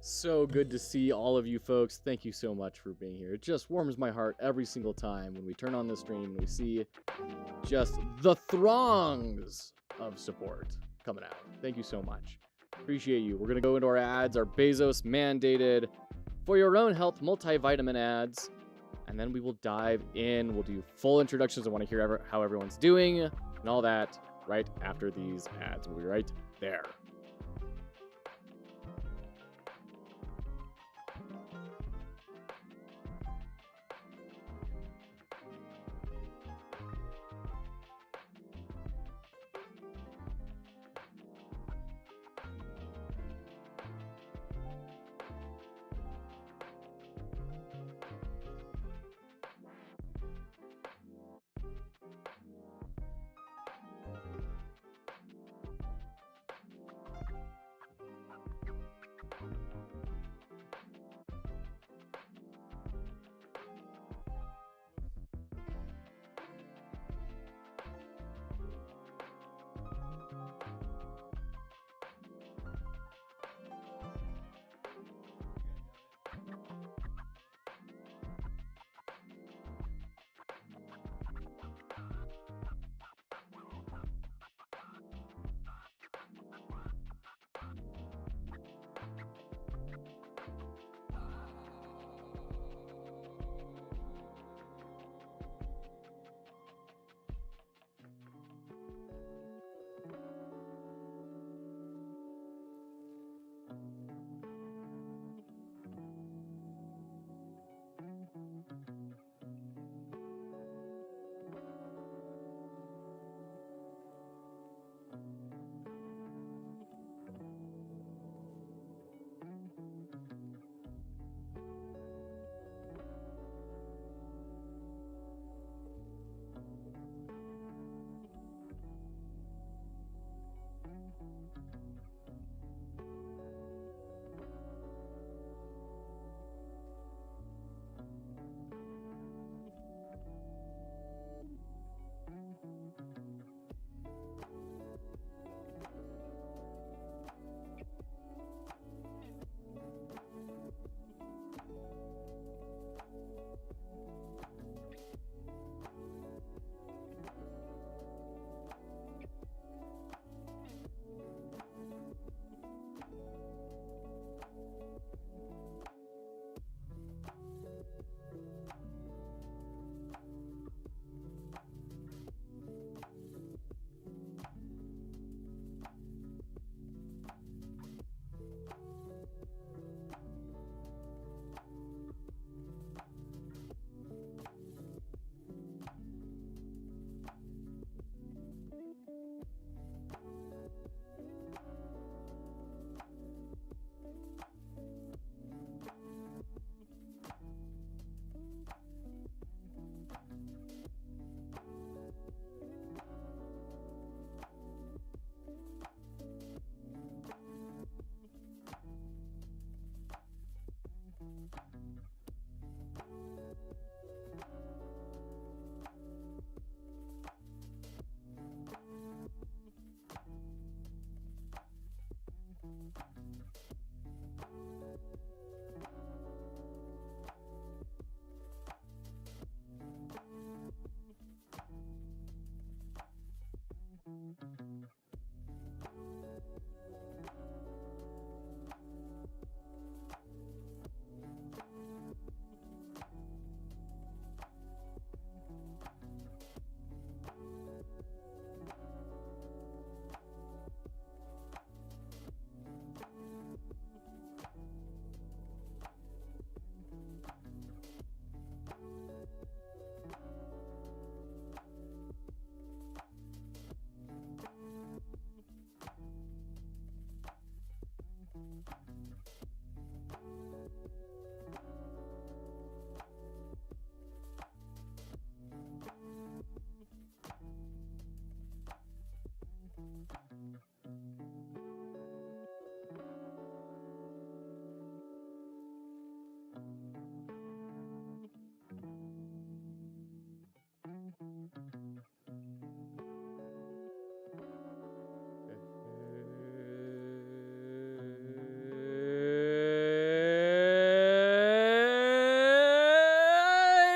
So good to see all of you folks. Thank you so much for being here. It just warms my heart every single time when we turn on the stream and we see just the throngs of support coming out. Thank you so much. Appreciate you. We're going to go into our ads, our Bezos mandated for your own health multivitamin ads, and then we will dive in. We'll do full introductions. I want to hear how everyone's doing and all that right after these ads. We'll be right there.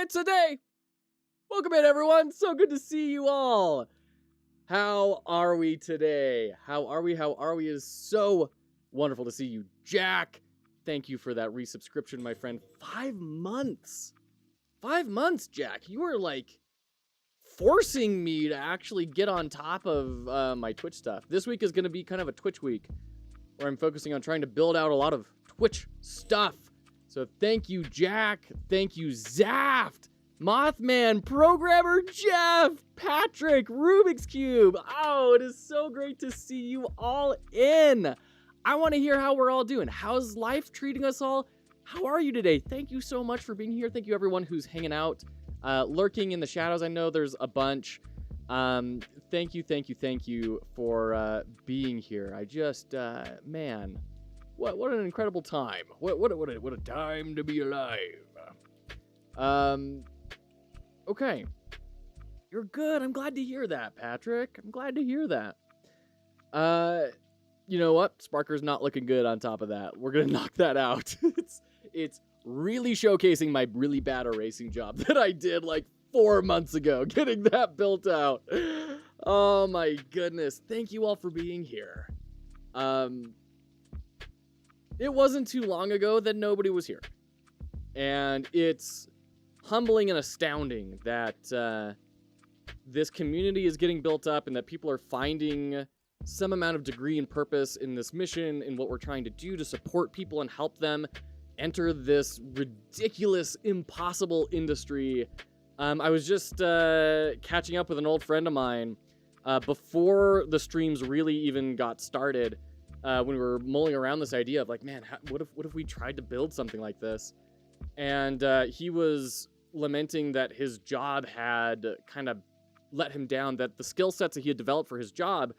It's a day. Welcome in, everyone. So good to see you all. How are we today? How are we? It is so wonderful to see you. Jack, thank you for that resubscription, my friend. 5 months. 5 months, Jack. You are like forcing me to actually get on top of my Twitch stuff. This week is going to be kind of a Twitch week where I'm focusing on trying to build out a lot of Twitch stuff. So thank you, Jack. Thank you, Zaft, Mothman, Programmer Jeff, Patrick, Rubik's Cube. Oh, it is so great to see you all in. I want to hear how we're all doing. How's life treating us all? How are you today? Thank you so much for being here. Thank you, everyone who's hanging out, lurking in the shadows. I know there's a bunch. Thank you for being here. I just, man, what an incredible time. What a time to be alive. Okay. You're good. I'm glad to hear that, Patrick. I'm glad to hear that. You know what? Sparker's not looking good on top of that. We're gonna knock that out. It's really showcasing my really bad erasing job that I did like 4 months ago, getting that built out. Oh my goodness. Thank you all for being here. It wasn't too long ago that nobody was here. And it's humbling and astounding that this community is getting built up and that people are finding some amount of degree and purpose in this mission, in what we're trying to do to support people and help them enter this ridiculous, impossible industry. I was just catching up with an old friend of mine before the streams really even got started, when we were mulling around this idea of like, man, what if we tried to build something like this? And he was lamenting that his job had kind of let him down, that the skill sets that he had developed for his job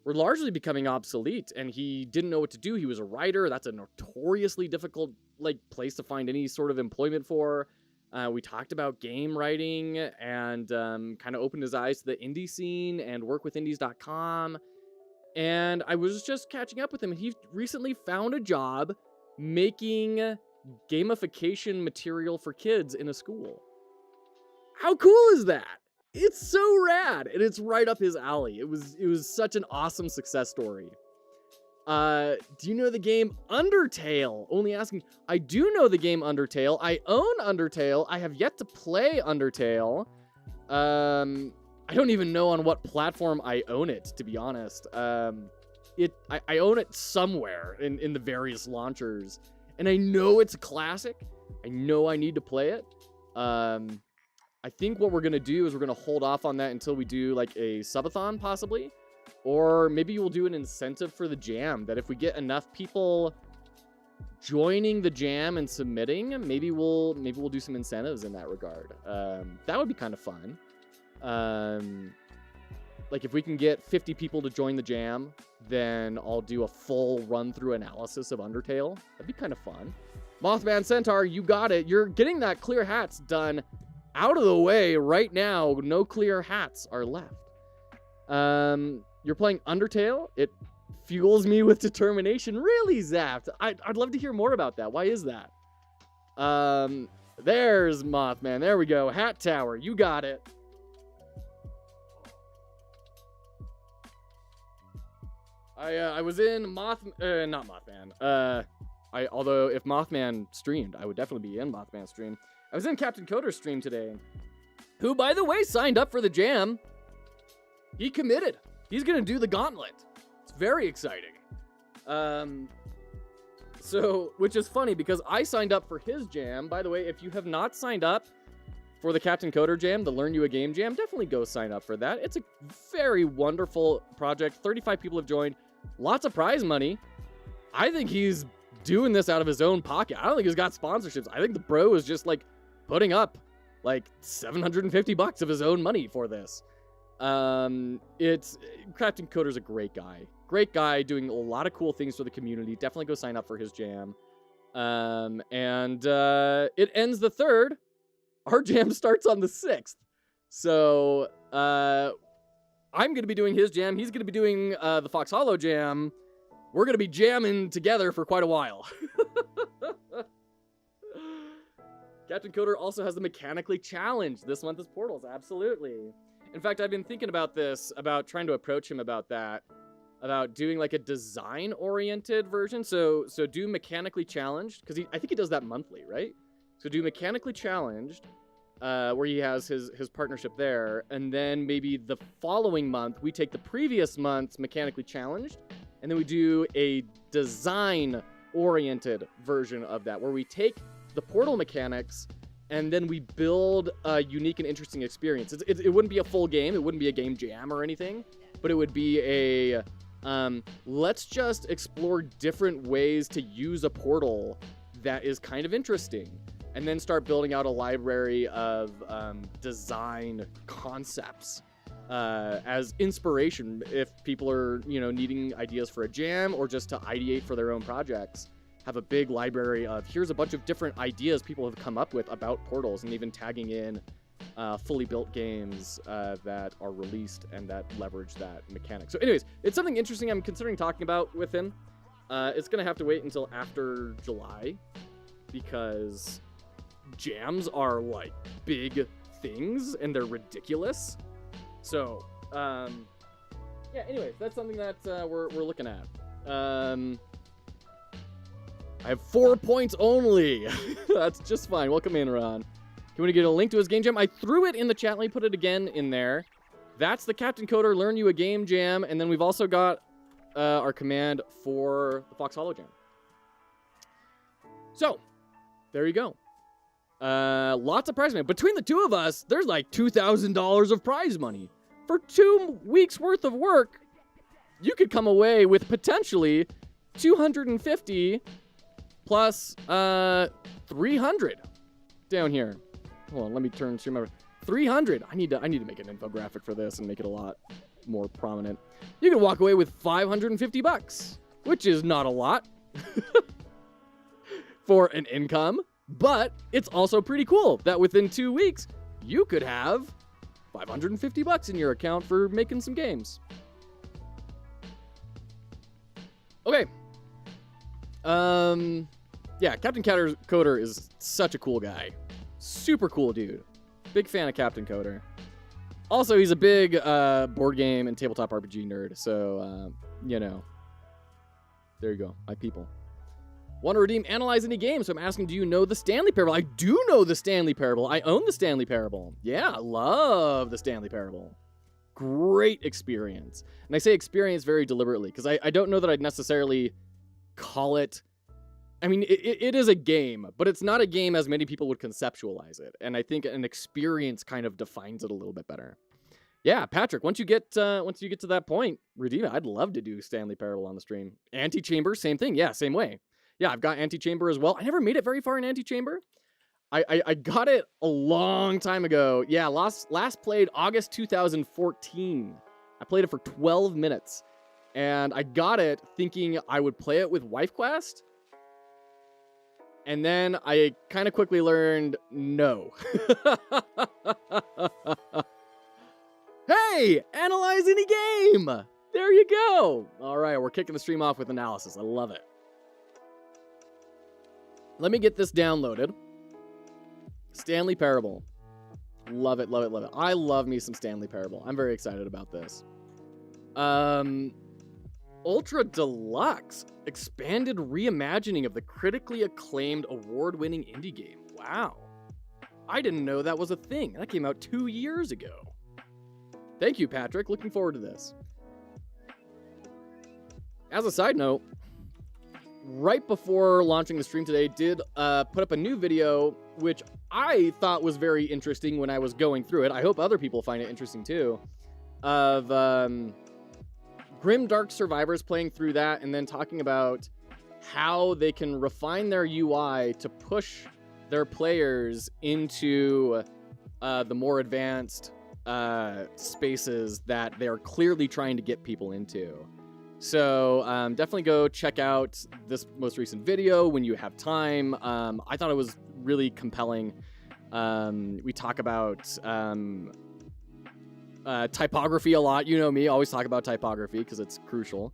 were largely becoming obsolete, and he didn't know what to do. He was a writer. That's a notoriously difficult place to find any sort of employment for. We talked about game writing and kind of opened his eyes to the indie scene and workwithindies.com. And I was just catching up with him, and he recently found a job making gamification material for kids in a school. How cool is that? It's so rad, and it's right up his alley. It was such an awesome success story. Do you know the game Undertale? Only asking. I do know the game Undertale. I own Undertale. I have yet to play Undertale. I don't even know on what platform I own it, to be honest. I own it somewhere in the various launchers. And I know it's a classic. I know I need to play it. I think what we're going to do is we're going to hold off on that until we do like a subathon, possibly. Or maybe we'll do an incentive for the jam, that if we get enough people joining the jam and submitting, maybe we'll do some incentives in that regard. That would be kind of fun. Like if we can get 50 people to join the jam, then I'll do a full run-through analysis of Undertale. That'd be kind of fun. Mothman Centaur, you got it. You're getting that clear hats done out of the way right now. No clear hats are left. You're playing Undertale. It fuels me with determination. Really, Zaft? I'd love to hear more about that. Why is that? There's Mothman. There we go. Hat Tower. You got it. I was in not Mothman. Although if Mothman streamed, I would definitely be in Mothman's stream. I was in Captain Coder's stream today, who, by the way, signed up for the jam. He committed. He's gonna do the gauntlet. It's very exciting. Which is funny because I signed up for his jam. By the way, if you have not signed up for the Captain Coder jam, the Learn You a Game jam, definitely go sign up for that. It's a very wonderful project. 35 people have joined. Lots of prize money. I think he's doing this out of his own pocket. I don't think he's got sponsorships. I think the bro is just like putting up like $750 of his own money for this. It's Captain Coder's a great guy doing a lot of cool things for the community. Definitely go sign up for his jam. It ends the 3rd. Our jam starts on the 6th. So, I'm going to be doing his jam. He's going to be doing the Fox Hollow jam. We're going to be jamming together for quite a while. Captain Coder also has the Mechanically Challenged. This month is Portals, absolutely. In fact, I've been thinking about this, about trying to approach him about that, about doing like a design-oriented version. So do Mechanically Challenged, because I think he does that monthly, right? So do Mechanically Challenged, where he has his partnership there, and then maybe the following month, we take the previous month's Mechanically Challenged, and then we do a design-oriented version of that, where we take the Portal mechanics, and then we build a unique and interesting experience. It wouldn't be a full game, it wouldn't be a game jam or anything, but it would be a, let's just explore different ways to use a portal that is kind of interesting, and then start building out a library of design concepts as inspiration if people are, needing ideas for a jam or just to ideate for their own projects. Have a big library of, here's a bunch of different ideas people have come up with about portals, and even tagging in fully built games that are released and that leverage that mechanic. So anyways, it's something interesting I'm considering talking about with him. It's going to have to wait until after July, because jams are like big things and they're ridiculous. So, yeah, anyways, that's something that we're looking at. I have 4 points only. That's just fine. Welcome in, Ron. Can we get a link to his game jam? I threw it in the chat. Let me put it again in there. That's the Captain Coder Learn You a Game Jam. And then we've also got our command for the Fox Hollow Jam. So, there you go. Lots of prize money. Between the two of us, there's like $2,000 of prize money. For 2 weeks worth of work, you could come away with potentially 250 plus 300 down here. Hold on, let me turn to remember. 300. I need to make an infographic for this and make it a lot more prominent. You can walk away with 550 bucks, which is not a lot for an income, but it's also pretty cool that within 2 weeks you could have 550 bucks in your account for making some games. Okay. Yeah, Captain Coder is such a cool guy. Super cool dude. Big fan of Captain Coder. Also, he's a big board game and tabletop RPG nerd, so, there you go, my people. Want to redeem Analyze Any Game, so I'm asking, do you know the Stanley Parable? I do know the Stanley Parable. I own the Stanley Parable. Yeah, I love the Stanley Parable. Great experience. And I say experience very deliberately, because I don't know that I'd necessarily call it... I mean, it is a game, but it's not a game as many people would conceptualize it. And I think an experience kind of defines it a little bit better. Yeah, Patrick, once you get to that point, redeem it. I'd love to do Stanley Parable on the stream. Antichamber, same thing. Yeah, same way. Yeah, I've got Antichamber as well. I never made it very far in Antichamber. I got it a long time ago. Yeah, last played August 2014. I played it for 12 minutes. And I got it thinking I would play it with WifeQuest. And then I kind of quickly learned, no. Hey, analyze any game. There you go. All right, we're kicking the stream off with analysis. I love it. Let me get this downloaded. Stanley Parable. Love it, love it, love it. I love me some Stanley Parable. I'm very excited about this. Ultra Deluxe. Expanded reimagining of the critically acclaimed award-winning indie game. Wow. I didn't know that was a thing. That came out 2 years ago. Thank you, Patrick. Looking forward to this. As a side note, right before launching the stream today, did put up a new video, which I thought was very interesting when I was going through it. I hope other people find it interesting too. Of Grim Dark Survivors, playing through that and then talking about how they can refine their UI to push their players into the more advanced spaces that they're clearly trying to get people into. So definitely go check out this most recent video when you have time. I thought it was really compelling. We talk about typography a lot. You know me, always talk about typography because it's crucial.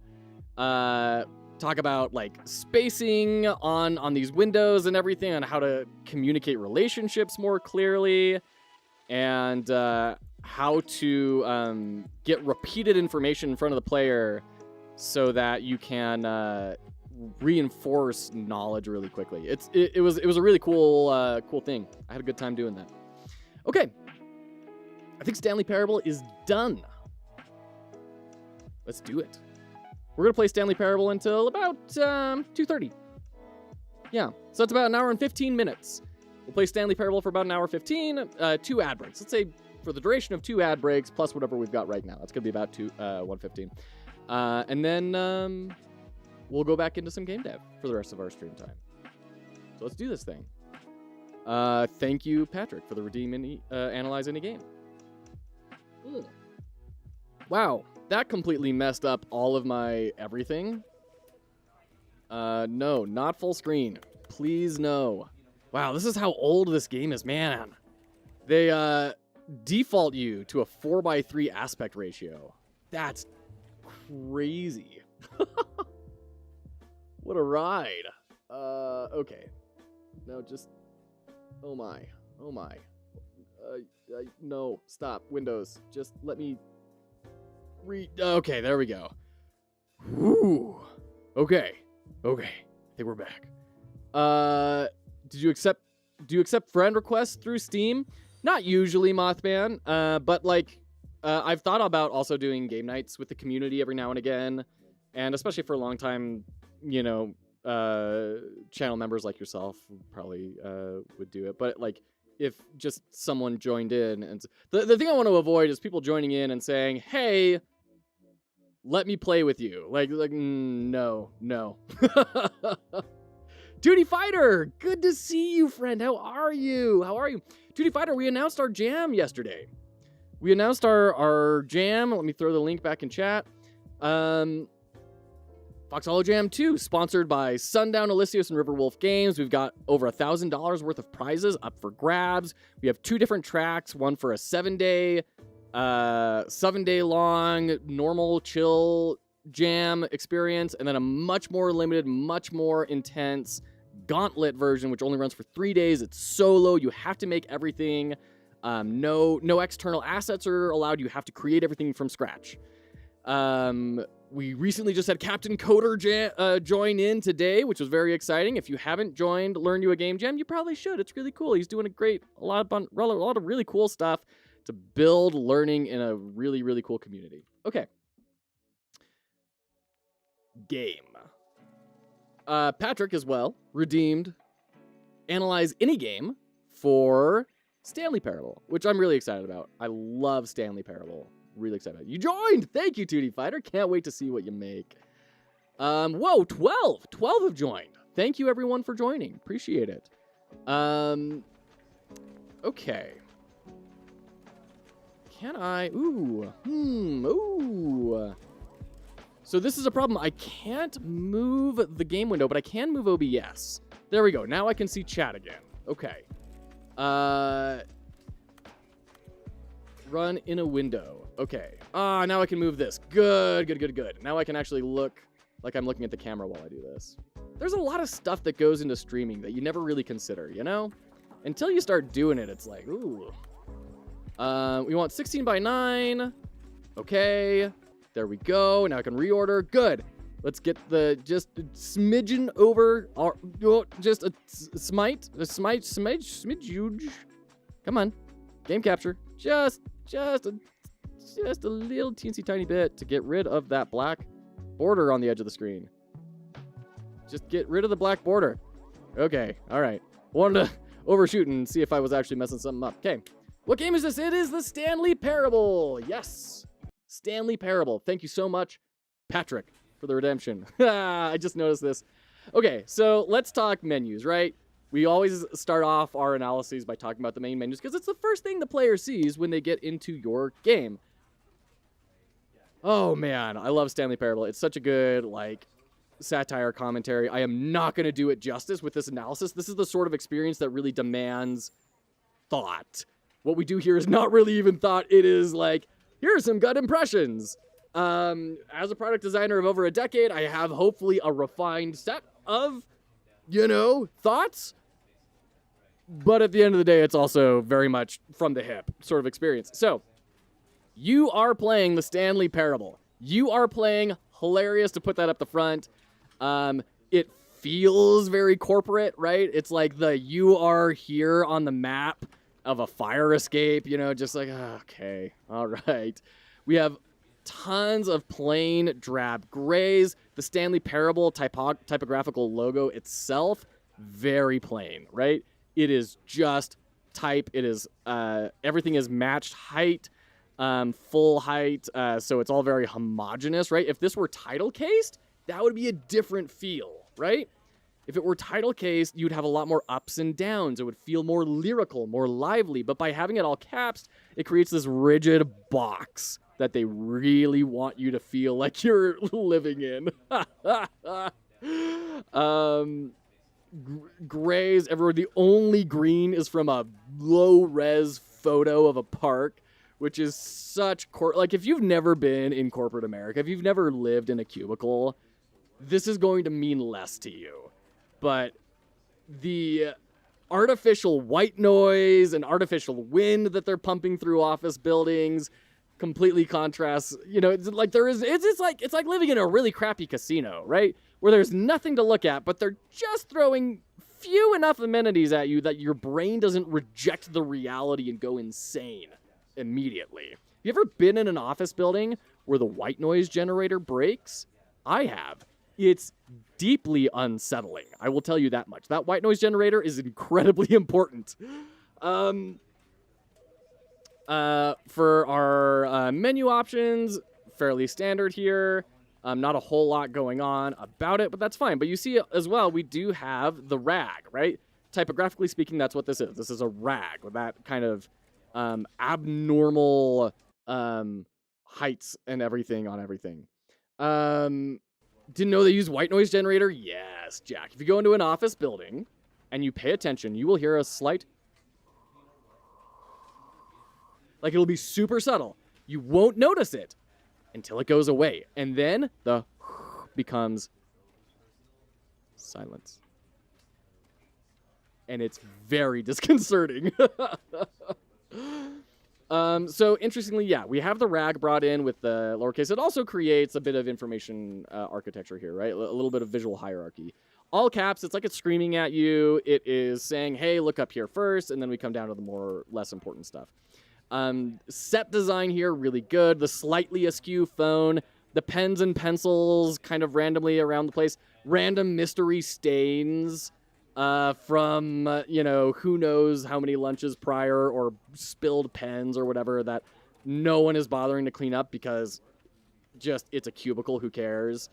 talk about like spacing on these windows and everything, on how to communicate relationships more clearly, and how to get repeated information in front of the player so that you can reinforce knowledge really quickly. It was a really cool thing. I had a good time doing that. Okay, I think Stanley Parable is done. Let's do it. We're gonna play Stanley Parable until about 2:30. Yeah, so that's about an hour and 15 minutes. We'll play Stanley Parable for about an hour 15. 2 ad breaks. Let's say for the duration of 2 ad breaks plus whatever we've got right now. That's gonna be about 1:15. And then we'll go back into some game dev for the rest of our stream time. So let's do this thing. Thank you, Patrick, for the redeem any analyze any game. Wow, that completely messed up all of my everything. No, not full screen. Please no. Wow, this is how old this game is, man. They default you to a 4:3 aspect ratio. That's crazy. What a ride. Okay. No, just... Oh my. No, stop. Windows. Just let me... Okay, there we go. Whew. Okay. I think we're back. Do you accept friend requests through Steam? Not usually, Mothman. But like, I've thought about also doing game nights with the community every now and again. And especially for a long time, you know, channel members like yourself probably would do it. But like, if just someone joined in, and the thing I want to avoid is people joining in and saying, "Hey, let me play with you." Like no. Duty Fighter, good to see you, friend. How are you? Duty Fighter, we announced our jam yesterday. We announced our jam. Let me throw the link back in chat. Fox Hollow Jam 2, sponsored by Sundown, Elysius, and Riverwolf Games. We've got over $1,000 worth of prizes up for grabs. We have 2 different tracks, one for a 7-day long, normal, chill jam experience, and then a much more limited, much more intense gauntlet version, which only runs for 3 days. It's solo. You have to make everything. No external assets are allowed. You have to create everything from scratch. We recently just had Captain Coder join in today, which was very exciting. If you haven't joined Learn You a Game Jam, you probably should. It's really cool. He's doing a lot of really cool stuff to build learning in a really, really cool community. Okay. Game. Patrick as well redeemed Analyze Any Game for Stanley Parable, which I'm really excited about. I love Stanley Parable. Really excited about it. You joined! Thank you, 2D Fighter. Can't wait to see what you make. Whoa, 12! 12 have joined. Thank you, everyone, for joining. Appreciate it. Okay. Can I... Ooh. So this is a problem. I can't move the game window, but I can move OBS. There we go. Now I can see chat again. Okay. Run in a window. Okay. Now I can move this. Good. Now I can actually look like I'm looking at the camera while I do this. There's a lot of stuff that goes into streaming that you never really consider, you know? Until you start doing it, it's like, ooh. We want 16:9. Okay. There we go. Now I can reorder. Good. Let's get the just a smidgen over, or just a smidge. Come on. Game capture. Just a little teensy tiny bit to get rid of that black border on the edge of the screen. Just get rid of the black border. Okay, all right. Wanted to overshoot and see if I was actually messing something up. Okay, what game is this? It is the Stanley Parable. Yes, Stanley Parable. Thank you so much, Patrick, for the redemption. I just noticed this. Okay, so let's talk menus, right? We always start off our analyses by talking about the main menus because it's the first thing the player sees when they get into your game. Oh man, I love Stanley Parable. It's such a good, like, satire commentary. I am not going to do it justice with this analysis. This is the sort of experience that really demands thought. What we do here is not really even thought. It is like, here are some gut impressions. As a product designer of over a decade, I have hopefully a refined set of, thoughts. But at the end of the day, it's also very much from the hip sort of experience. So, you are playing the Stanley Parable. You are playing hilarious to put that up the front. It feels very corporate, right? It's like you are here on the map of a fire escape, just like, okay, all right. We have tons of plain drab grays. The Stanley Parable typographical logo itself, very plain, right? It is just type. It is, everything is matched height, full height, so it's all very homogeneous, right? If this were title cased, that would be a different feel, right? If it were title cased, you'd have a lot more ups and downs. It would feel more lyrical, more lively. But by having it all caps, it creates this rigid box that they really want you to feel like you're living in. Grays everywhere. The only green is from a low-res photo of a park, which is such... like, if you've never been in corporate America, if you've never lived in a cubicle, this is going to mean less to you. But the artificial white noise and artificial wind that they're pumping through office buildings completely contrasts. It's like it's like living in a really crappy casino, right? Where there's nothing to look at, but they're just throwing few enough amenities at you that your brain doesn't reject the reality and go insane immediately. Have you ever been in an office building where the white noise generator breaks? I have. It's deeply unsettling. I will tell you that much. That white noise generator is incredibly important. For our menu options, fairly standard here. Not a whole lot going on about it, but that's fine. But you see as well, we do have the rag, right? Typographically speaking, that's what this is. This is a rag with that kind of abnormal heights and everything on everything. Didn't know they use white noise generator? Yes, Jack. If you go into an office building and you pay attention, you will hear a slight... like, it'll be super subtle. You won't notice it until it goes away. And then the becomes silence. And it's very disconcerting. So interestingly, yeah, we have the rag brought in with the lowercase. It also creates a bit of information architecture here, right? A little bit of visual hierarchy. All caps, it's like it's screaming at you. It is saying, hey, look up here first, and then we come down to the less important stuff. Set design here, really good. The slightly askew phone, the pens and pencils kind of randomly around the place. Random mystery stains. From, who knows how many lunches prior or spilled pens or whatever that no one is bothering to clean up because it's a cubicle, who cares?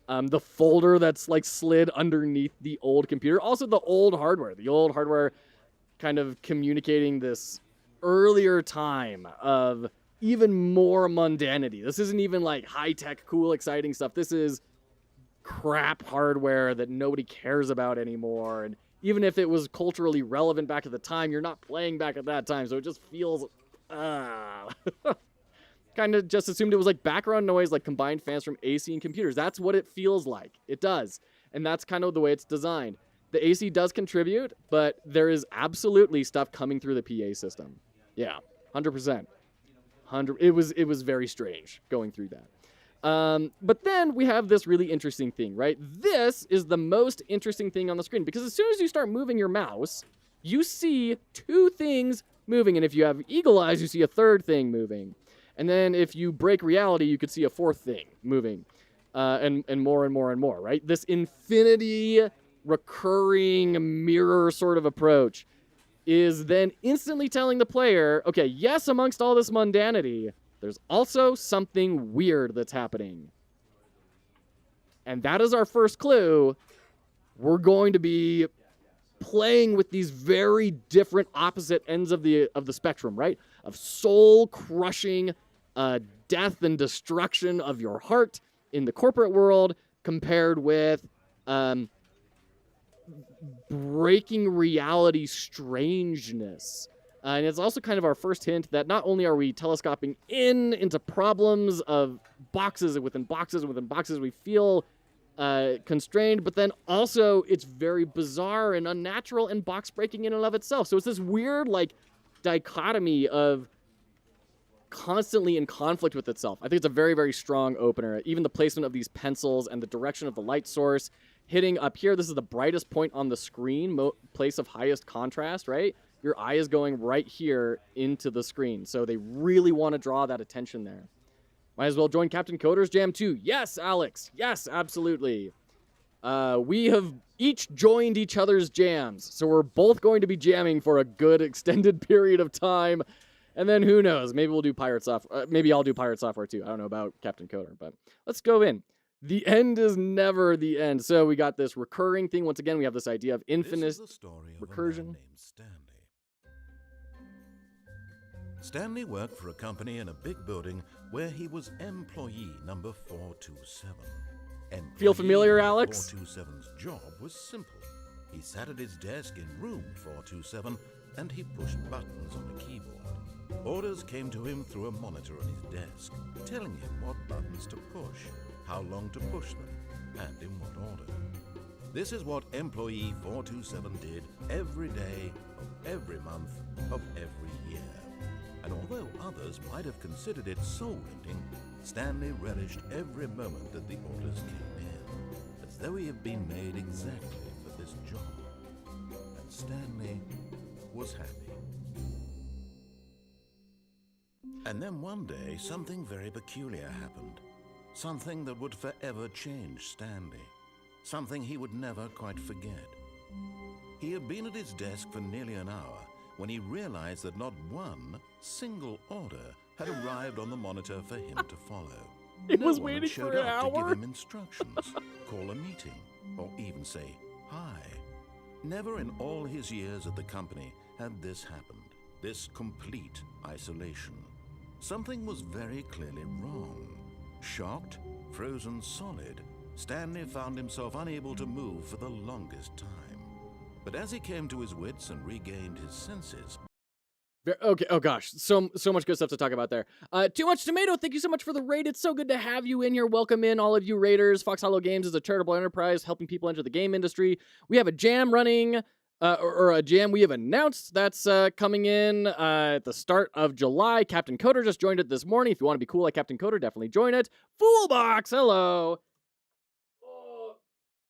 The folder that's like slid underneath the old computer. Also the old hardware kind of communicating this earlier time of even more mundanity. This isn't even like high-tech, cool, exciting stuff. This is crap hardware that nobody cares about anymore, and even if it was culturally relevant back at the time, you're not playing back at that time, so it just feels kind of just assumed it was like background noise, like combined fans from AC and computers. That's what it feels like. It does, and that's kind of the way it's designed. The AC does contribute, but there is absolutely stuff coming through the PA system. Yeah, 100%. It was very strange going through that. But then we have this really interesting thing, right? This is the most interesting thing on the screen, because as soon as you start moving your mouse, you see two things moving. And if you have eagle eyes, you see a third thing moving. And then if you break reality, you could see a fourth thing moving, and more and more and more, right? This infinity recurring mirror sort of approach is then instantly telling the player, okay, yes, amongst all this mundanity, there's also something weird that's happening. And that is our first clue. We're going to be playing with these very different opposite ends of the spectrum, right? Of soul-crushing death and destruction of your heart in the corporate world compared with breaking reality strangeness And it's also kind of our first hint that not only are we telescoping into problems of boxes within boxes within boxes, we feel constrained, but then also it's very bizarre and unnatural and box breaking in and of itself. So it's this weird like dichotomy of constantly in conflict with itself. I think it's a very, very strong opener. Even the placement of these pencils and the direction of the light source hitting up here. This is the brightest point on the screen, place of highest contrast, right? Your eye is going right here into the screen. So they really want to draw that attention there. Might as well join Captain Coder's jam too. Yes, Alex. Yes, absolutely. We have each joined each other's jams. So we're both going to be jamming for a good extended period of time. And then who knows? Maybe we'll do Pirate Software. Maybe I'll do Pirate Software too. I don't know about Captain Coder, but let's go in. The end is never the end. So we got this recurring thing. Once again, we have this idea of infinite recursion. Stanley worked for a company in a big building where he was employee number 427. Feel familiar, Alex? 427's job was simple. He sat at his desk in room 427 and he pushed buttons on a keyboard. Orders came to him through a monitor on his desk, telling him what buttons to push, how long to push them, and in what order. This is what employee 427 did every day of every month of every year. And although others might have considered it soul-rending, Stanley relished every moment that the orders came in, as though he had been made exactly for this job. And Stanley was happy. And then one day, something very peculiar happened. Something that would forever change Stanley. Something he would never quite forget. He had been at his desk for nearly an hour when he realized that not one single order had arrived on the monitor for him to follow. It no was one waiting showed for an up to hour? give him instructions, call a meeting, or even say hi. Never in all his years at the company had this happened, this complete isolation. Something was very clearly wrong. Shocked, frozen solid, Stanley found himself unable to move for the longest time. But as he came to his wits and regained his senses... Okay, oh gosh, so much good stuff to talk about there. Too Much Tomato, thank you so much for the raid. It's so good to have you in here. Welcome in, all of you raiders. Foxhollowgames is a charitable enterprise helping people enter the game industry. We have a jam running, or a jam we have announced that's coming in at the start of July. Captain Coder just joined it this morning. If you want to be cool like Captain Coder, definitely join it. Foolbox, hello.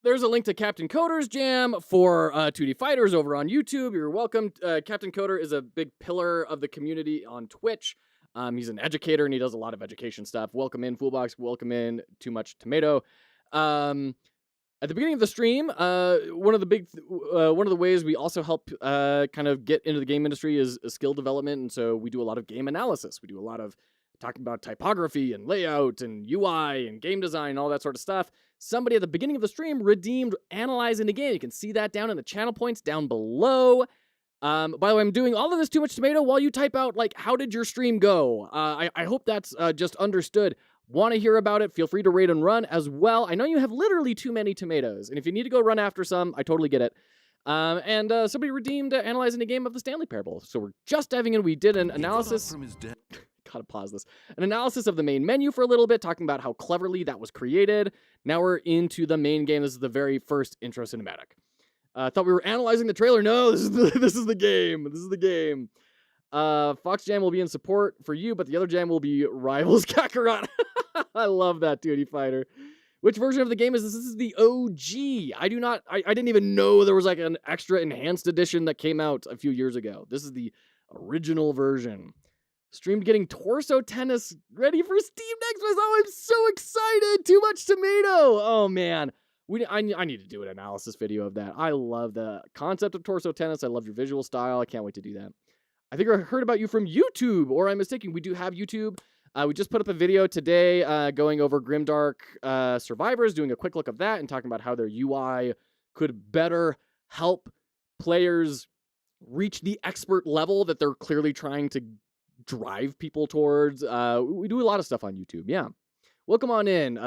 There's a link to Captain Coder's jam for 2D Fighters over on YouTube. You're welcome. Captain Coder is a big pillar of the community on Twitch. He's an educator, and he does a lot of education stuff. Welcome in, Foolbox. Welcome in, Too Much Tomato. At the beginning of the stream, one of the ways we also help kind of get into the game industry is skill development, and so we do a lot of game analysis. We do a lot of talking about typography and layout and UI and game design and all that sort of stuff. Somebody at the beginning of the stream redeemed Analyzing the Game. You can see that down in the channel points down below. By the way, I'm doing all of this Too Much Tomato while you type out, like, how did your stream go? I hope that's just understood. Want to hear about it? Feel free to raid and run as well. I know you have literally too many tomatoes, and if you need to go run after some, I totally get it. And somebody redeemed Analyzing the Game of the Stanley Parable. So we're just diving in. We did an analysis... Gotta pause this. An analysis of the main menu for a little bit, talking about how cleverly that was created. Now we're into the main game. This is the very first intro cinematic. I thought we were analyzing the trailer. No, this is the game. This is the game. Fox Jam will be in support for you, but the other jam will be Rivals Kakarot. I love that, 2D Fighter. Which version of the game is this? This is the OG. I didn't even know there was like an extra enhanced edition that came out a few years ago. This is the original version. Streamed getting torso tennis ready for Steam next month. Oh, I'm so excited. Too Much Tomato. Oh, man. I need to do an analysis video of that. I love the concept of torso tennis. I love your visual style. I can't wait to do that. I think I heard about you from YouTube, or I'm mistaken. We do have YouTube. We just put up a video today going over Grimdark Survivors, doing a quick look of that and talking about how their UI could better help players reach the expert level that they're clearly trying to drive people towards. We do a lot of stuff on YouTube. Yeah. Welcome on in.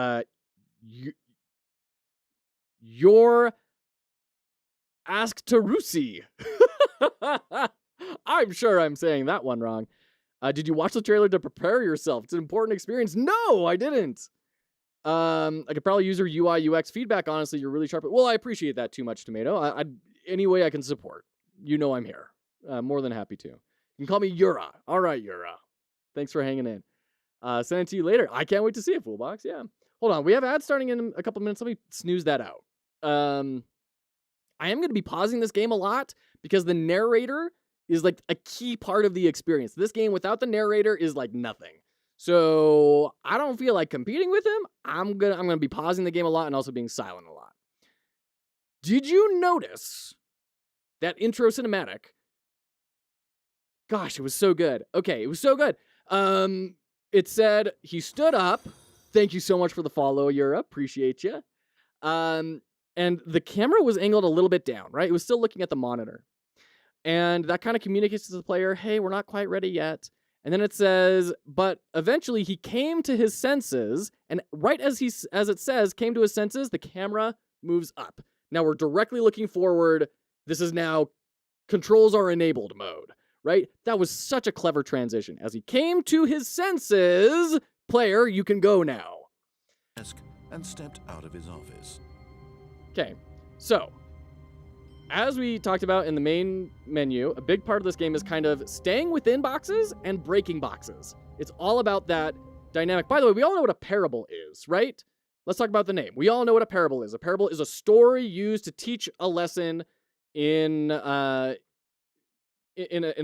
Your Ask Tarusi. I'm sure I'm saying that one wrong. Did you watch the trailer to prepare yourself? It's an important experience. No, I didn't. I could probably use your UI UX feedback. Honestly, you're really sharp. Well, I appreciate that too much, Tomato. Any way I can support. You know I'm here. More than happy to. You can call me Yura. All right, Yura. Thanks for hanging in. Send it to you later. I can't wait to see it, Foolbox. Yeah. Hold on. We have ads starting in a couple minutes. Let me snooze that out. I am going to be pausing this game a lot because the narrator is like a key part of the experience. This game without the narrator is like nothing. So I don't feel like competing with him. I'm gonna be pausing the game a lot and also being silent a lot. Did you notice that intro cinematic? Gosh, it was so good. Okay, it was so good. It said he stood up. Thank you so much for the follow, Yura. Appreciate you. And the camera was angled a little bit down, right? It was still looking at the monitor. And that kind of communicates to the player, hey, we're not quite ready yet. And then it says, but eventually he came to his senses, and right as it says, came to his senses, the camera moves up. Now we're directly looking forward. This is now controls are enabled mode, right? That was such a clever transition. As he came to his senses, player, you can go now. And stepped out of his office. Okay, so as we talked about in the main menu, a big part of this game is kind of staying within boxes and breaking boxes. It's all about that dynamic. By the way, we all know what a parable is, right? Let's talk about the name. We all know what a parable is. A parable is a story used to teach a lesson in a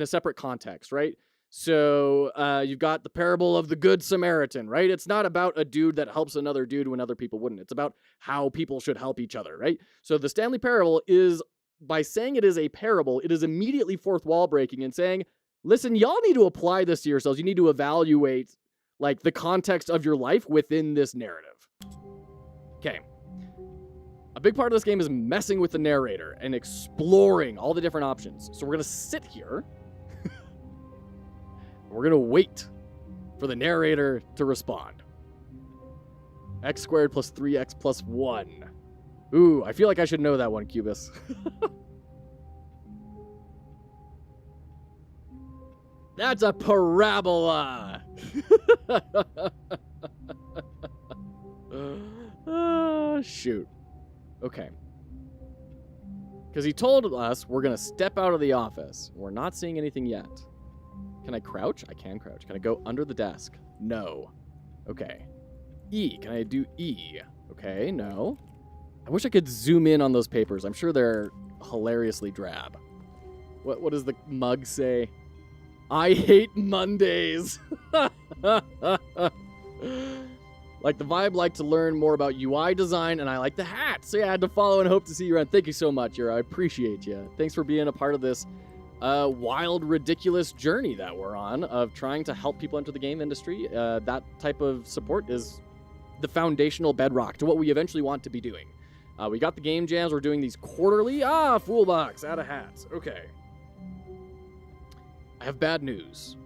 separate context, right? So you've got the parable of the Good Samaritan, right? It's not about a dude that helps another dude when other people wouldn't. It's about how people should help each other, right? So the Stanley Parable is, by saying it is a parable, it is immediately fourth wall breaking and saying, listen, y'all need to apply this to yourselves. You need to evaluate like the context of your life within this narrative. Okay. A big part of this game is messing with the narrator and exploring all the different options. So we're going to sit here. We're going to wait for the narrator to respond. X squared plus 3x plus 1. Ooh, I feel like I should know that one, Cubus. That's a parabola. Shoot. Okay. Because he told us we're going to step out of the office. We're not seeing anything yet. Can I crouch? I can crouch. Can I go under the desk? No. Okay. E. Can I do E? Okay, no. I wish I could zoom in on those papers. I'm sure they're hilariously drab. What does the mug say? I hate Mondays. Like the vibe, like to learn more about UI design, and I like the hat. So yeah, I had to follow and hope to see you around. Thank you so much, Yura. I appreciate you. Thanks for being a part of this wild, ridiculous journey that we're on of trying to help people enter the game industry. That type of support is the foundational bedrock to what we eventually want to be doing. We got the game jams. We're doing these quarterly. Foolbox, out of hats. Okay. I have bad news.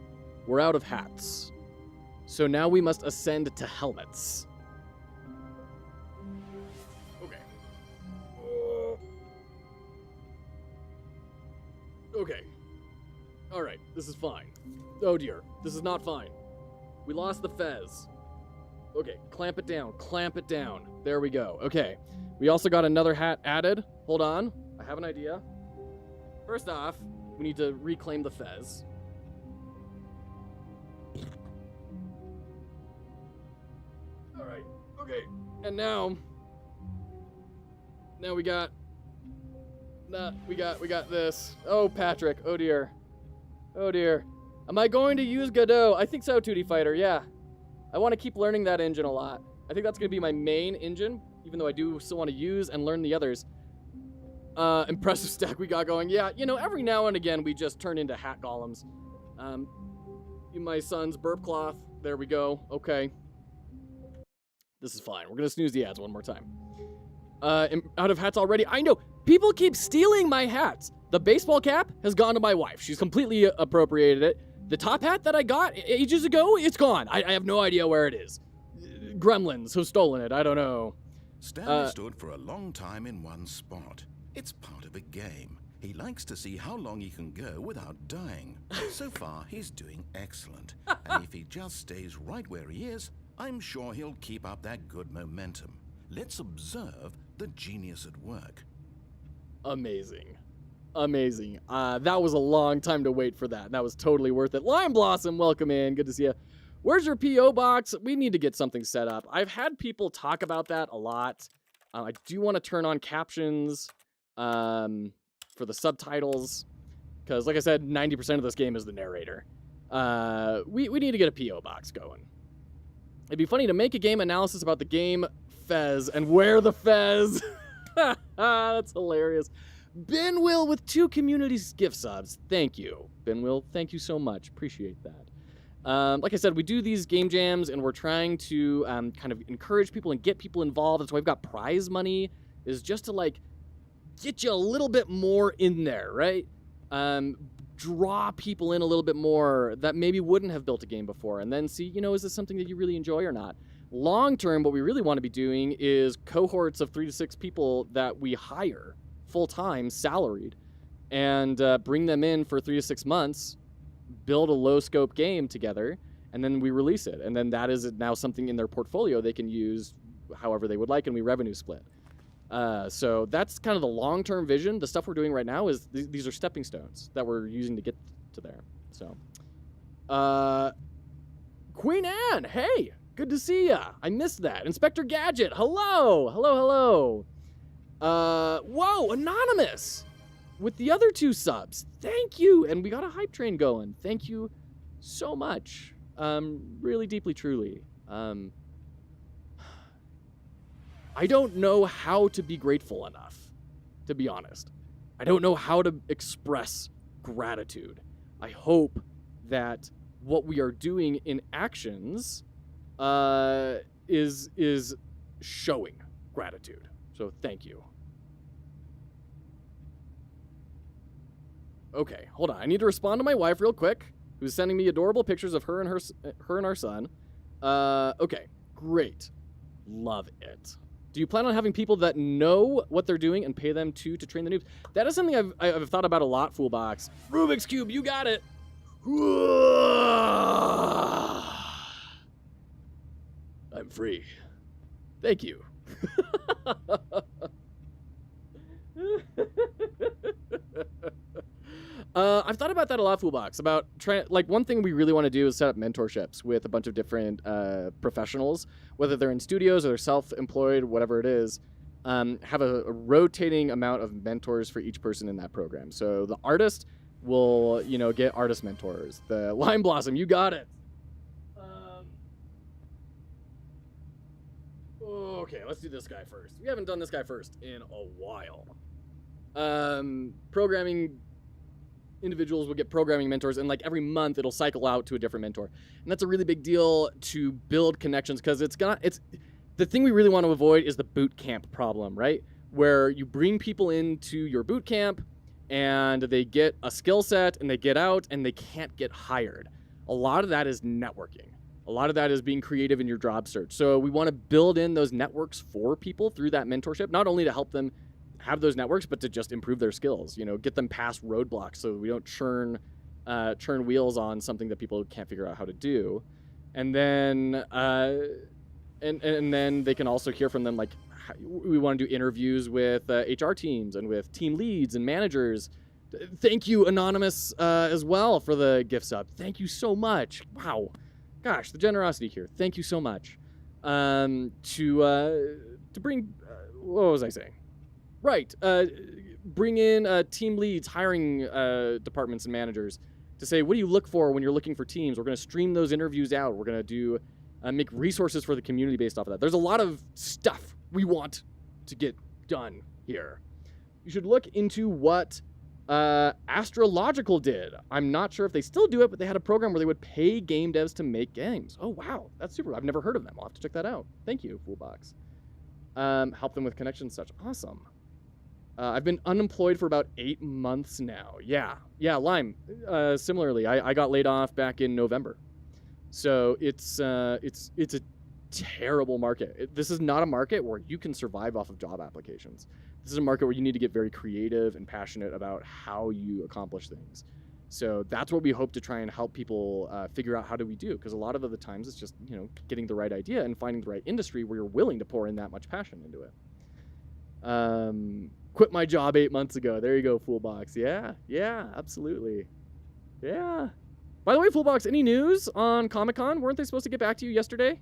We're out of hats. So now we must ascend to helmets. Okay. Okay. All right, this is fine. Oh dear, this is not fine. We lost the fez. Okay, clamp it down, clamp it down. There we go. Okay, we also got another hat added. Hold on, I have an idea. First off, we need to reclaim the fez. All right, okay, and now we got this. Oh, Patrick. Oh, dear. Oh, dear. Am I going to use Godot? I think so, Tootie Fighter. Yeah. I want to keep learning that engine a lot. I think that's going to be my main engine, even though I do still want to use and learn the others. Impressive stack we got going. Yeah, you know, every now and again, we just turn into hat golems. My son's burp cloth. There we go. Okay. This is fine. We're going to snooze the ads one more time. Out of hats already. I know. People keep stealing my hats. The baseball cap has gone to my wife. She's completely appropriated it. The top hat that I got ages ago, it's gone. I have no idea where it is. Gremlins have stolen it. I don't know. Stanley stood for a long time in one spot. It's part of a game. He likes to see how long he can go without dying. So far, he's doing excellent. And if he just stays right where he is, I'm sure he'll keep up that good momentum. Let's observe the genius at work. Amazing. Amazing. That was a long time to wait for that. That was totally worth it. Lime Blossom, welcome in. Good to see you. Where's your P.O. box? We need to get something set up. I've had people talk about that a lot. I do want to turn on captions for the subtitles. Because, like I said, 90% of this game is the narrator. We need to get a P.O. box going. It'd be funny to make a game analysis about the game Fez and where the Fez. That's hilarious. Benwill with 2 community gift subs. Thank you, Benwill. Thank you so much. Appreciate that. Like I said, we do these game jams, and we're trying to kind of encourage people and get people involved. That's why we've got prize money, is just to, like, get you a little bit more in there, right? Draw people in a little bit more that maybe wouldn't have built a game before, and then see, you know, is this something that you really enjoy or not? Long term, what we really want to be doing is cohorts of 3 to 6 people that we hire full-time, salaried, and bring them in for 3 to 6 months, build a low-scope game together, and then we release it. And then that is now something in their portfolio they can use however they would like, and we revenue split. So that's kind of the long-term vision. The stuff we're doing right now is these are stepping stones that we're using to get to there. So, Queen Anne, hey, good to see ya. I missed that. Inspector Gadget, hello, hello. Whoa, Anonymous with the other 2 subs. Thank you. And we got a hype train going. Thank you so much. Really deeply, truly. I don't know how to be grateful enough, to be honest. I don't know how to express gratitude. I hope that what we are doing in actions is showing gratitude. So thank you. Okay, hold on. I need to respond to my wife real quick, who's sending me adorable pictures of her and our son. Okay, great. Love it. Do you plan on having people that know what they're doing and pay them to train the noobs? That is something I've thought about a lot, Foolbox. Rubik's Cube, you got it. I'm free. Thank you. I've thought about that a lot, Foolbox. About one thing we really want to do is set up mentorships with a bunch of different professionals, whether they're in studios or they're self-employed, whatever it is. Have a rotating amount of mentors for each person in that program. So the artist will, get artist mentors. The Lime Blossom, you got it. Okay, let's do this guy first. We haven't done this guy first in a while. Programming individuals will get programming mentors, and every month it'll cycle out to a different mentor. And that's a really big deal to build connections, because it's the thing we really want to avoid is the boot camp problem, right? Where you bring people into your boot camp and they get a skill set and they get out and they can't get hired. A lot of that is networking. A lot of that is being creative in your job search. So we want to build in those networks for people through that mentorship, not only to help them have those networks, but to just improve their skills, get them past roadblocks so we don't churn wheels on something that people can't figure out how to do. And then and then they can also hear from them, we want to do interviews with HR teams and with team leads and managers. Thank you, Anonymous, as well, for the gift sub. Thank you so much. Wow. Gosh, the generosity here. Thank you so much. To bring, what was I saying? Right. Bring in team leads, hiring departments and managers to say, what do you look for when you're looking for teams? We're going to stream those interviews out. We're going to do make resources for the community based off of that. There's a lot of stuff we want to get done here. You should look into what Astrological did. I'm not sure if they still do it, but they had a program where they would pay game devs to make games. Oh, wow. That's super. I've never heard of them. I'll have to check that out. Thank you, Foolbox. Help them with connections and such. Awesome. I've been unemployed for about 8 months now. Yeah, Lime. Similarly, I got laid off back in November. So it's a terrible market. This is not a market where you can survive off of job applications. this is a market where you need to get very creative and passionate about how you accomplish things. So that's what we hope to try and help people figure out how do we do, because a lot of the times it's just, you know, getting the right idea and finding the right industry where you're willing to pour in that much passion into it. Quit my job 8 months ago. There you go, Foolbox. Yeah, absolutely. Yeah. By the way, Foolbox, any news on Comic-Con? Weren't they supposed to get back to you yesterday?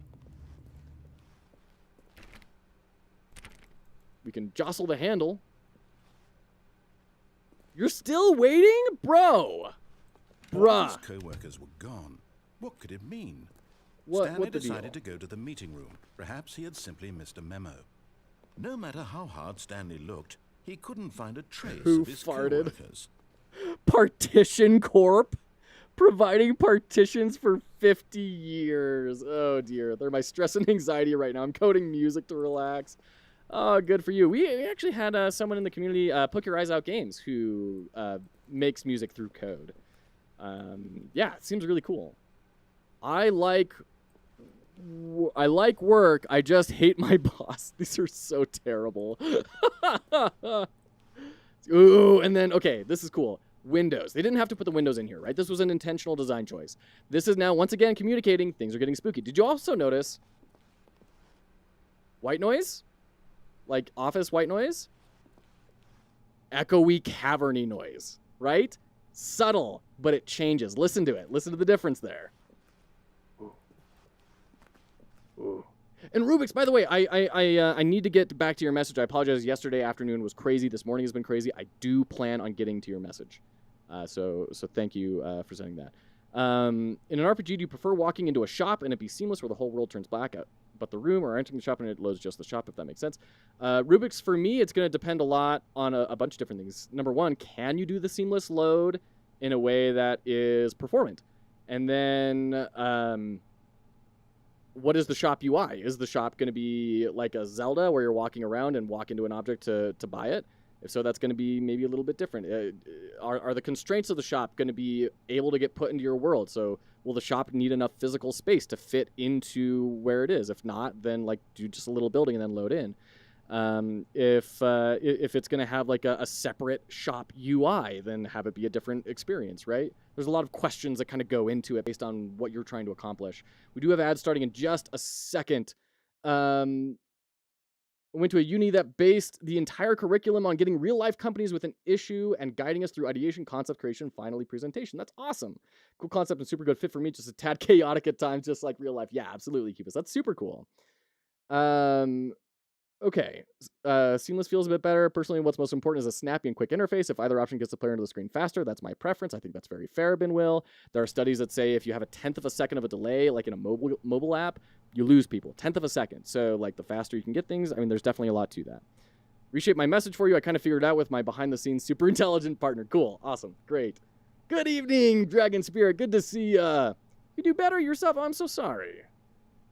We can jostle the handle. You're still waiting? Bro! Bruh. His co-workers were gone. What could it mean? What Stanley the decided deal? to go to the meeting room. Perhaps he had simply missed a memo. No matter how hard Stanley looked, he couldn't find a trace Who of his farted? co-workers. Partition Corp? Providing partitions for 50 years. Oh dear, they're my stress and anxiety right now. I'm coding music to relax. Oh, good for you. We actually had someone in the community, Poke Your Eyes Out Games, who makes music through code. Yeah, it seems really cool. I like work. I just hate my boss. These are so terrible. Ooh, and then, okay, this is cool. Windows. They didn't have to put the windows in here, right? This was an intentional design choice. This is now, once again, communicating. Things are getting spooky. Did you also notice white noise? Like office white noise? Echoey, caverny noise, right? Subtle, but it changes. Listen to it. Listen to the difference there. Ooh. And Rubik's, by the way, I need to get back to your message. I apologize. Yesterday afternoon was crazy. This morning has been crazy. I do plan on getting to your message. So thank you for sending that. In an RPG, do you prefer walking into a shop and it be seamless where the whole world turns black out, but the room, or entering the shop and it loads just the shop, if that makes sense? Rubik's, for me, it's going to depend a lot on a bunch of different things. Number one, can you do the seamless load in a way that is performant? And then what is the shop UI? Is the shop going to be like a Zelda where you're walking around and walk into an object to buy it? If so, that's going to be maybe a little bit different. Are the constraints of the shop going to be able to get put into your world? So will the shop need enough physical space to fit into where it is? If not, then like do just a little building and then load in. If it's going to have like a separate shop UI, then have it be a different experience, right? There's a lot of questions that kind of go into it based on what you're trying to accomplish. We do have ads starting in just a second. I went to a uni that based the entire curriculum on getting real-life companies with an issue and guiding us through ideation, concept creation, finally presentation. That's awesome. Cool concept and super good fit for me. Just a tad chaotic at times, just like real life. Yeah, absolutely, Cupus. That's super cool. Okay. Seamless feels a bit better. Personally, what's most important is a snappy and quick interface. If either option gets the player into the screen faster, that's my preference. I think that's very fair, Binwill. There are studies that say if you have a 1/10 of a second of a delay, like in a mobile app, you lose people. 1/10 of a second. So, like, the faster you can get things, I mean, there's definitely a lot to that. Reshape my message for you. I kind of figured it out with my behind-the-scenes super intelligent partner. Cool. Awesome. Great. Good evening, Dragon Spirit. Good to see ya. You do better yourself. Oh, I'm so sorry.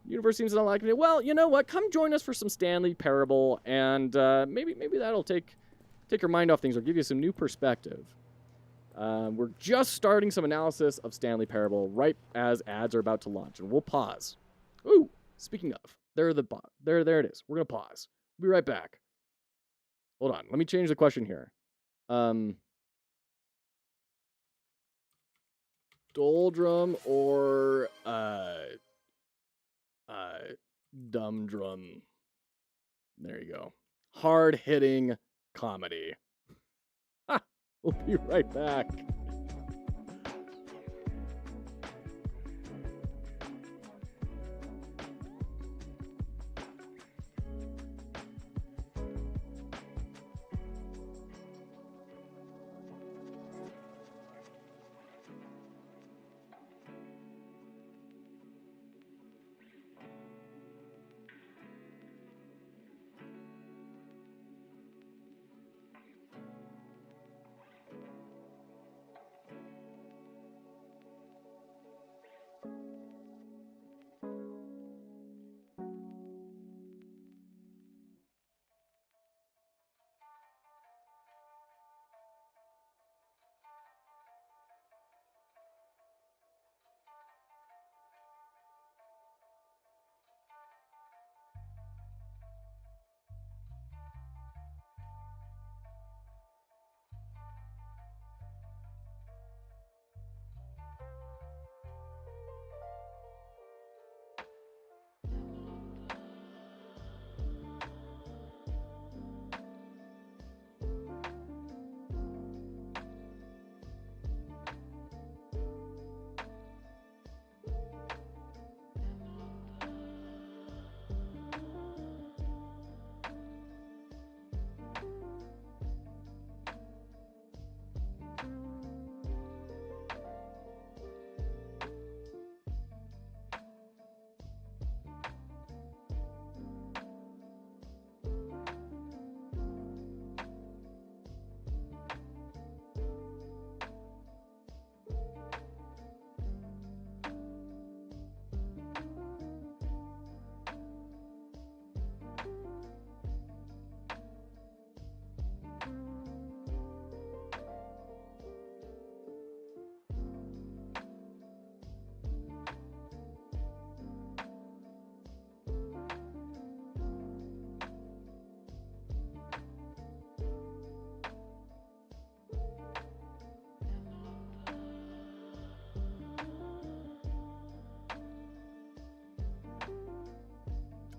Universe seems to not like me. Well, you know what? Come join us for some Stanley Parable, and maybe that'll take your mind off things or give you some new perspective. We're just starting some analysis of Stanley Parable right as ads are about to launch, and we'll pause. Ooh, speaking of, there it is. We're gonna pause. We'll be right back. Hold on. Let me change the question here. Doldrum or dumb drum. There you go. Hard-hitting comedy. We'll be right back.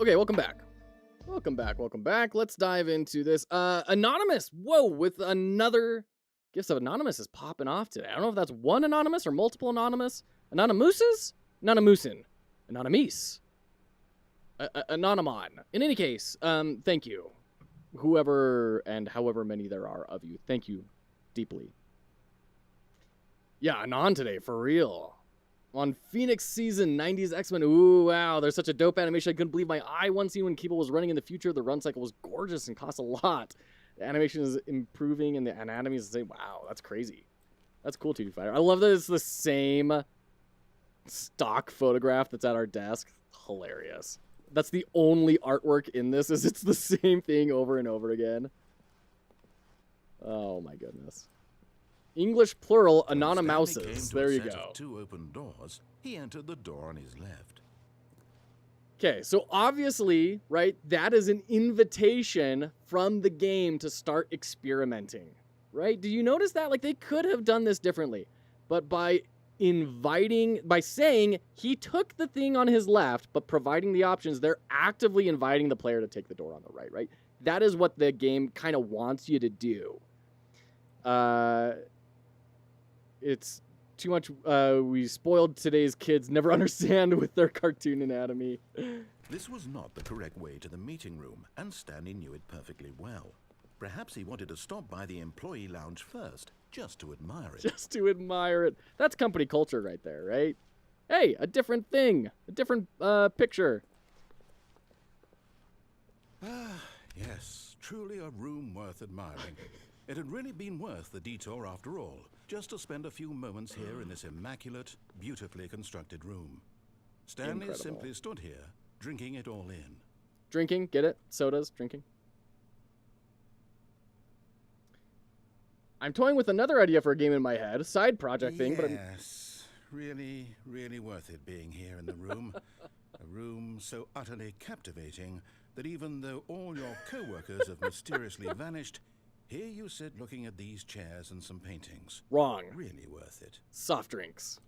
Okay, welcome back. Welcome back. Let's dive into this. Anonymous, whoa, with another Gifts of Anonymous is popping off today. I don't know if that's one Anonymous or multiple Anonymous. Anonymouses? Anonymousin. Anonymous. Anonymon. In any case, thank you. Whoever and however many there are of you, thank you deeply. Yeah, Anon today, for real. On Phoenix Season 90s X-Men. Ooh, wow. There's such a dope animation. I couldn't believe my eye. One scene when Keeble was running in the future. The run cycle was gorgeous and cost a lot. The animation is improving and the anatomy is the same. Wow, that's crazy. That's cool, TV Fighter. I love that it's the same stock photograph that's at our desk. Hilarious. That's the only artwork in this, is it's the same thing over and over again. Oh my goodness. English plural, anonymouses. There you go. Two open doors. He entered the door on his left. Okay, so obviously, right, that is an invitation from the game to start experimenting, right? Do you notice that? Like, they could have done this differently, but by saying he took the thing on his left, but providing the options, they're actively inviting the player to take the door on the right, right? That is what the game kind of wants you to do. It's too much. We spoiled today's kids. Never understand with their cartoon anatomy. This was not the correct way to the meeting room, and Stanley knew it perfectly well. Perhaps he wanted to stop by the employee lounge first, just to admire it. Just to admire it. That's company culture right there, right? Hey, a different thing. A different picture. Ah, yes. Truly a room worth admiring. It had really been worth the detour after all, just to spend a few moments here in this immaculate, beautifully constructed room. Stanley simply stood here, drinking it all in. Drinking, get it? Sodas, drinking. I'm toying with another idea for a game in my head, a side project thing, but yes, really, really worth it being here in the room. A room so utterly captivating that even though all your co-workers have mysteriously vanished, here you sit looking at these chairs and some paintings. Wrong. Really worth it. Soft drinks.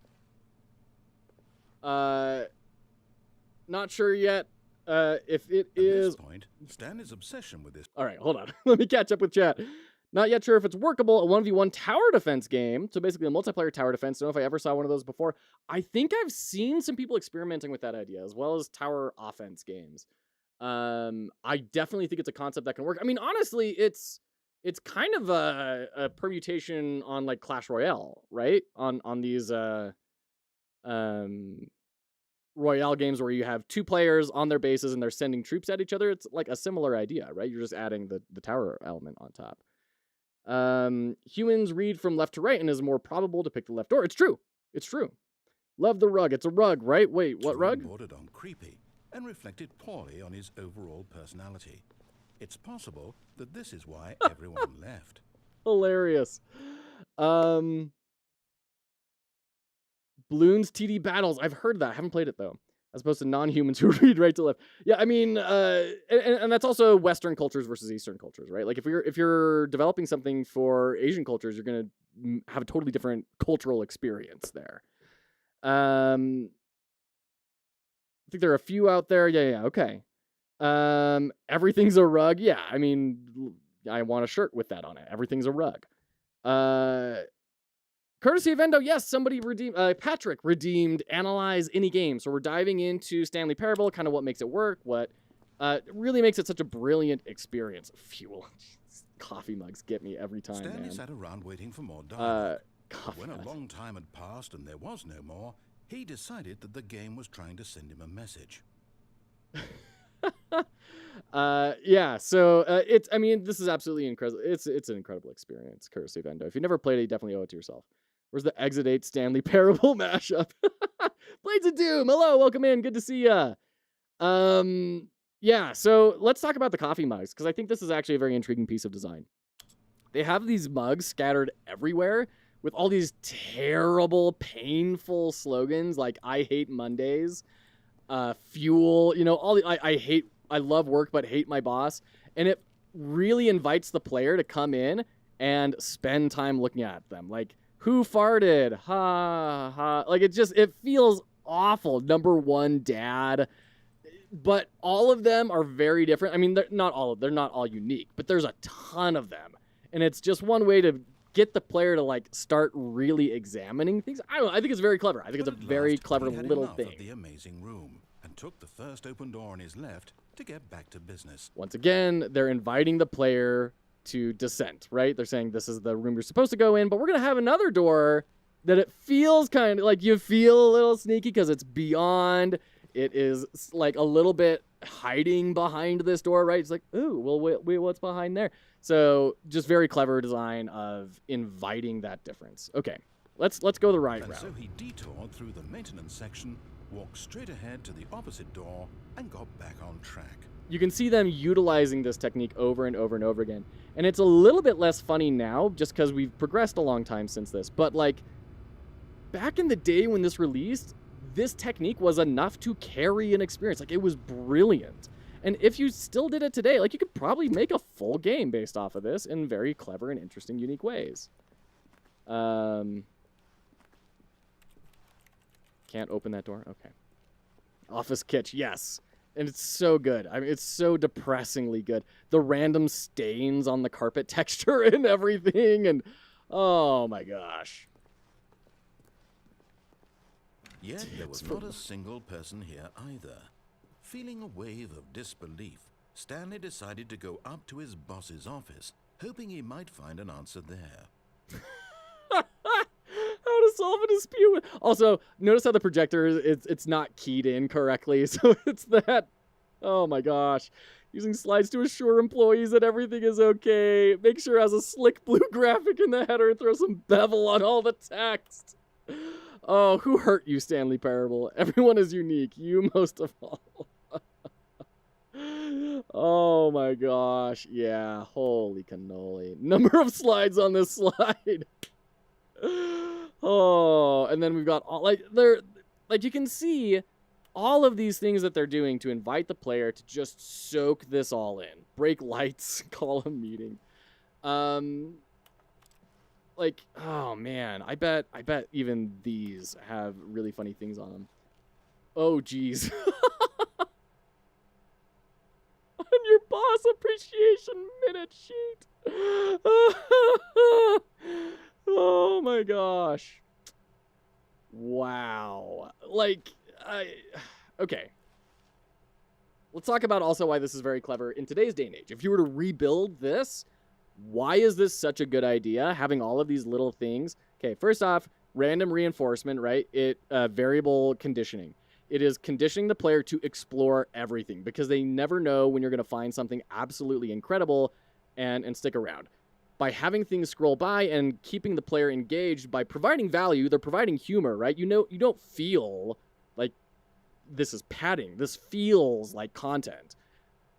Not sure yet if it is... At this point, Stanley's obsession with this... All right, hold on. Let me catch up with chat. Not yet sure if it's workable. A 1v1 tower defense game. So basically a multiplayer tower defense. Don't know if I ever saw one of those before. I think I've seen some people experimenting with that idea, as well as tower offense games. I definitely think it's a concept that can work. I mean, honestly, it's kind of a permutation on like Clash Royale, right? On these Royale games where you have two players on their bases and they're sending troops at each other. It's like a similar idea, right? You're just adding the tower element on top. Humans read from left to right and is more probable to pick the left door. It's true. It's true. Love the rug. It's a rug, right? Wait, what rug? Bordered on creepy and reflected poorly on his overall personality. It's possible that this is why everyone left. Hilarious. Bloons TD Battles. I've heard that. I haven't played it though. As opposed to non-humans who read right to left. Yeah, I mean, and that's also Western cultures versus Eastern cultures, right? Like if you're developing something for Asian cultures, you're gonna have a totally different cultural experience there. I think there are a few out there. Yeah, okay. Everything's a rug. Yeah, I mean, I want a shirt with that on it. Everything's a rug. Courtesy of Endo, yes, somebody redeemed, Patrick redeemed Analyze Any Game. So we're diving into Stanley Parable, kind of what makes it work, what really makes it such a brilliant experience. Fuel. Coffee mugs get me every time, Stanley man. sat around waiting for more dialogue. When a mugs. long time had passed and there was no more, he decided that the game was trying to send him a message. Yeah, so I mean, this is absolutely incredible. It's an incredible experience, courtesy of Endo. If you never played it, you definitely owe it to yourself. Where's the Exit 8 Stanley Parable mashup? Blades of Doom, hello, welcome in, good to see ya. Yeah, so let's talk about the coffee mugs, because I think this is actually a very intriguing piece of design. They have these mugs scattered everywhere with all these terrible, painful slogans like "I hate Mondays," "Fuel," you know, all the I love work but hate my boss, and it really invites the player to come in and spend time looking at them. Like, who farted? Ha ha. Like, it feels awful. Number one, dad. but all of them are very different. I mean, they're not all unique, but there's a ton of them. And it's just one way to get the player to like start really examining things. I don't know, I think it's very clever. I think it's a very clever little thing. Of the amazing room and took the first open door on his left to get back to business. Once again, they're inviting the player to dissent, right? They're saying this is the room you're supposed to go in, but we're going to have another door that it feels kind of like you feel a little sneaky because it's beyond. It is like a little bit hiding behind this door, right? It's like, ooh, well, wait, what's behind there? So just very clever design of inviting that difference. Okay, let's go the right route. So he detoured through the maintenance section, walked straight ahead to the opposite door, and got back on track. You can see them utilizing this technique over and over and over again. And it's a little bit less funny now just because we've progressed a long time since this. But like back in the day when this released, this technique was enough to carry an experience. Like it was brilliant. And if you still did it today, like you could probably make a full game based off of this in very clever and interesting, unique ways. Can't open that door? Okay. Office Kitsch, yes. And it's so good. I mean, it's so depressingly good. The random stains on the carpet texture and everything. And, oh my gosh. Yet there was not a single person here either. Feeling a wave of disbelief, Stanley decided to go up to his boss's office, hoping he might find an answer there. How to solve a dispute. Also, notice how the projector it's not keyed in correctly, so it's that. Oh my gosh. Using slides to assure employees that everything is okay. Make sure it has a slick blue graphic in the header and throw some bevel on all the text. Oh, who hurt you, Stanley Parable? Everyone is unique. You most of all. Oh my gosh. Yeah, holy cannoli. Number of slides on this slide. Oh, and then we've got all like you can see all of these things that they're doing to invite the player to just soak this all in. Break lights, call a meeting. Like, oh man, I bet even these have really funny things on them. Oh geez. On your boss appreciation minute sheet. Oh my gosh. Wow. Like, okay. Let's talk about also why this is very clever in today's day and age. If you were to rebuild this, why is this such a good idea? Having all of these little things. Okay, first off, random reinforcement, right? Variable conditioning. It is conditioning the player to explore everything because they never know when you're going to find something absolutely incredible and stick around. By having things scroll by and keeping the player engaged by providing value, they're providing humor, right? You know, you don't feel like this is padding. This feels like content.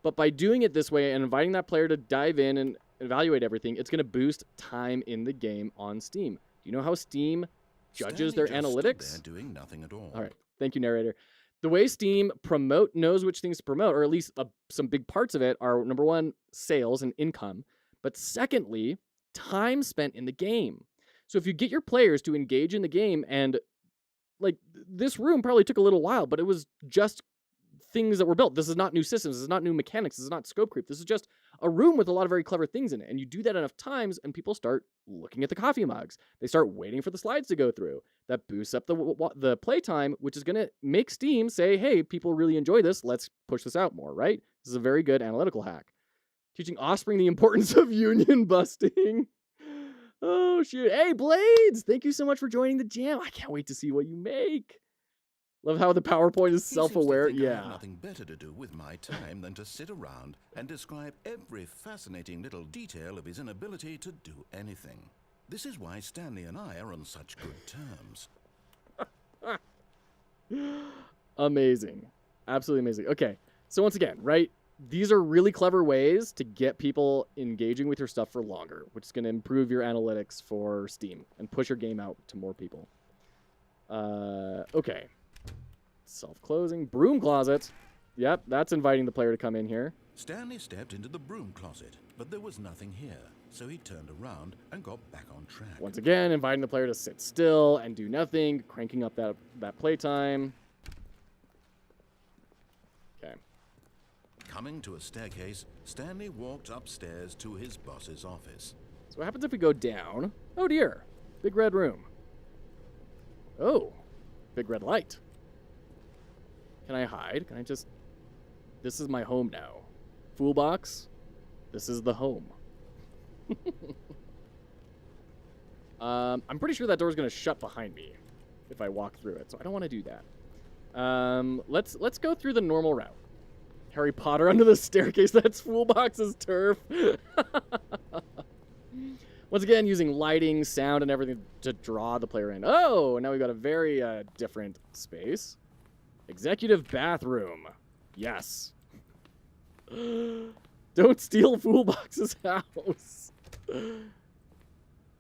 But by doing it this way and inviting that player to dive in and evaluate everything, it's going to boost time in the game on Steam. Do you know how Steam judges their analytics? Stood there doing nothing at all. All right. Thank you, narrator. The way Steam knows which things to promote, or at least some big parts of it, are number one, sales and income. But secondly, time spent in the game. So if you get your players to engage in the game, and like this room probably took a little while, but it was just things that were built. This is not new systems. This is not new mechanics. This is not scope creep. This is just a room with a lot of very clever things in it. And you do that enough times and people start looking at the coffee mugs. They start waiting for the slides to go through. That boosts up the playtime, which is going to make Steam say, hey, people really enjoy this. Let's push this out more, right? This is a very good analytical hack. Teaching offspring the importance of union busting. Oh, shoot. Hey, Blades, thank you so much for joining the jam. I can't wait to see what you make. Love how the PowerPoint is self-aware. I have Yeah. nothing better to do with my time than to sit around and describe every fascinating little detail of his inability to do anything. This is why Stanley and I are on such good terms. Amazing. Absolutely amazing. Okay. So once again, right? These are really clever ways to get people engaging with your stuff for longer, which is going to improve your analytics for Steam and push your game out to more people. Okay. Self-closing. Broom closet. Yep, that's inviting the player to come in here. Stanley stepped into the broom closet, but there was nothing here, so he turned around and got back on track. Once again, inviting the player to sit still and do nothing, cranking up that playtime. Okay. Coming to a staircase, Stanley walked upstairs to his boss's office. So what happens if we go down? Oh dear. Big red room. Oh. Big red light. Can I hide? Can I just... This is my home now. Fool box. This is the home. I'm pretty sure that door's going to shut behind me if I walk through it, so I don't want to do that. Let's go through the normal route. Harry Potter under the staircase. That's Fool Box's turf. Once again, using lighting, sound, and everything to draw the player in. Oh, now we've got a very different space. Executive bathroom. Yes. Don't steal Fool Box's house.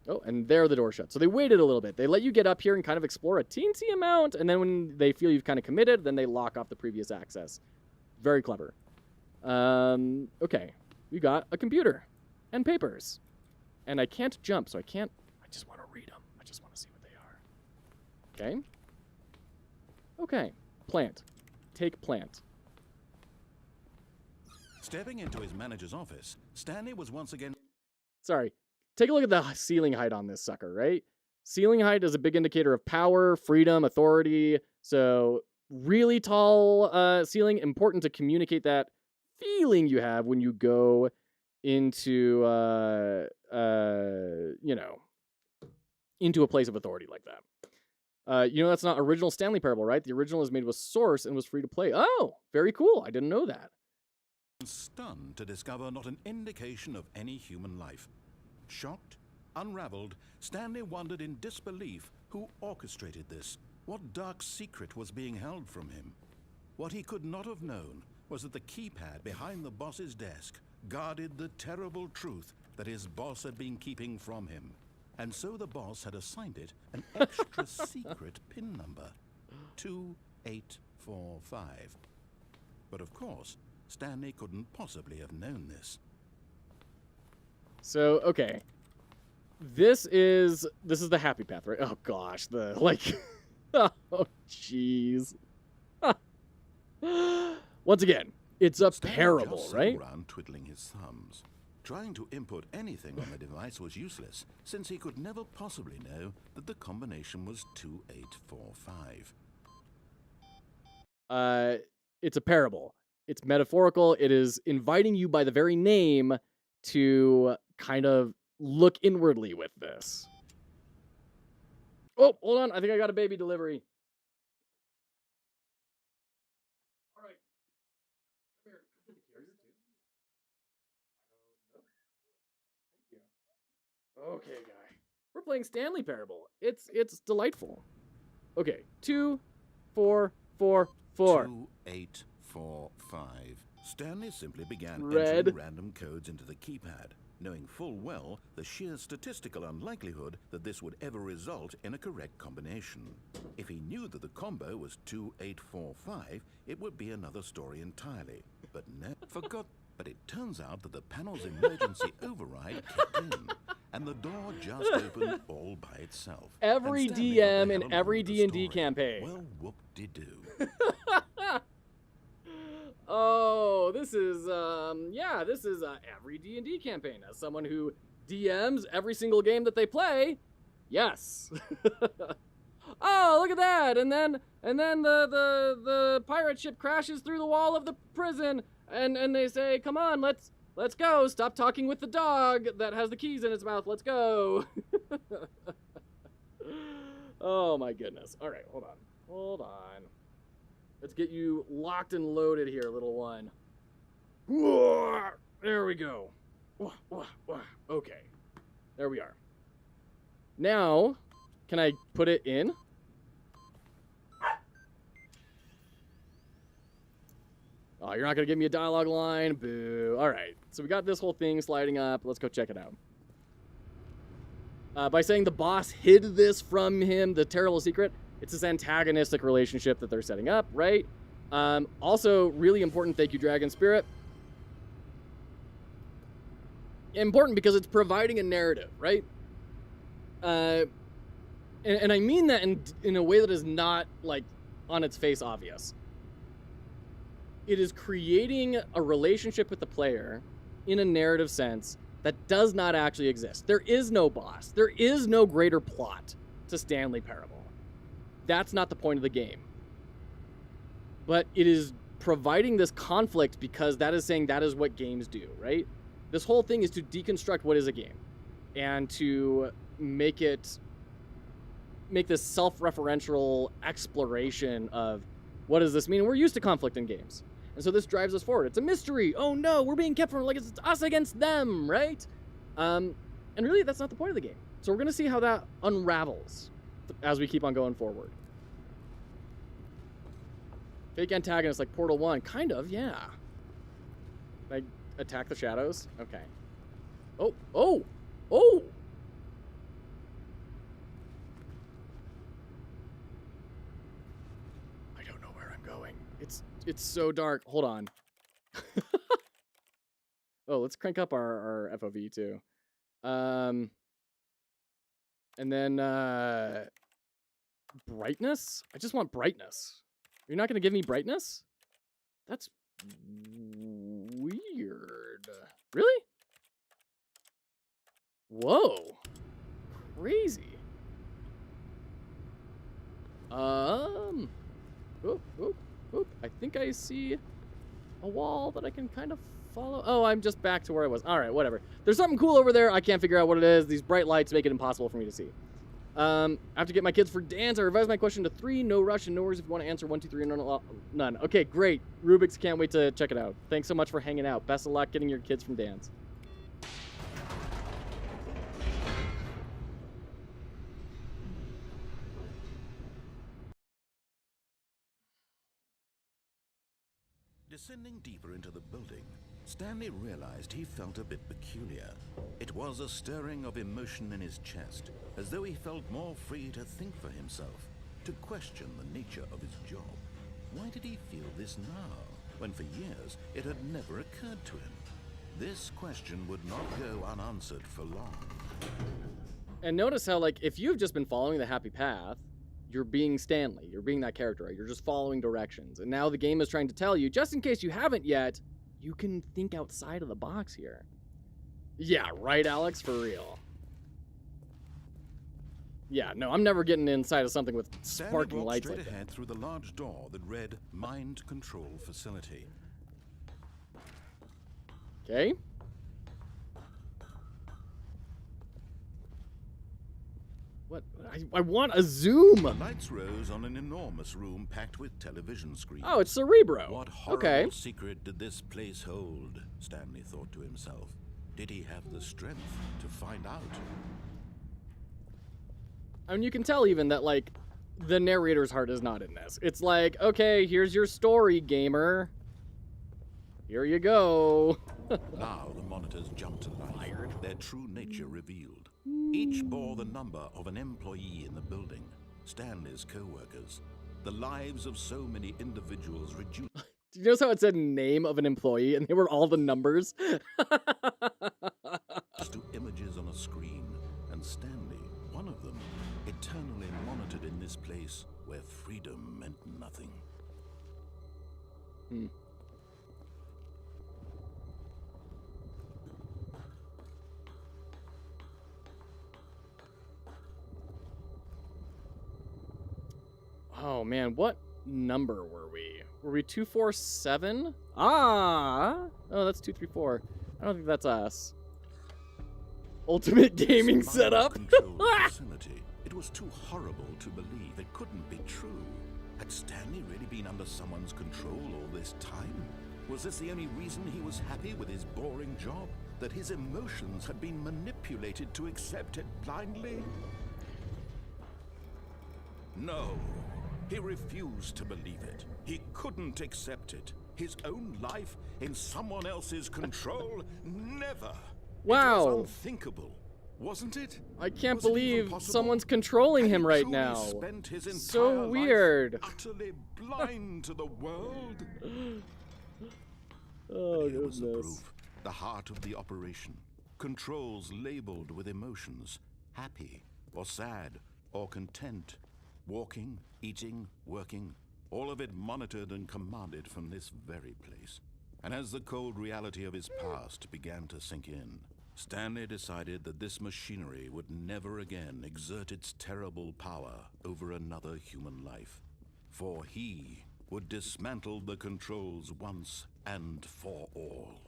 Oh, and there the door shut. So they waited a little bit. They let you get up here and kind of explore a teensy amount, and then when they feel you've kind of committed, then they lock off the previous access. Very clever. Okay. We got a computer and papers. And I can't jump, so I can't... I just want to read them. I just want to see what they are. Okay. Okay. Plant. Take plant. Stepping into his manager's office, Stanley was once again... Sorry. Take a look at the ceiling height on this sucker, right? Ceiling height is a big indicator of power, freedom, authority. So really tall ceiling, important to communicate that feeling you have when you go into, into a place of authority like that. That's not original Stanley Parable, right? The original is made with Source and was free to play. Oh, very cool. I didn't know that. Stunned to discover not an indication of any human life. Shocked, unraveled, Stanley wondered in disbelief who orchestrated this. What dark secret was being held from him? What he could not have known was that the keypad behind the boss's desk guarded the terrible truth that his boss had been keeping from him. And so the boss had assigned it an extra secret PIN number, 2845. But of course, Stanley couldn't possibly have known this. So, okay. This is the happy path, right? Oh gosh, oh jeez. Once again, it's a Stanley parable, just right? sat around twiddling his thumbs. Trying to input anything on the device was useless, since he could never possibly know that the combination was 2845. It's a parable. It's metaphorical. It is inviting you by the very name to kind of look inwardly with this. Oh, hold on. I think I got a baby delivery. All right. Come here. Okay, guy. We're playing Stanley Parable. It's delightful. Okay. 2, 4, 4, 4. 2845. Stanley simply began Red. entering random codes into the keypad, knowing full well the sheer statistical unlikelihood that this would ever result in a correct combination. If he knew that the combo was 2845, it would be another story entirely. But But it turns out that the panel's emergency override kicked in, and the door just opened all by itself. Every And Stanley DM got the in hell every along with the D&D story. campaign. Well, whoop-de-doo. Oh, this is every D&D campaign. As someone who DMs every single game that they play, yes. Oh, look at that! And then the pirate ship crashes through the wall of the prison, and they say, "Come on, let's go. Stop talking with the dog that has the keys in its mouth. Let's go." Oh my goodness. All right, hold on. Let's get you locked and loaded here, little one. There we go. Okay. There we are. Now, can I put it in? Oh, you're not going to give me a dialogue line? Boo. All right. So we got this whole thing sliding up. Let's go check it out. By saying the boss hid this from him, the terrible secret, it's this antagonistic relationship that they're setting up, right? Also, really important, thank you, Dragon Spirit. Important because it's providing a narrative, right? And I mean that in a way that is not, like, on its face obvious. It is creating a relationship with the player in a narrative sense that does not actually exist. There is no boss. There is no greater plot to Stanley Parable. That's not the point of the game. But it is providing this conflict because that is saying that is what games do, right? This whole thing is to deconstruct what is a game and to make this self-referential exploration of what does this mean? We're used to conflict in games. And so this drives us forward. It's a mystery. Oh no, we're being kept from, like, it's us against them, right? And really, that's not the point of the game. So we're going to see how that unravels as we keep on going forward. Fake antagonist like Portal 1. Kind of, yeah. Can I attack the shadows? Okay. Oh, oh, oh! I don't know where I'm going. It's so dark. Hold on. Oh, let's crank up our FOV too. And then brightness? I just want brightness. You're not going to give me brightness? That's weird. Really? Whoa. Crazy. Oop, oop, oop. I think I see a wall that I can kind of follow. Oh, I'm just back to where I was. All right, whatever. There's something cool over there. I can't figure out what it is. These bright lights make it impossible for me to see. I have to get my kids for dance. I revised my question to 3. No rush and no worries if you want to answer 1, 2, 3, and none. Okay, great. Rubik's, can't wait to check it out. Thanks so much for hanging out. Best of luck getting your kids from dance. Descending deeper into the building, Stanley realized he felt a bit peculiar. It was a stirring of emotion in his chest, as though he felt more free to think for himself, to question the nature of his job. Why did he feel this now, when for years it had never occurred to him? This question would not go unanswered for long. And notice how, like, if you've just been following the happy path, you're being Stanley. You're being that character, right? You're just following directions. And now the game is trying to tell you, just in case you haven't yet, you can think outside of the box here. Yeah, right, Alex? For real. Yeah, no, I'm never getting inside of something with sparking lights like that. Stanley walked straight ahead through the large door that read Mind Control Facility. Okay. What? I want a zoom! The lights rose on an enormous room packed with television screens. Oh, it's Cerebro. What horrible secret did this place hold? Stanley thought to himself. Did he have the strength to find out? I mean, you can tell even that, like, the narrator's heart is not in this. It's like, okay, here's your story, gamer. Here you go. Now the monitors jumped to life, their true nature revealed. Each bore the number of an employee in the building, Stanley's co-workers. The lives of so many individuals reduced. Do you notice how it said name of an employee and they were all the numbers? To images on a screen, and Stanley, one of them, eternally monitored in this place where freedom meant nothing. Oh man, what number were we? Were we 247? Ah! Oh, that's 234. I don't think that's us. Ultimate gaming setup. Facility. It was too horrible to believe. It couldn't be true. Had Stanley really been under someone's control all this time? Was this the only reason he was happy with his boring job? That his emotions had been manipulated to accept it blindly? No. He refused to believe it. He couldn't accept it. His own life in someone else's control? Never. Wow. It was unthinkable, wasn't it? I can't believe someone's controlling him right now. Spent his entire So weird. Life utterly blind to the world. Oh, Here was the goodness. proof. The heart of the operation. Controls labeled with emotions. Happy or sad or content. Walking, eating, working, all of it monitored and commanded from this very place. And as the cold reality of his past began to sink in, Stanley decided that this machinery would never again exert its terrible power over another human life. For he would dismantle the controls once and for all.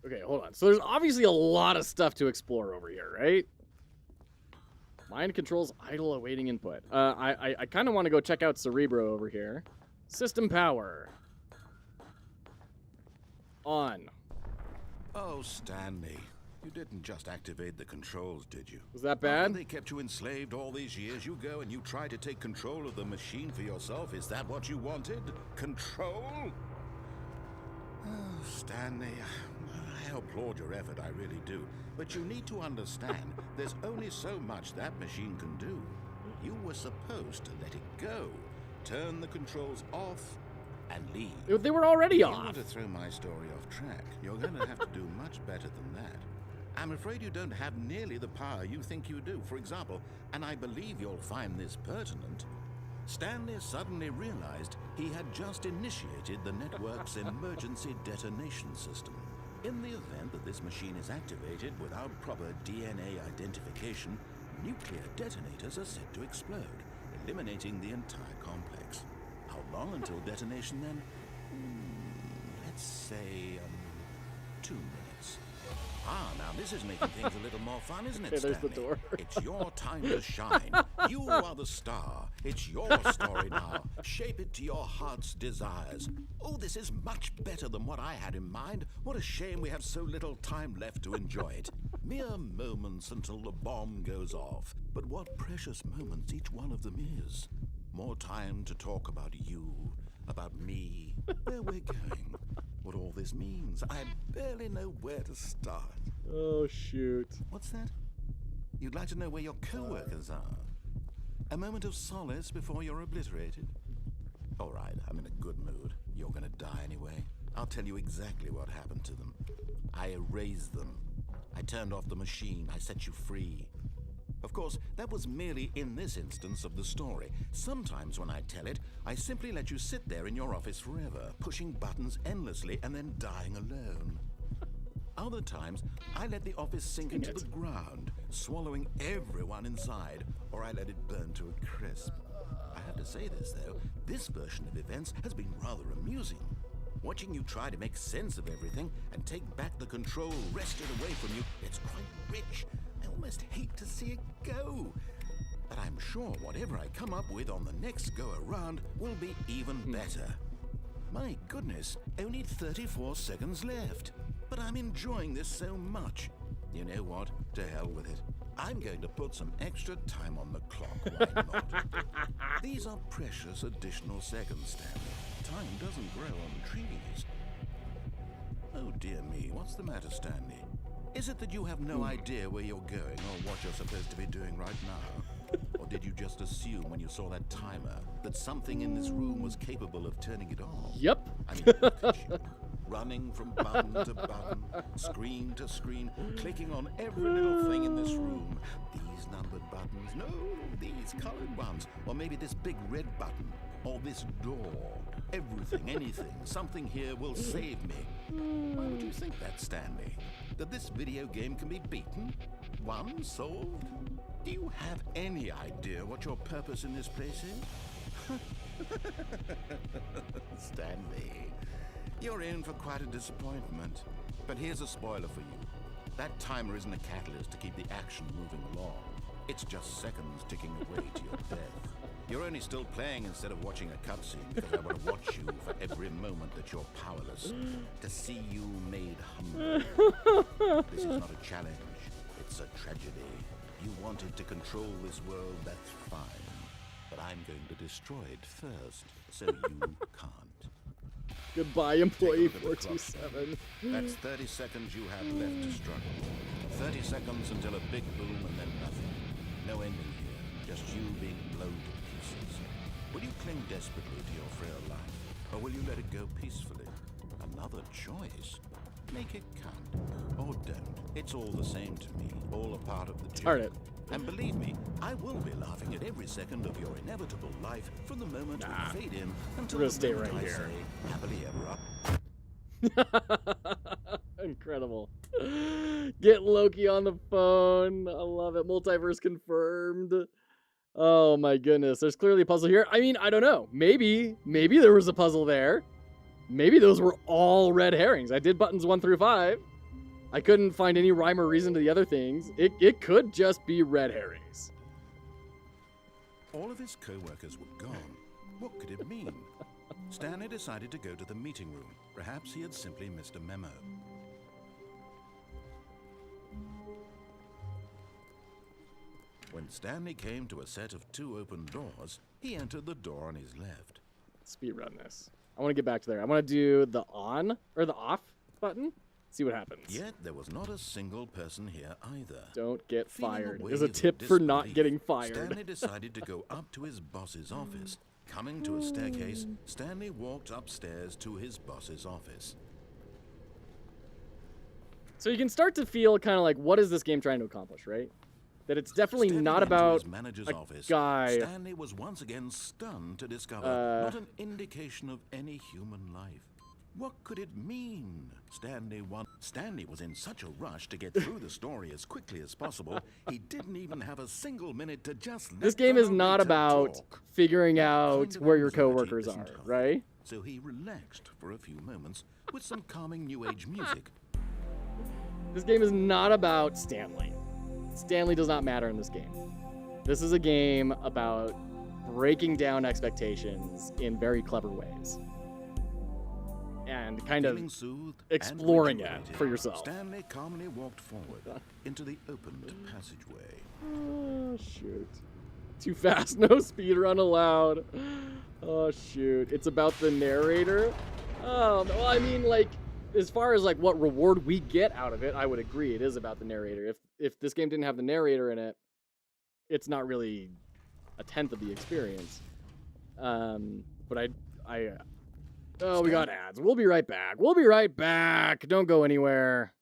Okay, hold on. So there's obviously a lot of stuff to explore over here, right? Mind controls idle awaiting input. I kind of want to go check out Cerebro over here. System power. On. Oh, Stanley, you didn't just activate the controls, did you? Was that After bad? they kept you enslaved all these years, you go and you try to take control of the machine for yourself. Is that what you wanted? Control? Oh, Stanley, I applaud your effort, I really do. But you need to understand, there's only so much that machine can do. You were supposed to let it go, turn the controls off, and leave. They were already If off. you want to throw my story off track, you're going to have to do much better than that. I'm afraid you don't have nearly the power you think you do. For example, and I believe you'll find this pertinent, Stanley suddenly realized he had just initiated the network's emergency detonation system. In the event that this machine is activated without proper DNA identification, nuclear detonators are set to explode, eliminating the entire complex. How long until detonation then? Let's say 2 minutes. Ah, now this is making things a little more fun, isn't it, Okay, there's Stanley? the door. It's your time to shine. You are the star. It's your story now. Shape it to your heart's desires. Oh, this is much better than what I had in mind. What a shame we have so little time left to enjoy it. Mere moments until the bomb goes off. But what precious moments each one of them is. More time to talk about you, about me, where we're going, what all this means. I barely know where to start. Oh, shoot. What's that? You'd like to know where your co-workers are? A moment of solace before you're obliterated? All right, I'm in a good mood. You're gonna die anyway. I'll tell you exactly what happened to them. I erased them. I turned off the machine. I set you free. Of course, that was merely in this instance of the story. Sometimes when I tell it, I simply let you sit there in your office forever, pushing buttons endlessly and then dying alone. Other times, I let the office sink into the ground, swallowing everyone inside, or I let it burn to a crisp. I have to say this, though, this version of events has been rather amusing. Watching you try to make sense of everything and take back the control wrested away from you, it's quite rich. I almost hate to see it go. But I'm sure whatever I come up with on the next go-around will be even better. My goodness, only 34 seconds left. But I'm enjoying this so much. You know what? To hell with it. I'm going to put some extra time on the clock, why not? These are precious additional seconds, Stanley. Time doesn't grow on trees. Oh dear me, what's the matter, Stanley? Is it that you have no idea where you're going or what you're supposed to be doing right now? Or did you just assume when you saw that timer that something in this room was capable of turning it off? Yep. I mean, look at you. Running from button to button, screen to screen, clicking on every little thing in this room. These numbered buttons, no, these colored ones, or maybe this big red button, or this door. Everything, anything, something here will save me. Why would you think that, Stanley? That this video game can be beaten? Won? Solved? Do you have any idea what your purpose in this place is? Stanley, you're in for quite a disappointment. But here's a spoiler for you. That timer isn't a catalyst to keep the action moving along. It's just seconds ticking away to your death. You're only still playing instead of watching a cutscene because I want to watch you for every moment that you're powerless. To see you made humble. This is not a challenge. It's a tragedy. You wanted to control this world, that's fine. But I'm going to destroy it first, so you can't. Goodbye, employee Take a look at the clock. 427. That's 30 seconds you have left to struggle. 30 seconds until a big boom and then nothing. No ending here, just you being blown to pieces. Will you cling desperately to your frail life, or will you let it go peacefully? Another choice. Make it count, or don't. It's all the same to me, all a part of the Darn journey. it. And believe me, I will be laughing at every second of your inevitable life from the moment we fade in until We're the gonna stay moment right I here. say, happily ever after. Incredible. Get Loki on the phone. I love it. Multiverse confirmed. Oh my goodness. There's clearly a puzzle here. I mean, I don't know. Maybe there was a puzzle there. Maybe those were all red herrings. I did buttons 1 through 5. I couldn't find any rhyme or reason to the other things. It could just be red herrings. All of his co-workers were gone. What could it mean? Stanley decided to go to the meeting room. Perhaps he had simply missed a memo. When Stanley came to a set of 2 open doors, he entered the door on his left. Speedrun this. I want to get back to there. I want to do the on or the off button. See what happens. Yet there was not a single person here either. Don't get Feeling fired. a There's a wave of tip for not disbelief, getting fired. Stanley decided to go up to his boss's office. Coming to a staircase, Stanley walked upstairs to his boss's office. So you can start to feel kind of like, what is this game trying to accomplish, right? That it's definitely Stepping not into about his manager's a office, guy. Stanley was once again stunned to discover not an indication of any human life. What could it mean? Stanley was in such a rush to get through the story as quickly as possible, he didn't even have a single minute to just let This game the is not narrator about talk. figuring out Kind of where your anxiety coworkers isn't are, hard. right? So he relaxed for a few moments with some calming new age music. This game is not about Stanley. Stanley does not matter in this game. This is a game about breaking down expectations in very clever ways. And kind of Feeling soothed and exploring it rejuvenated, for yourself. Stanley calmly walked forward into the opened passageway. Oh, shoot. Too fast, no speed run allowed. Oh, shoot. It's about the narrator? Oh, well, I mean, like, as far as, like, what reward we get out of it, I would agree it is about the narrator. If this game didn't have the narrator in it, it's not really a tenth of the experience. But oh, we got ads. We'll be right back. We'll be right back. Don't go anywhere.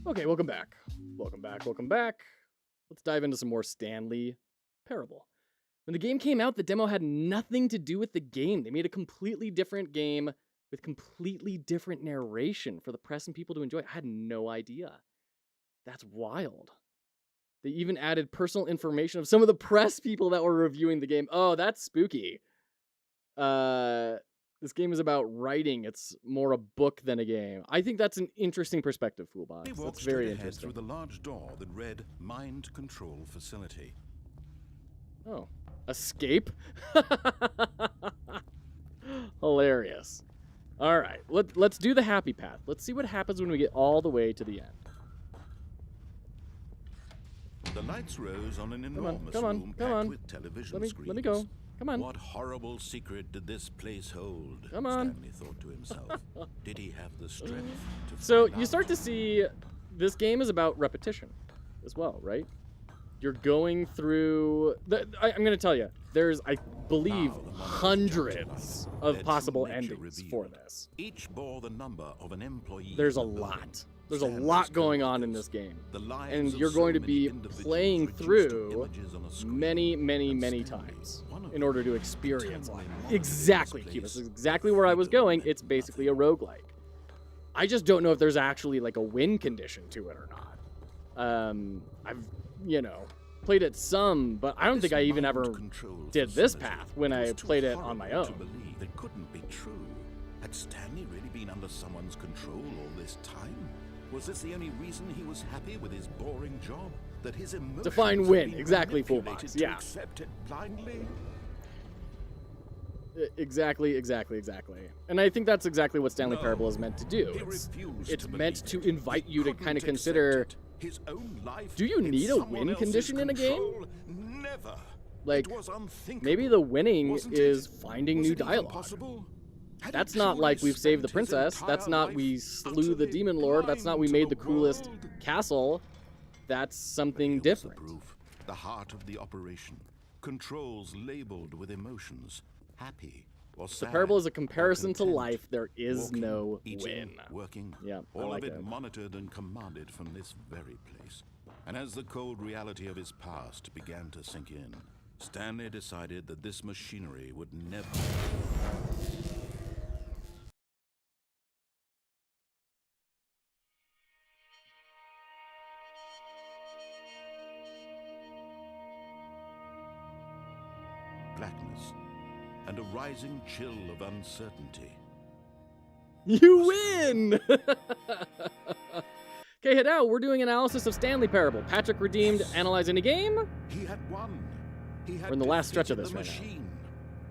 Okay, welcome back. Welcome back, welcome back. Let's dive into some more Stanley Parable. When the game came out, the demo had nothing to do with the game. They made a completely different game with completely different narration for the press and people to enjoy. I had no idea. That's wild. They even added personal information of some of the press people that were reviewing the game. Oh, that's spooky. This game is about writing. It's more a book than a game. I think that's an interesting perspective, Foolbox. He walked That's very straight ahead interesting. through the large door that read Mind Control Facility. Oh, escape? Hilarious. All right, let's do the happy path. Let's see what happens when we get all the way to the end. The lights rose on an Come enormous on, room come packed on. with television Let screens. me go. Come on. What horrible secret did this place hold? Come on. Stanley thought to himself. Did he have the strength to So find you start out? to see this game is about repetition as well, right? You're going through I'm going to tell you, there's, I believe, Now the moment hundreds jumped. of Their possible true nature endings revealed. for this. Each bore the number of an employee. There's a in the building. lot. There's a Stanley's lot going on in coworkers, this game. the lives And of you're so going to many be individuals playing reduced to through images on a screen. many, many, And many Stanley, times one of in order to them, experience eternally life. monitoring Exactly, this Cubus. place, Exactly where I was freedom going. meant It's basically a nothing. roguelike. I just don't know if there's actually like a win condition to it or not. I've, played it some, but I don't think I even ever did this path when I played it on my To own. believe it couldn't be true. Had Stanley really been under someone's control all this time? Was this the only reason he was happy with his boring job? That his emotions Define had win. been Exactly, manipulated Fullbox. to Yeah. accept it blindly? Exactly. And I think that's exactly what Stanley No. Parable is meant to do. He It's refused meant believe to it. invite He you to couldn't kind of accept consider, it. His own life do you in need a someone win else's condition in a game? control? Never. Like, It was unthinkable. maybe the winning Wasn't is it? finding Was new it even dialogue. possible? Had That's he not truly like we've saved the spent his princess. That's entire not life we slew the utterly demon lord. That's not we blind made to the coolest world? castle. That's something Here was different. The proof, the heart of the operation. Controls labeled with emotions. Happy or sad. The Parable is a or comparison to content. life. There is Walking, no eating, win. Working. Yeah, I All like of it that. monitored and commanded from this very place. And as the cold reality of his past began to sink in, Stanley decided that this machinery would never. Blackness and a rising chill of uncertainty. You win! Okay, head out. We're doing analysis of Stanley Parable. Patrick redeemed, analyze any game. He had won. He had We're in the last stretch of defeated this the right now. machine.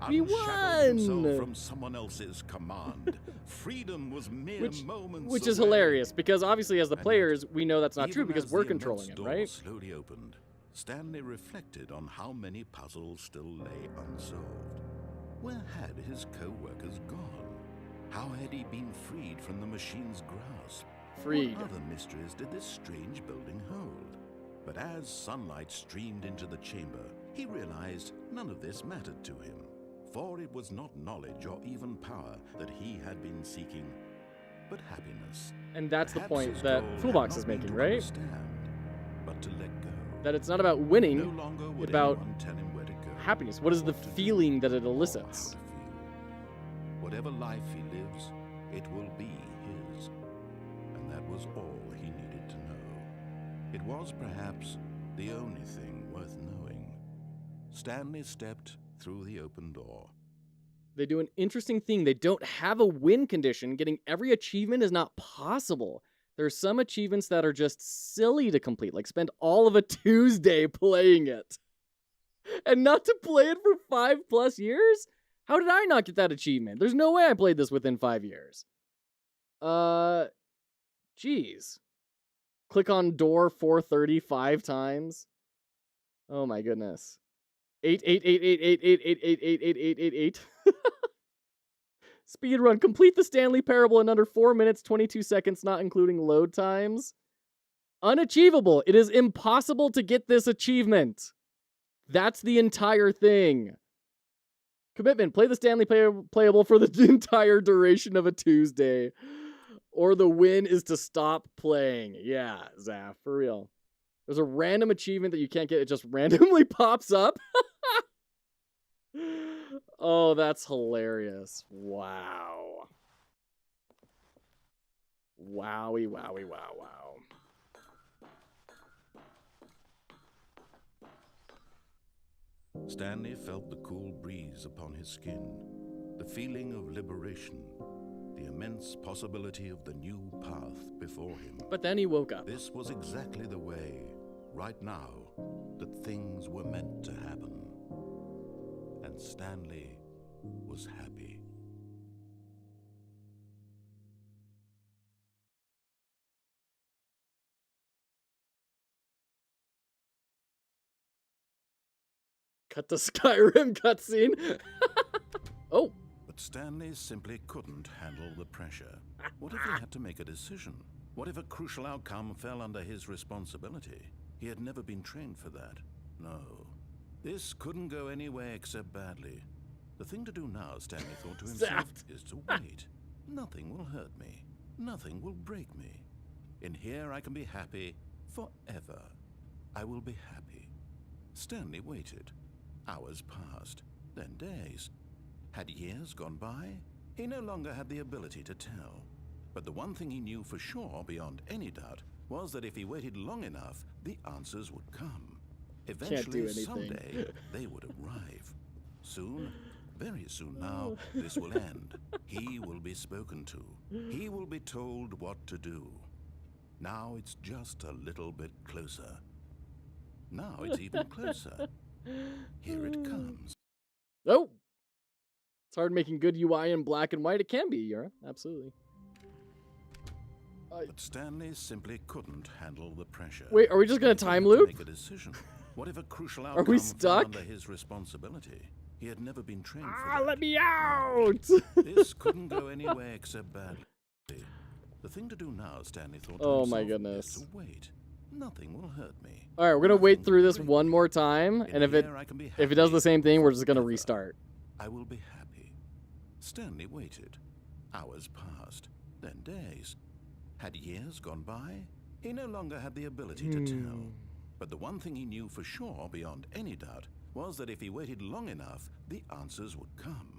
We Unshackled himself won! from someone else's command. Freedom was mere moments Which is away. hilarious, because obviously as the And players, we know that's not Even true because as we're the controlling immense it, door right? slowly opened, Stanley reflected on how many puzzles still lay unsolved. Where had his co-workers gone? How had he been freed from the machine's grasp? Freed. What other mysteries did this strange building hold? But as sunlight streamed into the chamber, he realized none of this mattered to him. For it was not knowledge or even power that he had been seeking, but happiness. And that's the Perhaps point his that goal had Foolbox not is been making, to right? understand, but to let go. That it's not about winning, No longer would about anyone tell him where to go, happiness. What is the what to do, feeling that it or how elicits? to feel. Whatever life he lives, it will be his. And that was all he needed to know. It was perhaps the only thing worth knowing. Stanley stepped through the open door. They do an interesting thing. They don't have a win condition. Getting every achievement is not possible. There's some achievements that are just silly to complete, like spend all of a Tuesday playing it. And not to play it for 5+ years? How did I not get that achievement? There's no way I played this within 5 years. Geez. Click on door 435 times. Oh my goodness. 8888888888888. Speedrun. Complete the Stanley Parable in under 4 minutes, 22 seconds, not including load times. Unachievable. It is impossible to get this achievement. That's the entire thing. Commitment. Play the Stanley playable for the entire duration of a Tuesday. Or the win is to stop playing. Yeah, Zaf, for real. There's a random achievement that you can't get. It just randomly pops up. Oh, that's hilarious. Wow. Wowie, wowie, wow, wow. Stanley felt the cool breeze upon his skin, the feeling of liberation, the immense possibility of the new path before him. But then he woke up. This was exactly the way, right now, that things were meant to happen. And Stanley was happy. Cut the Skyrim cutscene. Oh. But Stanley simply couldn't handle the pressure. What if he had to make a decision? What if a crucial outcome fell under his responsibility? He had never been trained for that. No. This couldn't go anywhere except badly. The thing to do now, Stanley thought to himself, is to wait. Nothing will hurt me. Nothing will break me. In here I can be happy forever. I will be happy. Stanley waited. Hours passed, then days. Had years gone by? He no longer had the ability to tell. But the one thing he knew for sure, beyond any doubt, was that if he waited long enough, the answers would come. Eventually, someday, they would arrive. Soon, very soon now, this will end. He will be spoken to. He will be told what to do. Now it's just a little bit closer. Now it's even closer. Here it comes. Oh! It's hard making good UI in black and white. It can be, Yura. Absolutely. But Stanley simply couldn't handle the pressure. Wait, are we just going to time loop? Make a decision. What if a crucial Are we outcome stuck? fell under his responsibility? He had never been trained for that. Let me out! This couldn't go anywhere except badly. The thing to do now, Stanley thought to Oh himself, my goodness. is to wait. Nothing will hurt me. All right, we're going to wait through this one more time, and if it does the same thing, we're just going to restart. I will be happy. Stanley waited. Hours passed, then days. Had years gone by? He no longer had the ability to tell. But the one thing he knew for sure, beyond any doubt, was that if he waited long enough, the answers would come.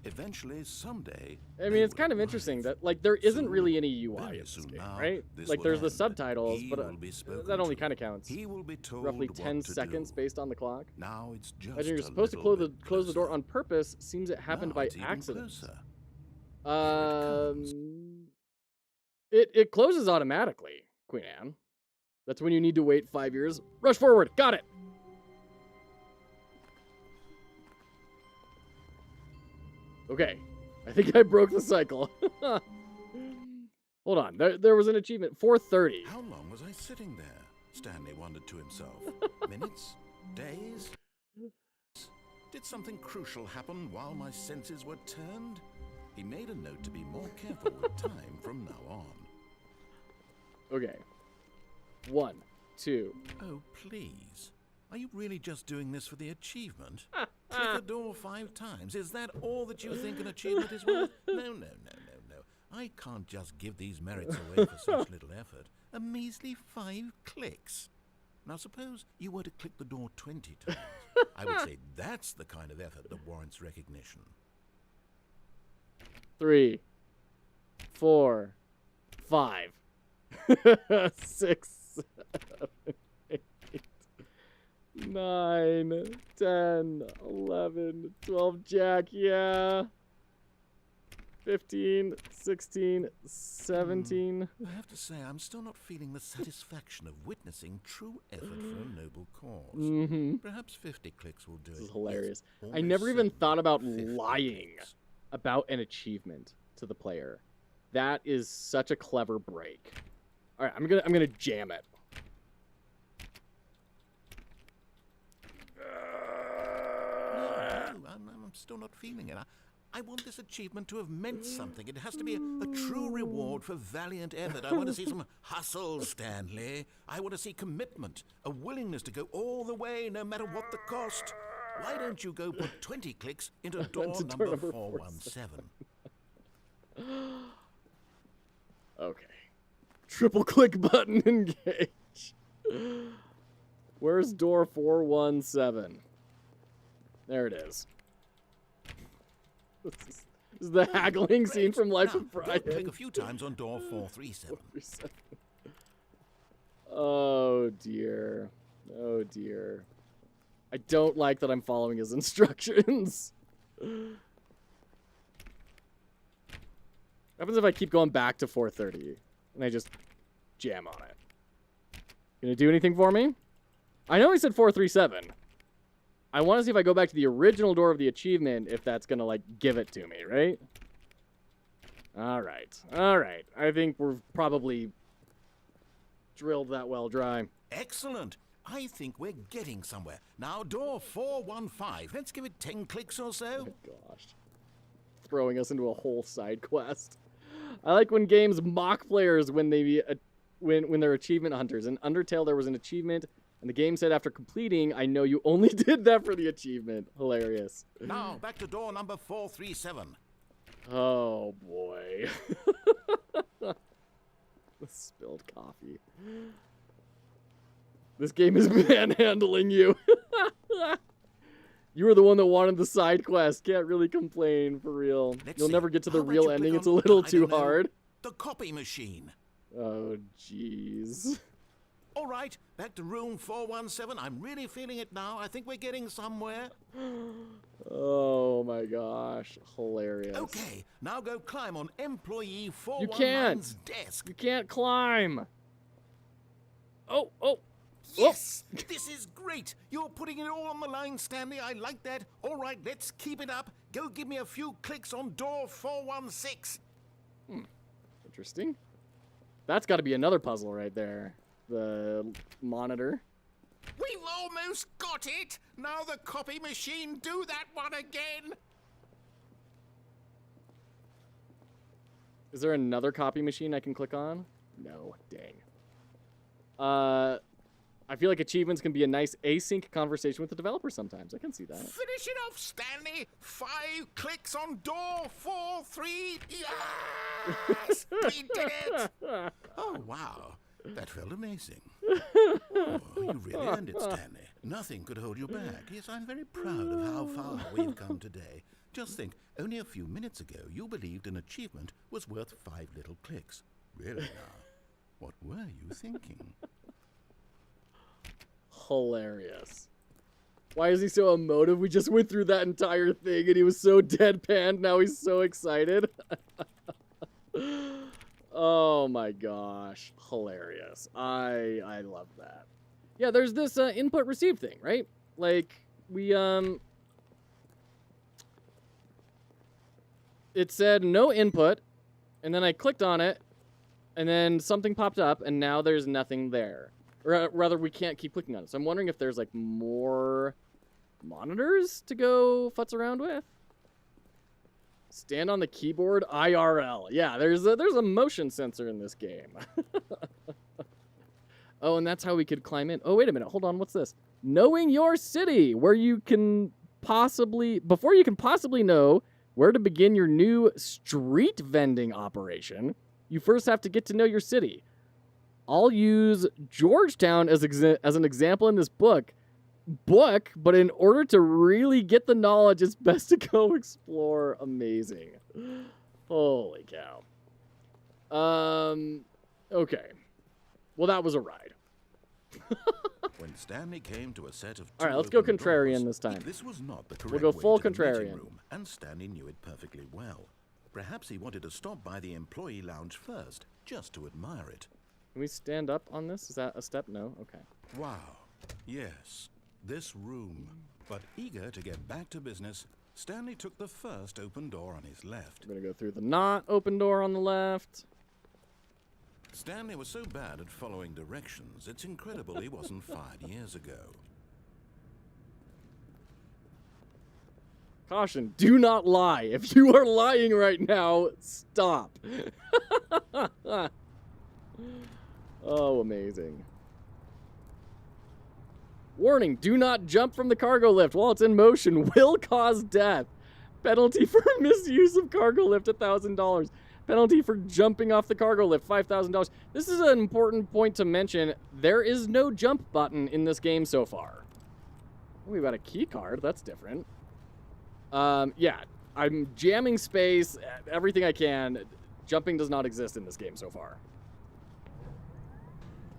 Eventually, someday... I mean, it's kind of interesting that, like, there isn't really any UI in this game, right? Like, there's the subtitles, but that only kind of counts. He will be told roughly 10 seconds based on the clock. Now it's just Imagine you're supposed to close the door on purpose. Seems it happened by accident. It closes automatically, Queen Anne. That's when you need to wait 5 years. Rush forward. Got it. Okay. I think I broke the cycle. Hold on. There was an achievement. 4:30. How long was I sitting there? Stanley wondered to himself. Minutes? Days? Did something crucial happen while my senses were turned? He made a note to be more careful with time from now on. Okay. 1, 2. Oh, please. Are you really just doing this for the achievement? Click the door 5 times. Is that all that you think an achievement is worth? No. I can't just give these merits away for such little effort. A measly 5 clicks. Now suppose you were to click the door 20 times. I would say that's the kind of effort that warrants recognition. 3, 4, 5, 6, 7, 8, 9, 10, 11, 12, Jack, yeah. 15, 16, 17. I have to say, I'm still not feeling the satisfaction of witnessing true effort for a noble cause. Perhaps 50 clicks will do it. This is hilarious. Yes, I never even thought about 50 lying clicks. about an achievement to the player. That is such a clever break. All right, I'm gonna jam it. No, I'm still not feeling it. I want this achievement to have meant something. It has to be a true reward for valiant effort. I want to see some hustle, Stanley. I want to see commitment, a willingness to go all the way, no matter what the cost. Why don't you go put 20 clicks into door number 417? Okay. Triple click button engage. Where's door 417? There it is. This is the haggling scene from Life of Brian. Click a few times on door 437. Oh dear. Oh dear. I don't like that I'm following his instructions. What happens if I keep going back to 430 and I just jam on it? Gonna do anything for me? I know I said 437. I want to see if I go back to the original door of the achievement, if that's gonna, like, give it to me, right? Alright. Alright. I think we're probably drilled that well dry. Excellent. I think we're getting somewhere. Now, door 415. Let's give it 10 clicks or so. Oh my gosh. Throwing us into a whole side quest. I like when games mock players when they're achievement hunters. In Undertale, there was an achievement, and the game said after completing, I know you only did that for the achievement. Hilarious. Now, back to door number 437. Oh, boy. The spilled coffee. This game is manhandling you. You were the one that wanted the side quest. Can't really complain, for real. You'll never get to the real ending. It's a little too hard. The copy machine. Oh, jeez. All right, back to room 417. I'm really feeling it now. I think we're getting somewhere. Oh, my gosh. Hilarious. Okay, now go climb on employee You 419's can't. desk. You can't climb. Oh. Yes, this is great. You're putting it all on the line, Stanley. I like that. All right, let's keep it up. Go give me a few clicks on door 416. Interesting. That's got to be another puzzle right there. The monitor. We've almost got it. Now the copy machine, do that one again. Is there another copy machine I can click on? No, dang. I feel like achievements can be a nice async conversation with the developer sometimes. I can see that. Finish it off, Stanley. 5 clicks on door 43. Yes! We did it! Oh, wow. That felt amazing. Oh, you really earned it, Stanley. Nothing could hold you back. Yes, I'm very proud of how far we've come today. Just think, only a few minutes ago, you believed an achievement was worth 5 little clicks. Really now? What were you thinking? Hilarious. Why is he so emotive? We just went through that entire thing and he was so deadpan. Now he's so excited. Oh my gosh. Hilarious. I love that. Yeah, there's this input receive thing, right? Like, we, it said no input, and then I clicked on it, and then something popped up, and now there's nothing there. Or rather, we can't keep clicking on it. So I'm wondering if there's, like, more monitors to go futz around with. Stand on the keyboard IRL. Yeah, there's a motion sensor in this game. Oh, and that's how we could climb in. Oh, wait a minute. Hold on. What's this? Knowing your city, where you can possibly... Before you can possibly know where to begin your new street vending operation, you first have to get to know your city. I'll use Georgetown as an example in this book, but in order to really get the knowledge, it's best to go explore. Amazing. Holy cow. Okay. Well, that was a ride. When Stanley came to a set of all right, let's go contrarian this time. This was not the correct We'll go full way to the meeting contrarian. room, and Stanley knew it perfectly well. Perhaps he wanted to stop by the employee lounge first, just to admire it. Can we stand up on this? Is that a step? No? Okay. Wow. Yes, this room. But eager to get back to business, Stanley took the first open door on his left. We're going to go through the not open door on the left. Stanley was so bad at following directions, it's incredible he wasn't fired years ago. Caution, do not lie. If you are lying right now, stop. Oh, amazing. Warning, do not jump from the cargo lift while it's in motion. Will cause death. Penalty for misuse of cargo lift, $1,000. Penalty for jumping off the cargo lift, $5,000. This is an important point to mention. There is no jump button in this game so far. We've got a key card. That's different. Yeah, I'm jamming space, everything I can. Jumping does not exist in this game so far.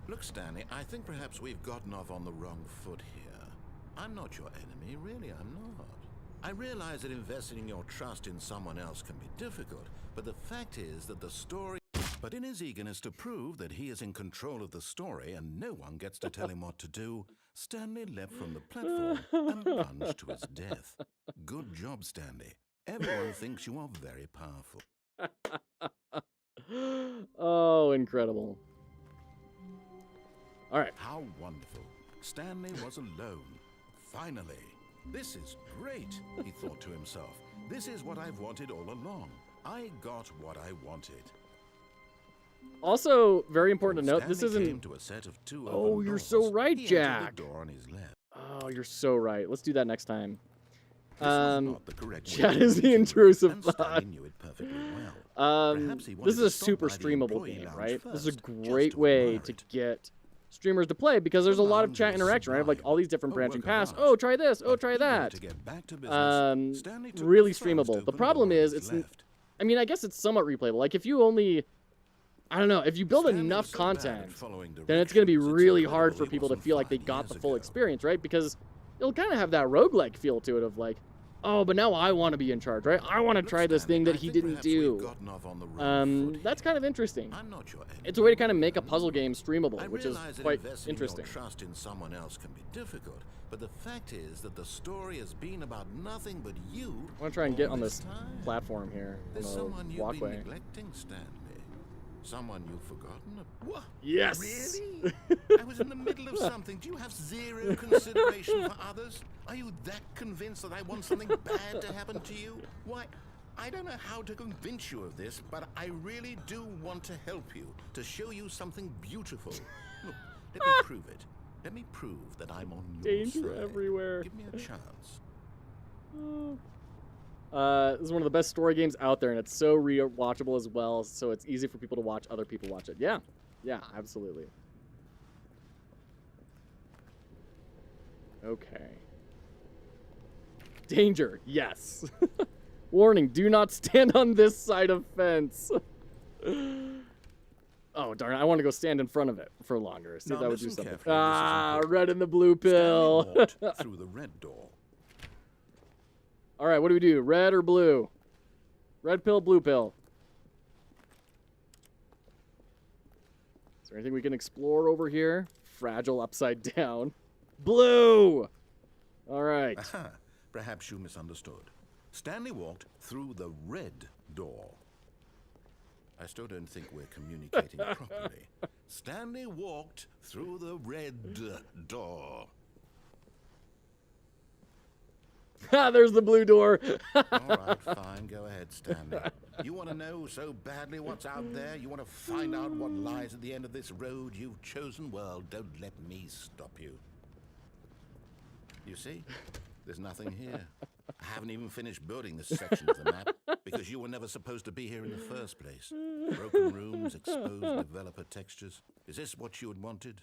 Look, Stanley, I think perhaps we've gotten off on the wrong foot here. I'm not your enemy, really, I'm not. I realize that investing your trust in someone else can be difficult, but the fact is that the story... But in his eagerness to prove that he is in control of the story and no one gets to tell him what to do, Stanley leapt from the platform and plunged to his death. Good job, Stanley. Everyone thinks you are very powerful. Oh, incredible. All right. How wonderful. Stanley was alone. Finally. This is great, he thought to himself. This is what I've wanted all along. I got what I wanted. Also, very important to note, this Stanley isn't... came to a set of two Oh, open you're doors. so right, He entered Jack. the door on his left. Oh, you're so right. Let's do that next time. This was not the correct way Chat to is the do it, intrusive and thought. Stanley knew it perfectly well. Perhaps he wanted This is a to stop super by the streamable employee game, lounge right? This is a first, just great to way admire to it. get streamers to play because there's a lot of lounge chat is interaction, right? Like sublime. all these different A branching work of paths. art. Oh, try this. Oh, But try eager that. to get back to business, Stanley took Really the first streamable. The open problem door on is his it's... left. I mean, I guess it's somewhat replayable. Like if you only... I don't know. If you build Stanley enough was so bad at content, following then it's going to be directions, it's really hard incredible for he people to wasn't feel like they 5 got the years full ago. experience, right? Because it'll kind of have that roguelike feel to it of like, oh, but now I want to be in charge, right? I want to Look, try this Stanley, thing that I he think didn't perhaps we've do. gotten off on the wrong foot That's here. kind of interesting. I'm not your enemy. It's a way to kind of make a puzzle game streamable, I which is realize that quite investing interesting. your trust in someone else can be difficult, but the fact is that the story has been about nothing but you. I want to try and get all on this time. platform here, on There's the someone you've walkway. been neglecting, Stanley. Someone you've forgotten about. What? Yes! Really? I was in the middle of something. Do you have zero consideration for others? Are you that convinced that I want something bad to happen to you? Why, I don't know how to convince you of this, but I really do want to help you, to show you something beautiful. Look, let me prove it. Let me prove that I'm on your Danger side. everywhere. Give me a chance. This is one of the best story games out there, and it's so rewatchable as well, so it's easy for people to watch other people watch it. Yeah, yeah, absolutely. Okay. Danger, yes. Warning, do not stand on this side of fence. Oh, darn it, I want to go stand in front of it for longer. See if Now that would do listen something. carefully, this is Ah, important. red and the blue pill. Stanley walked through the red door. All right, what do we do? Red or blue? Red pill, blue pill. Is there anything we can explore over here? Fragile upside down. Blue! All right. Aha, perhaps you misunderstood. Stanley walked through the red door. I still don't think we're communicating properly. Stanley walked through the red door. Ha, there's the blue door. All right, fine, go ahead, Stanley. You want to know so badly what's out there? You want to find out what lies at the end of this road you've chosen? Well, don't let me stop you. You see? There's nothing here. I haven't even finished building this section of the map because you were never supposed to be here in the first place. Broken rooms, exposed developer textures. Is this what you had wanted?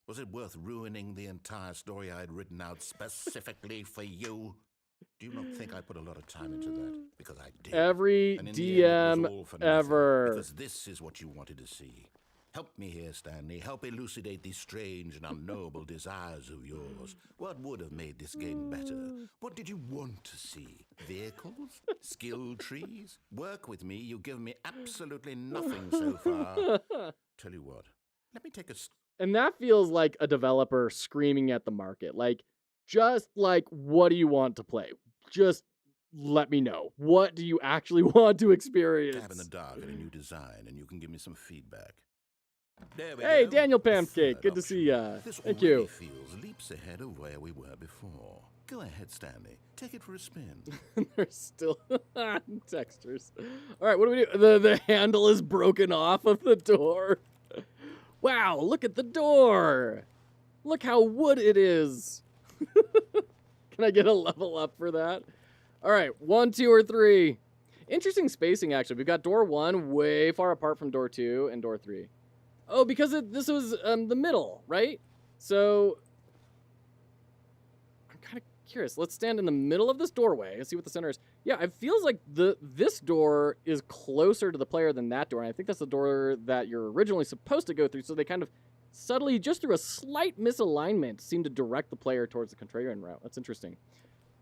Was it worth ruining the entire story I had written out specifically for you? Do you not think I put a lot of time into that? Because I did. Every And in the end, it was DM all for nothing, ever. Because this is what you wanted to see. Help me here, Stanley. Help elucidate these strange and unknowable desires of yours. What would have made this game better? What did you want to see? Vehicles? Skill trees? Work with me. You've given me absolutely nothing so far. Tell you what. Let me take a... And that feels like a developer screaming at the market. Like, just like, what do you want to play? Just let me know. What do you actually want to experience? Stab in the dark at a new design, and you can give me some feedback. There we Hey, go. Daniel The Pancake. third Good to option. see ya. This Thank already you. feels leaps ahead of where we were before. Go ahead, Stanley. Take it for a spin. There's still textures. All right, what do we do? The handle is broken off of the door. Wow, look at the door. Look how wood it is. Can I get a level up for that? All right, 1, 2, or 3. Interesting spacing, actually. We've got door 1 way far apart from door 2 and door 3. Oh, because this was the middle, right? So I'm kind of curious. Let's stand in the middle of this doorway and see what the center is. Yeah, it feels like this door is closer to the player than that door, and I think that's the door that you're originally supposed to go through, so they kind of subtly, just through a slight misalignment, seem to direct the player towards the contrarian route. That's interesting.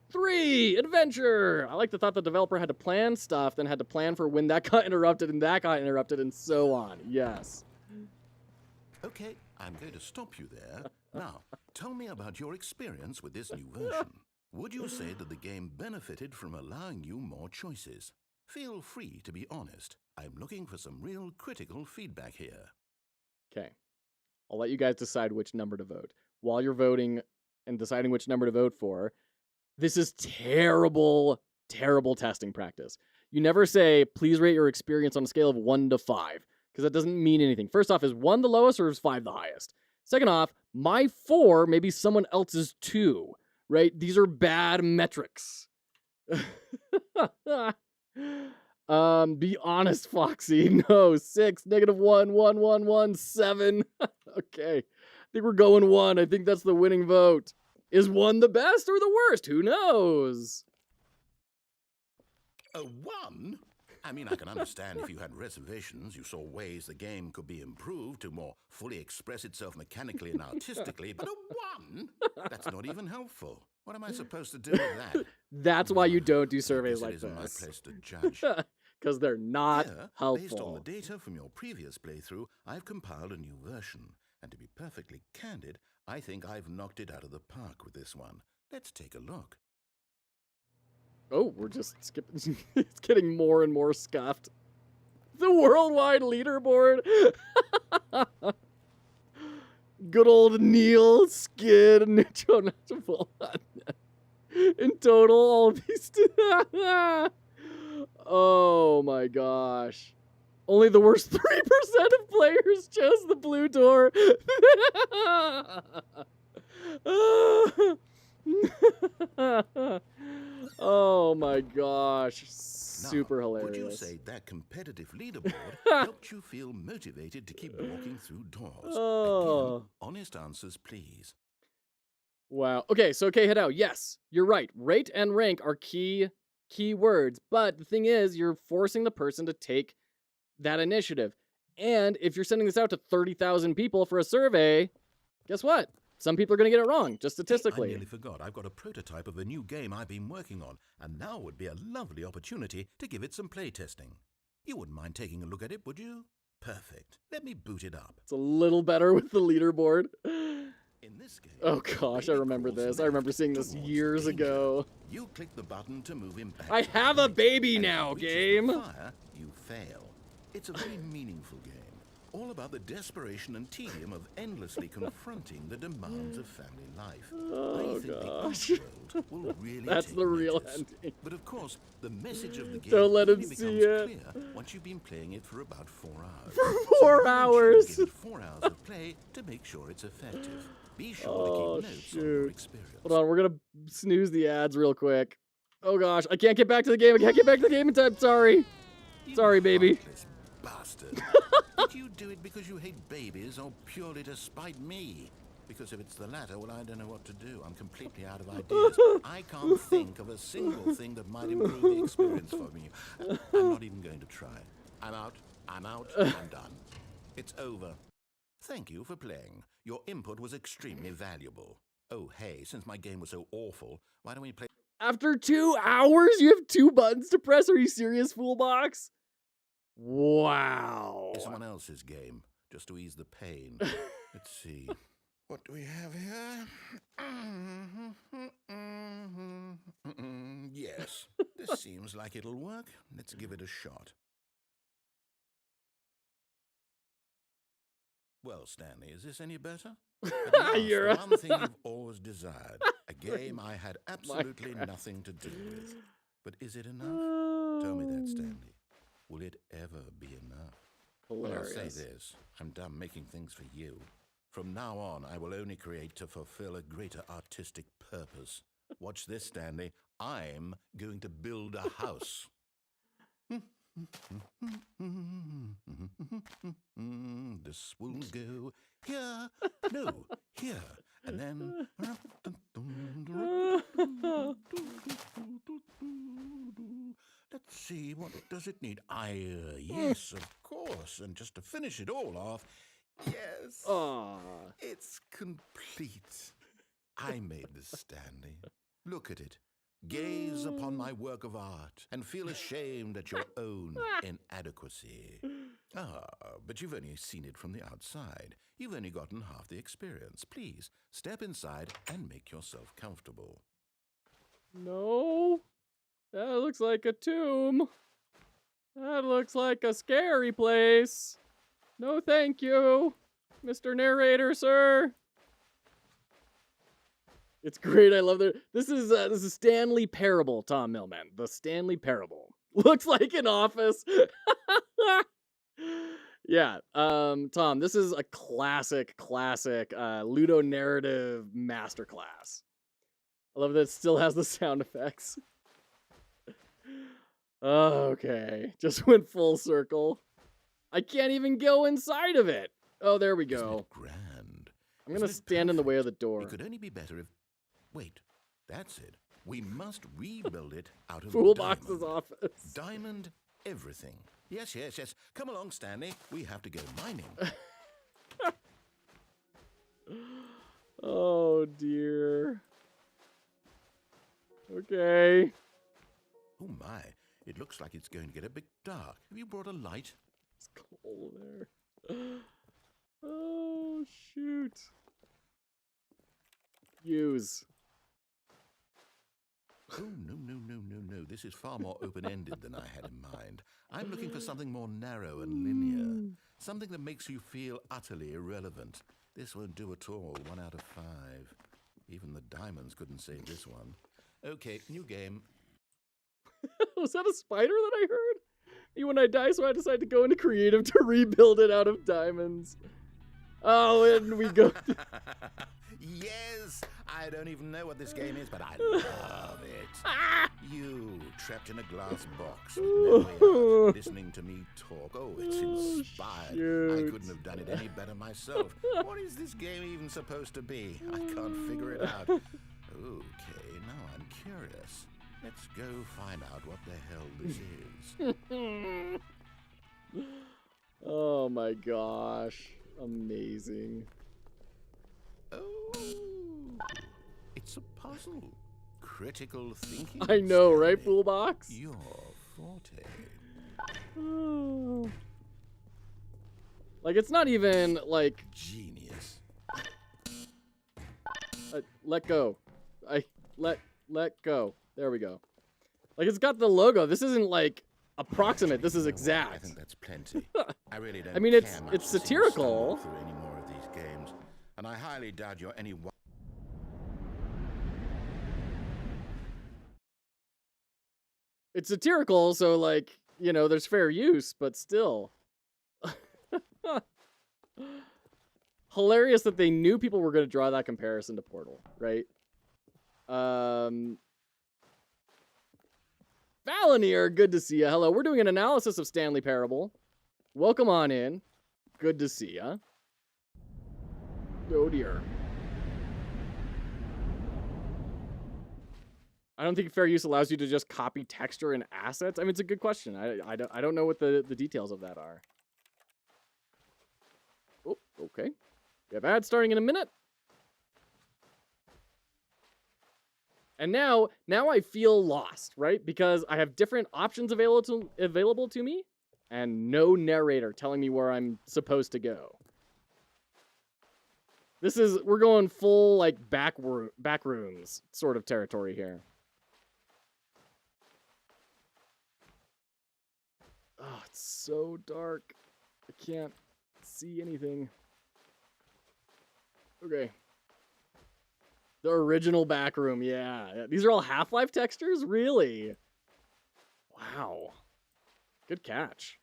3, adventure. I like the thought the developer had to plan stuff, then had to plan for when that got interrupted and that got interrupted and so on. Yes. Okay, I'm going to stop you there. Now, tell me about your experience with this new version. Would you say that the game benefited from allowing you more choices? Feel free to be honest. I'm looking for some real critical feedback here. Okay. I'll let you guys decide which number to vote. While you're voting and deciding which number to vote for, this is terrible, terrible testing practice. You never say, please rate your experience on a scale of 1 to 5, because that doesn't mean anything. First off, is 1 the lowest or is 5 the highest? Second off, my 4 may be someone else's 2, right? These are bad metrics. Be honest, Foxy. No, 6, -1, 1, 1, 1, 7. Okay. I think we're going 1. I think that's the winning vote. Is 1 the best or the worst? Who knows? A 1? I mean, I can understand if you had reservations, you saw ways the game could be improved to more fully express itself mechanically and artistically, but a 1? That's not even helpful. What am I supposed to do with that? That's why you don't do I guess surveys it like isn't my this. place to judge. Because they're not Here, helpful. based on the data from your previous playthrough, I've compiled a new version. And to be perfectly candid, I think I've knocked it out of the park with this one. Let's take a look. Oh, we're just skipping. It's getting more and more scuffed. The worldwide leaderboard. Good old Neil, Skid, and Nicho Nachable. In total, all of these. Oh my gosh. Only the worst 3% of players chose the blue door. Oh my gosh. Super Now, hilarious. Would you say that competitive leaderboard helped you feel motivated to keep walking through doors? Oh. Again, honest answers, please. Wow. Okay, so Hidao, yes, you're right. Rate and rank are key words, but the thing is, you're forcing the person to take that initiative. And if you're sending this out to 30,000 people for a survey, guess what? Some people are going to get it wrong, just statistically. I nearly forgot. I've got a prototype of a new game I've been working on, and now would be a lovely opportunity to give it some playtesting. You wouldn't mind taking a look at it, would you? Perfect. Let me boot it up. It's a little better with the leaderboard. In this game, Oh gosh, I remember this. I remember seeing this years ago. You click the button to move him back. I have a baby And if now, he reaches game. the fire, you fail. It's a very meaningful game, all about the desperation and tedium of endlessly confronting the demands of family life. Oh, I think gosh. the art world will really That's take the real notice. ending. But of course, the message of the game Don't let him only see becomes it. clear once you've been playing it for about 4 hours. For So 4 make sure you hours. give it 4 hours of play to make sure it's effective. Be sure Oh, to keep notes on your shoot. experience. Hold on, we're gonna snooze the ads real quick. Oh gosh, I can't get back to the game. I can't get back to the game in time. Sorry. You Sorry, baby. heartless bastard. Did you do it because you hate babies or purely to spite me? Because if it's the latter, well, I don't know what to do. I'm completely out of ideas. I can't think of a single thing that might improve the experience for me. I'm not even going to try. I'm out. I'm done. It's over. Thank you for playing. Your input was extremely valuable. Oh, hey, since my game was so awful, why don't we play... After 2 hours, you have 2 buttons to press? Are you serious, Foolbox? Wow. someone else's game, just to ease the pain. Let's see. What do we have here? Yes, this seems like it'll work. Let's give it a shot. Well, Stanley, is this any better? At last, You're the one thing you've always desired. A game I had absolutely nothing to do with. But is it enough? Tell me that, Stanley. Will it ever be enough? Well, I'll say this. I'm done making things for you. From now on, I will only create to fulfill a greater artistic purpose. Watch this, Stanley. I'm going to build a house. This will go here, no, here, and then. Let's see, what does it need? Yes, of course. And just to finish it all off, yes, it's complete. I made this, Stanley. Look at it. Gaze upon my work of art and feel ashamed at your own inadequacy. But you've only seen it from the outside. You've only gotten half the experience. Please, step inside and make yourself comfortable. No. That looks like a tomb. That looks like a scary place. No, thank you, Mr. Narrator, sir. It's great. I love that. This is Stanley Parable, Tom Millman. The Stanley Parable. Looks like an office. Yeah. Tom, this is a classic Ludo narrative masterclass. I love that it still has the sound effects. Okay. Just went full circle. I can't even go inside of it. Oh, there we go. Isn't it grand? I'm going to stand in the way of the door. It could only be better if... Wait, that's it. We must rebuild it out of Foolbox's diamond. office. Diamond everything. Yes. Come along, Stanley. We have to go mining. Oh, dear. Okay. Oh, my. It looks like it's going to get a bit dark. Have you brought a light? It's cold there. Oh, shoot. Use. Oh, no. This is far more open-ended than I had in mind. I'm looking for something more narrow and linear. Something that makes you feel utterly irrelevant. This won't do at all. 1 out of 5. Even the diamonds couldn't save this one. Okay, new game. Was that a spider that I heard? Me when I die, so I decided to go into creative to rebuild it out of diamonds. Oh, and we go... Yes! I don't even know what this game is, but I love it. You, trapped in a glass box with no way out, listening to me talk. Oh, it's inspired. Shoot. I couldn't have done it any better myself. What is this game even supposed to be? I can't figure it out. Okay, now I'm curious. Let's go find out what the hell this is. Oh my gosh. Amazing. Oh, it's a puzzle. Critical thinking. I know, Stanley. right, Foolbox? Your forte. Oh. Like, it's not even, like... Genius. Let go. Let go. There we go. Like, it's got the logo. This isn't, like, approximate. This is exact. I think that's plenty. I really don't I mean, care it's much to see you satirical. stumble through any more of these games, and I highly doubt you're any one. It's satirical, so, like, you know, there's fair use, but still. Hilarious that they knew people were going to draw that comparison to Portal, right? Valenier, good to see ya. Hello, we're doing an analysis of Stanley Parable. Welcome on in. Good to see ya. Oh dear. I don't think fair use allows you to just copy texture and assets. I mean, it's a good question. I don't know what the details of that are. Oh, okay. We have ads starting in a minute. And now I feel lost, right? Because I have different options available to me and no narrator telling me where I'm supposed to go. We're going full, like, back rooms sort of territory here. Oh, it's so dark. I can't see anything. Okay. The original back room, yeah. These are all Half-Life textures? Really? Wow. Good catch.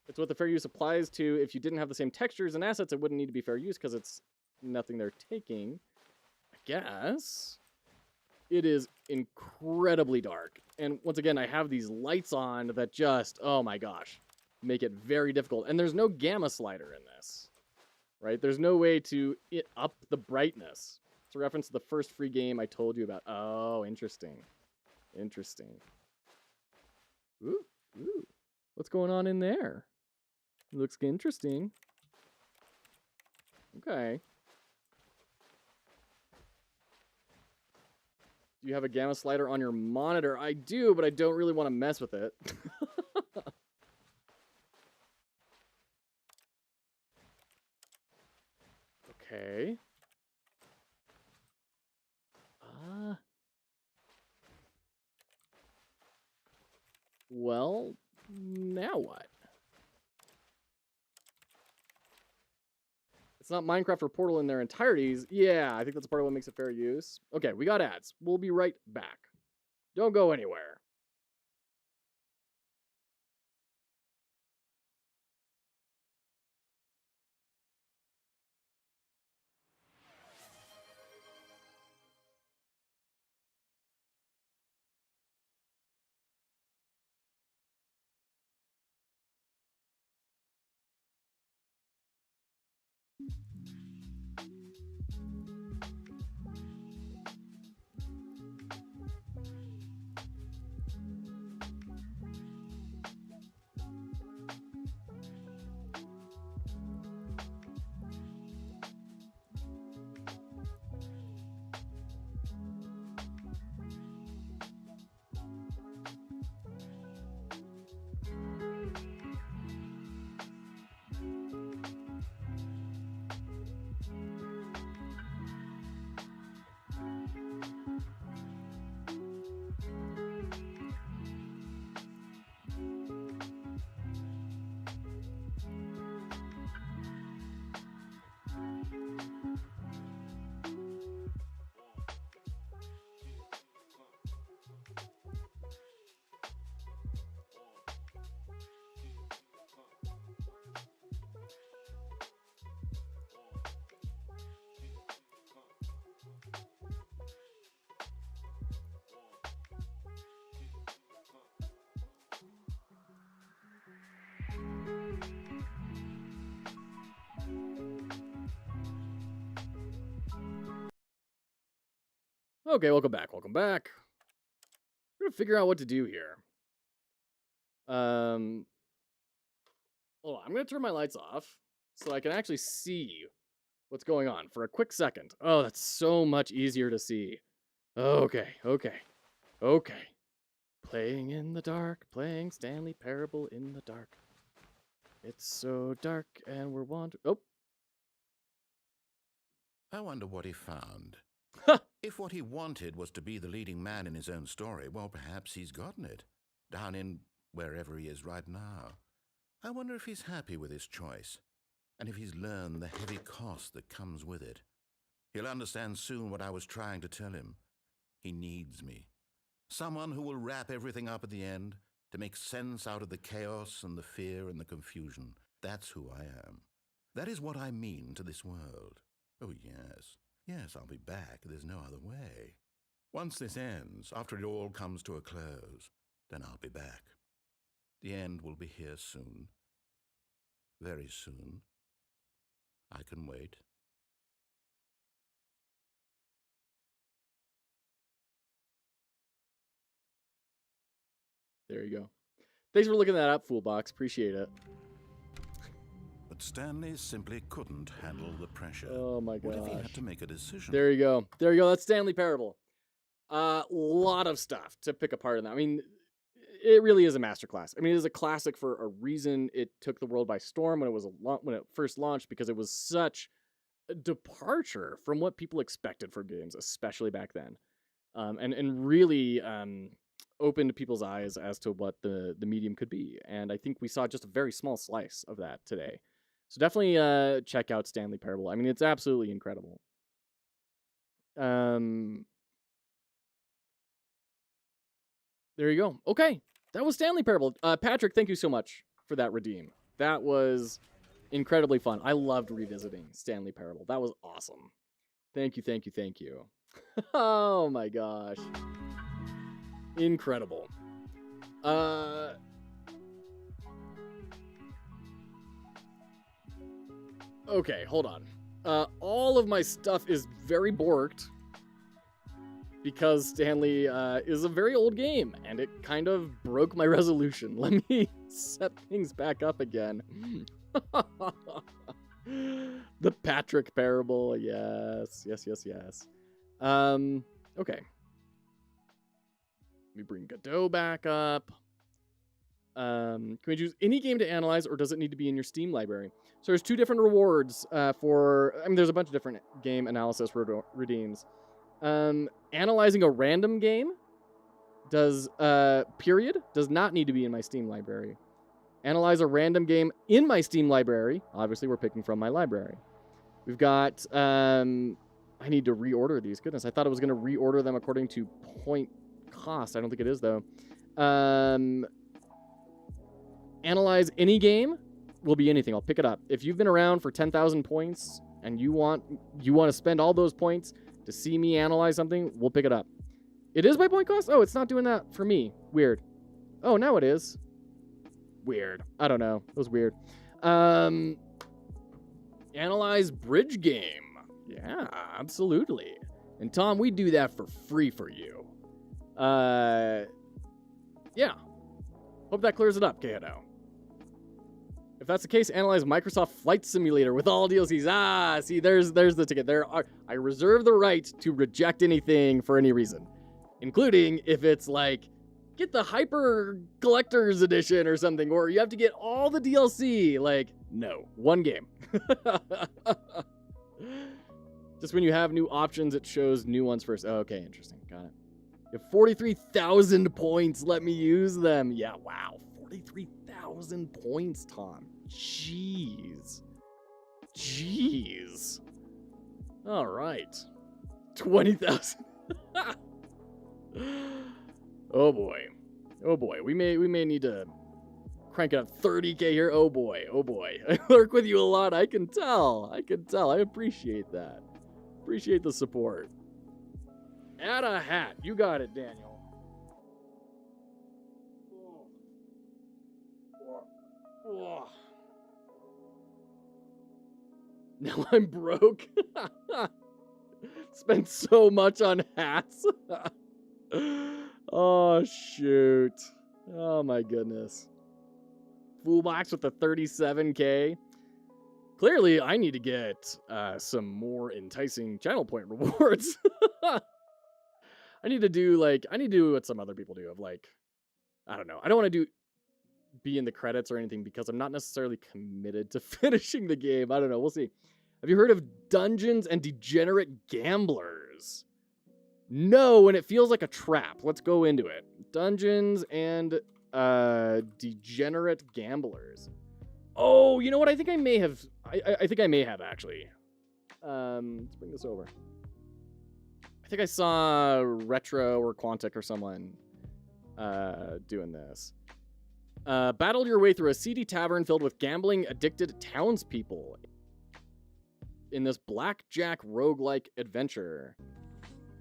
It's what the fair use applies to. If you didn't have the same textures and assets, it wouldn't need to be fair use because it's nothing they're taking. I guess it is incredibly dark. And once again, I have these lights on that just, oh my gosh, make it very difficult. And there's no gamma slider in this, right? There's no way to up the brightness. It's a reference to the first free game I told you about. Oh, interesting. Interesting. Ooh, ooh. What's going on in there? Looks interesting. Okay. Do you have a gamma slider on your monitor? I do, but I don't really want to mess with it. Okay. Well, now what? It's not Minecraft or Portal in their entireties. Yeah, I think that's part of what makes it fair use. Okay, we got ads. We'll be right back. Don't go anywhere. Okay, welcome back. Welcome back. We're gonna figure out what to do here. Hold on. I'm gonna turn my lights off so I can actually see what's going on for a quick second. Oh, that's so much easier to see. Okay, okay, okay. Playing in the dark, playing Stanley Parable in the dark. It's so dark and we're wandering. Oh. I wonder what he found. Ha! If what he wanted was to be the leading man in his own story, well, perhaps he's gotten it. Down in wherever he is right now. I wonder if he's happy with his choice, and if he's learned the heavy cost that comes with it. He'll understand soon what I was trying to tell him. He needs me. Someone who will wrap everything up at the end, to make sense out of the chaos and the fear and the confusion. That's who I am. That is what I mean to this world. Oh, yes. Yes, I'll be back. There's no other way. Once this ends, after it all comes to a close, then I'll be back. The end will be here soon. Very soon. I can wait. There you go. Thanks for looking that up, Foolbox. Appreciate it. But Stanley simply couldn't handle the pressure. Oh my gosh. What if he had to make a decision? There you go. There you go. That's Stanley Parable. Lot of stuff to pick apart in that. I mean, it really is a masterclass. I mean, it is a classic for a reason. It took the world by storm when it first launched, because it was such a departure from what people expected for games, especially back then, and really opened people's eyes as to what the medium could be. And I think we saw just a very small slice of that today. So definitely check out Stanley Parable. I mean, it's absolutely incredible. There you go. Okay, that was Stanley Parable. Patrick, thank you so much for that redeem. That was incredibly fun. I loved revisiting Stanley Parable. That was awesome. Thank you, thank you, thank you. Oh my gosh. Incredible. Okay, hold on. All of my stuff is very borked because Stanley is a very old game, and it kind of broke my resolution. Let me set things back up again. The Patrick parable, yes. Okay. Let me bring Godot back up. Can we choose any game to analyze, or does it need to be in your Steam library? So there's two different rewards there's a bunch of different game analysis redeems. Analyzing a random game does not need to be in my Steam library. Analyze a random game in my Steam library. Obviously, we're picking from my library. We've got, I need to reorder these. Goodness, I thought I was going to reorder them according to point cost. I don't think it is, though. Analyze any game will be anything. I'll pick it up. If you've been around for 10,000 points and you want to spend all those points to see me analyze something, we'll pick it up. It is by point cost? Oh, it's not doing that for me. Weird. Oh, now it is. Weird. I don't know. It was weird. Analyze bridge game. Yeah, absolutely. And Tom, we do that for free for you. Yeah. Hope that clears it up, Godot. If that's the case, analyze Microsoft Flight Simulator with all DLCs. Ah, see, there's the ticket. I reserve the right to reject anything for any reason, including if it's like, get the Hyper Collector's Edition or something, or you have to get all the DLC. Like, no, one game. Just when you have new options, it shows new ones first. Oh, okay, interesting. Got it. You have 43,000 points. Let me use them. Yeah, wow. 43,000 points, Tom. Jeez. All right. 20,000. Oh boy. We may need to crank it up 30K here. Oh boy. I work with you a lot. I can tell. I appreciate that. Appreciate the support. Add a hat. You got it, Daniel. Oh. Now I'm broke. Spent so much on hats. Oh, shoot. Oh, my goodness. Full box with the 37K. Clearly, I need to get some more enticing channel point rewards. I need to do what some other people do of like, I don't know. I don't want to be in the credits or anything because I'm not necessarily committed to finishing the game. I don't know. We'll see. Have you heard of Dungeons and Degenerate Gamblers? No, and it feels like a trap. Let's go into it. Dungeons and Degenerate Gamblers. Oh, you know what? I think I may have. I think I may have actually. Let's bring this over. I think I saw Retro or Quantic or someone doing this. Battle your way through a seedy tavern filled with gambling-addicted townspeople in this blackjack roguelike adventure.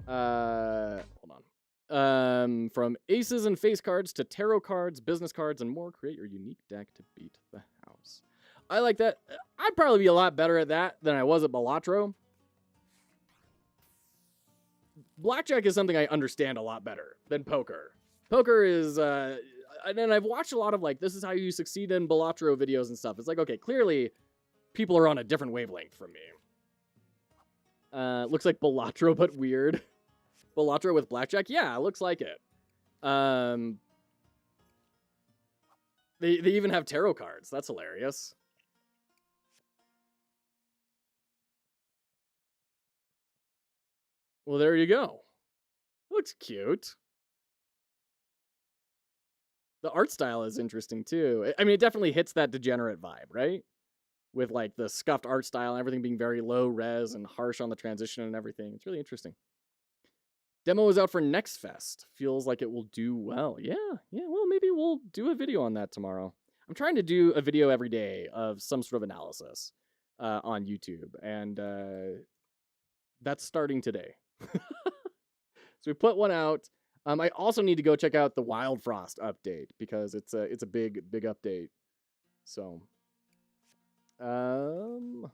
Hold on. From aces and face cards to tarot cards, business cards, and more, create your unique deck to beat the house. I like that. I'd probably be a lot better at that than I was at Balatro. Blackjack is something I understand a lot better than poker. Poker is, and I've watched a lot of like, this is how you succeed in Balatro videos and stuff. It's like, okay, clearly people are on a different wavelength from me. Looks like Balatro, but weird. Balatro with blackjack? Yeah, looks like it. They even have tarot cards. That's hilarious. Well, there you go. Looks cute. The art style is interesting, too. I mean, it definitely hits that degenerate vibe, right? With, like, the scuffed art style and everything being very low res and harsh on the transition and everything. It's really interesting. Demo is out for Next Fest. Feels like it will do well. Yeah, well, maybe we'll do a video on that tomorrow. I'm trying to do a video every day of some sort of analysis on YouTube. And That's starting today. So we put one out. I also need to go check out the Wild Frost update because it's a big update. So, oh,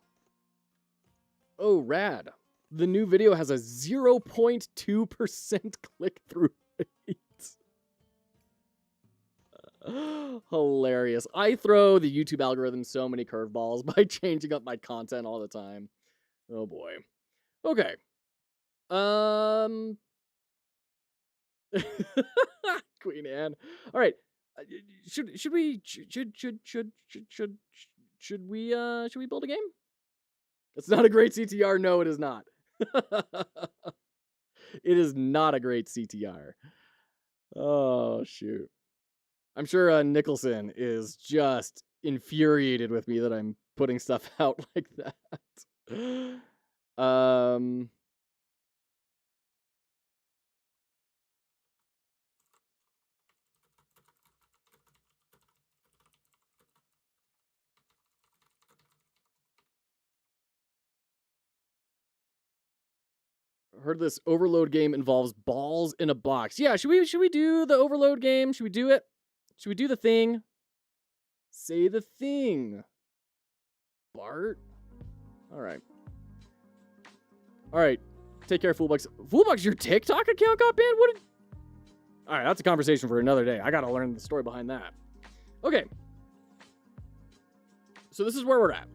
rad. The new video has a 0.2% click-through rate. Hilarious. I throw the YouTube algorithm so many curveballs by changing up my content all the time. Oh boy. Okay. Queen Anne. All right. Should we build a game? It's not a great CTR. No, it is not. It is not a great CTR. Oh shoot. I'm sure Nicholson is just infuriated with me that I'm putting stuff out like that. Heard this Overload game involves balls in a box. Yeah, should we do the Overload game? Should we do it? Should we do the thing? Say the thing, Bart. All right. Take care, Foolbucks. Foolbucks, your TikTok account got banned? What? All right, that's a conversation for another day. I gotta learn the story behind that. Okay. So this is where we're at.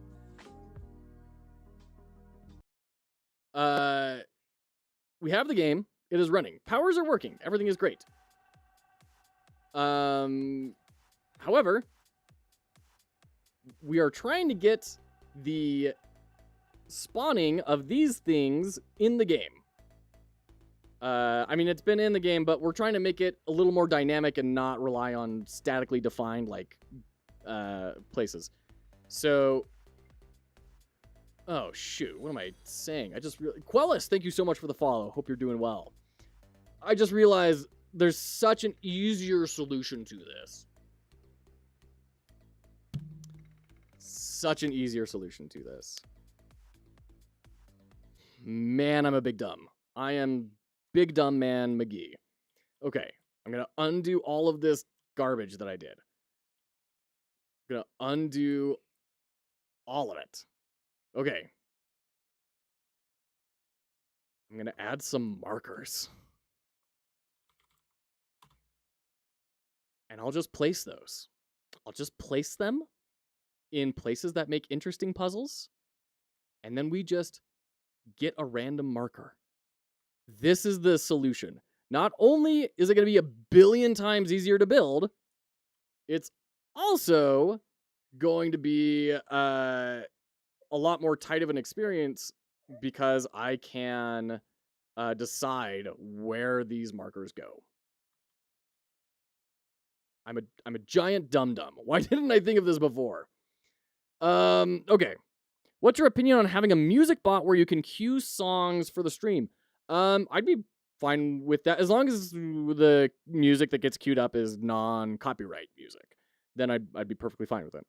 We have the game. It is running. Powers are working. Everything is great. However, we are trying to get the spawning of these things in the game. I mean, it's been in the game, but we're trying to make it a little more dynamic and not rely on statically defined, like, places. So, oh, shoot. What am I saying? Quellis, thank you so much for the follow. Hope you're doing well. I just realized there's such an easier solution to this. Such an easier solution to this. Man, I'm a big dumb. I am big dumb man McGee. Okay, I'm going to undo all of this garbage that I did. I'm going to undo all of it. Okay. I'm going to add some markers. And I'll just place those. I'll just place them in places that make interesting puzzles. And then we just get a random marker. This is the solution. Not only is it going to be a billion times easier to build, it's also going to be a lot more tight of an experience because I can decide where these markers go. I'm a giant dum-dum. Why didn't I think of this before? Okay. What's your opinion on having a music bot where you can cue songs for the stream? I'd be fine with that as long as the music that gets queued up is non-copyright music. Then I'd be perfectly fine with it.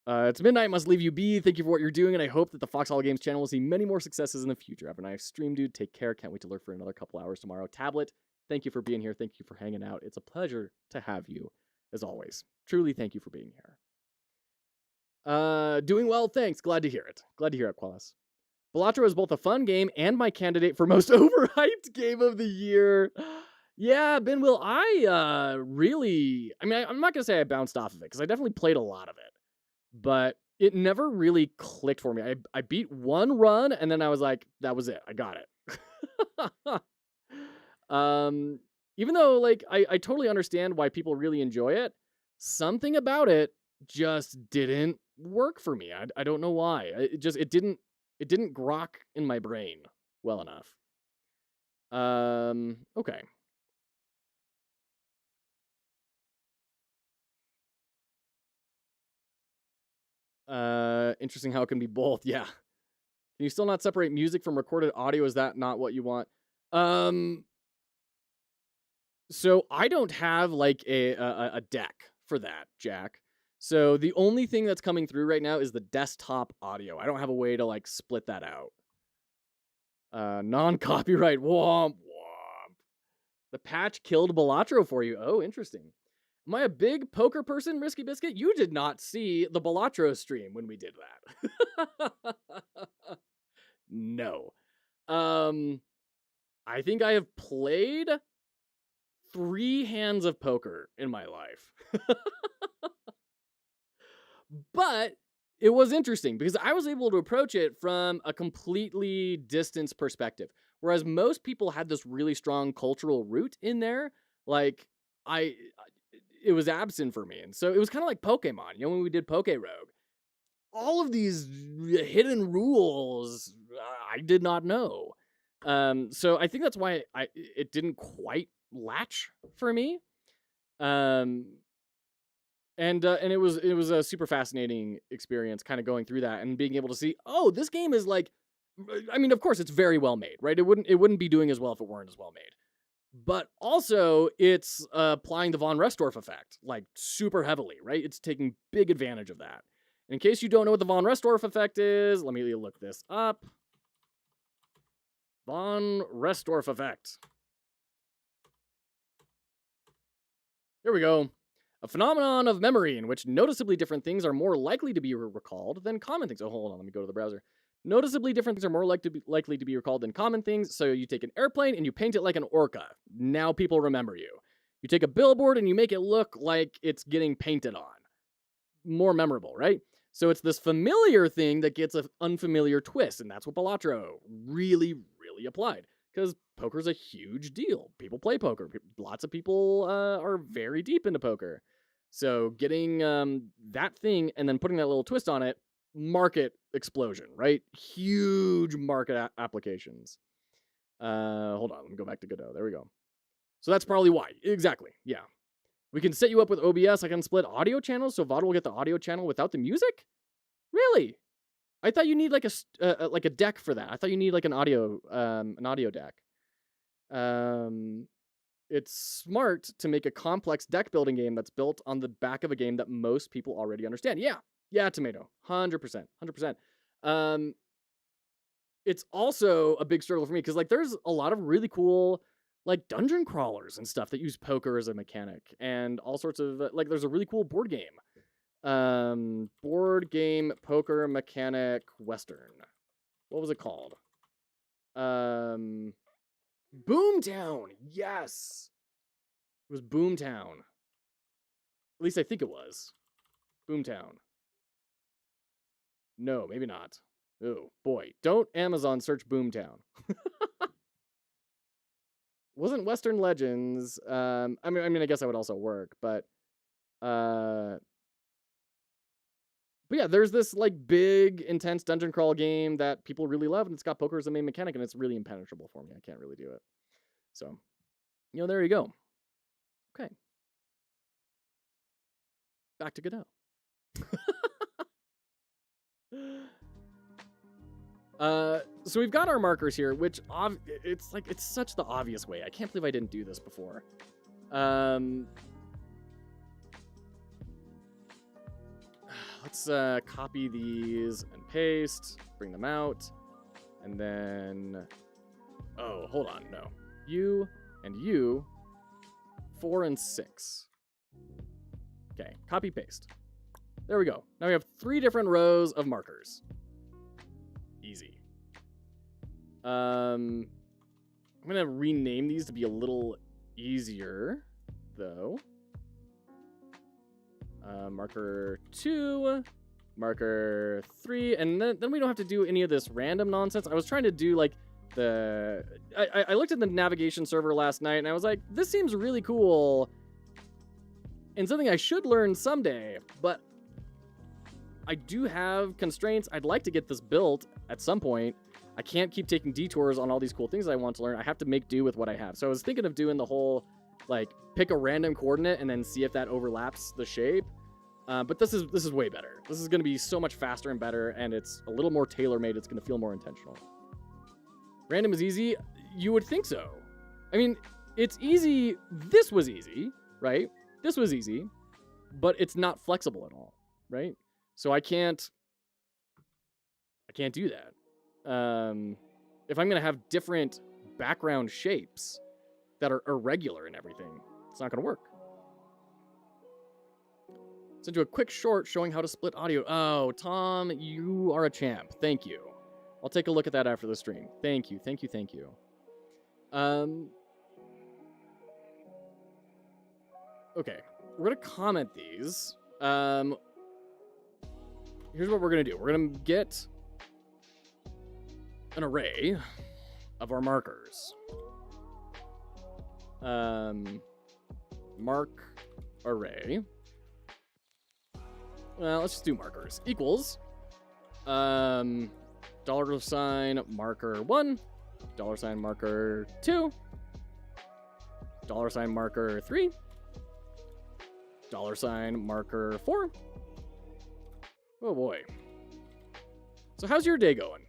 It's midnight, must leave you be. Thank you for what you're doing, and I hope that the Fox Hollow Games channel will see many more successes in the future. Have a nice stream, dude. Take care. Can't wait to lurk for another couple hours tomorrow. Tablet, thank you for being here. Thank you for hanging out. It's a pleasure to have you, as always. Truly, thank you for being here. Doing well, thanks. Glad to hear it. Glad to hear it, Quellis. Balatro is both a fun game and my candidate for most overhyped game of the year. Yeah, Ben Will, I really... I mean, I'm not going to say I bounced off of it, because I definitely played a lot of it. But it never really clicked for me. I beat one run, and then I was like, that was it. I got it. Even though, like, I totally understand why people really enjoy it, something about it just didn't work for me. I don't know why. It didn't grok in my brain well enough. Okay. Interesting how it can be both. Yeah. Can you still not separate music from recorded audio? Is that not what you want? So I don't have like a deck for that, Jack. So the only thing that's coming through right now is the desktop audio. I don't have a way to like split that out. Non-copyright. Womp womp. The patch killed Balatro for you. Oh, interesting. Am I a big poker person, Risky Biscuit? You did not see the Balatro stream when we did that. No. I think I have played 3 hands of poker in my life. But it was interesting because I was able to approach it from a completely distanced perspective. Whereas most people had this really strong cultural root in there, like it was absent for me. And so it was kind of like Pokemon, when we did Poke Rogue. All of these hidden rules I did not know. So I think that's why it didn't quite latch for me. And it was a super fascinating experience kind of going through that and being able to see, oh, this game is like, I mean, of course it's very well made, right? It wouldn't be doing as well if it weren't as well made. But also it's applying the von Restorff effect like super heavily, right? It's taking big advantage of that. In case you don't know what the von Restorff effect is, let me look this up. Von Restorff effect. Here we go. A phenomenon of memory in which noticeably different things are more likely to be recalled than common things. Oh, hold on. Let me go to the browser. Noticeably different things are more likely to be recalled than common things. So you take an airplane and you paint it like an orca. Now people remember you. You take a billboard and you make it look like it's getting painted on. More memorable, right? So it's this familiar thing that gets an unfamiliar twist. And that's what Balatro really, really applied. Because poker's a huge deal. People play poker. Lots of people are very deep into poker. So getting that thing and then putting that little twist on it, market explosion, right? Huge market applications. Hold on, let me go back to Godot. There we go. So that's probably why. Exactly, yeah. We can set you up with OBS. I can split audio channels, so VOD will get the audio channel without the music? Really? I thought you need like a deck for that. I thought you need like an audio deck. It's smart to make a complex deck building game that's built on the back of a game that most people already understand. Yeah, Tomato, 100%. It's also a big struggle for me because like there's a lot of really cool like dungeon crawlers and stuff that use poker as a mechanic and all sorts of like there's a really cool board game poker mechanic western. What was it called? Boomtown. Yes, it was Boomtown. At least I think it was Boomtown. No, maybe not. Oh boy, don't Amazon search Boomtown. Wasn't Western Legends? I mean, I guess that would also work, but yeah, there's this like big, intense dungeon crawl game that people really love, and it's got poker as the main mechanic, and it's really impenetrable for me. I can't really do it. So, there you go. Okay. Back to Godot. So we've got our markers here, which it's such the obvious way. I can't believe I didn't do this before. Let's copy these and paste, bring them out, and then, oh, hold on, no. You and you, 4 and 6. Okay, copy, paste. There we go. Now we have 3 different rows of markers. Easy. I'm gonna rename these to be a little easier, though. Marker 2, marker 3, and then we don't have to do any of this random nonsense. I was trying to do like I looked at the navigation server last night and I was like, this seems really cool and something I should learn someday, but I do have constraints. I'd like to get this built at some point. I can't keep taking detours on all these cool things I want to learn. I have to make do with what I have. So I was thinking of doing the whole, like, pick a random coordinate and then see if that overlaps the shape. But this is way better. This is going to be so much faster and better, and it's a little more tailor-made. It's going to feel more intentional. Random is easy? You would think so. I mean, it's easy. This was easy, right? This was easy, but it's not flexible at all, right? So I can't do that. if I'm going to have different background shapes that are irregular and everything, it's not going to work. Send you a quick short showing how to split audio. Oh, Tom, you are a champ. Thank you. I'll take a look at that after the stream. Thank you, thank you, thank you. Okay, we're going to comment these. Here's what we're going to do. We're going to get an array of our markers. Mark array. Well, let's just do markers. Equals $sign marker 1, $sign marker 2, $sign marker 3, $sign marker 4. Oh boy. So how's your day going?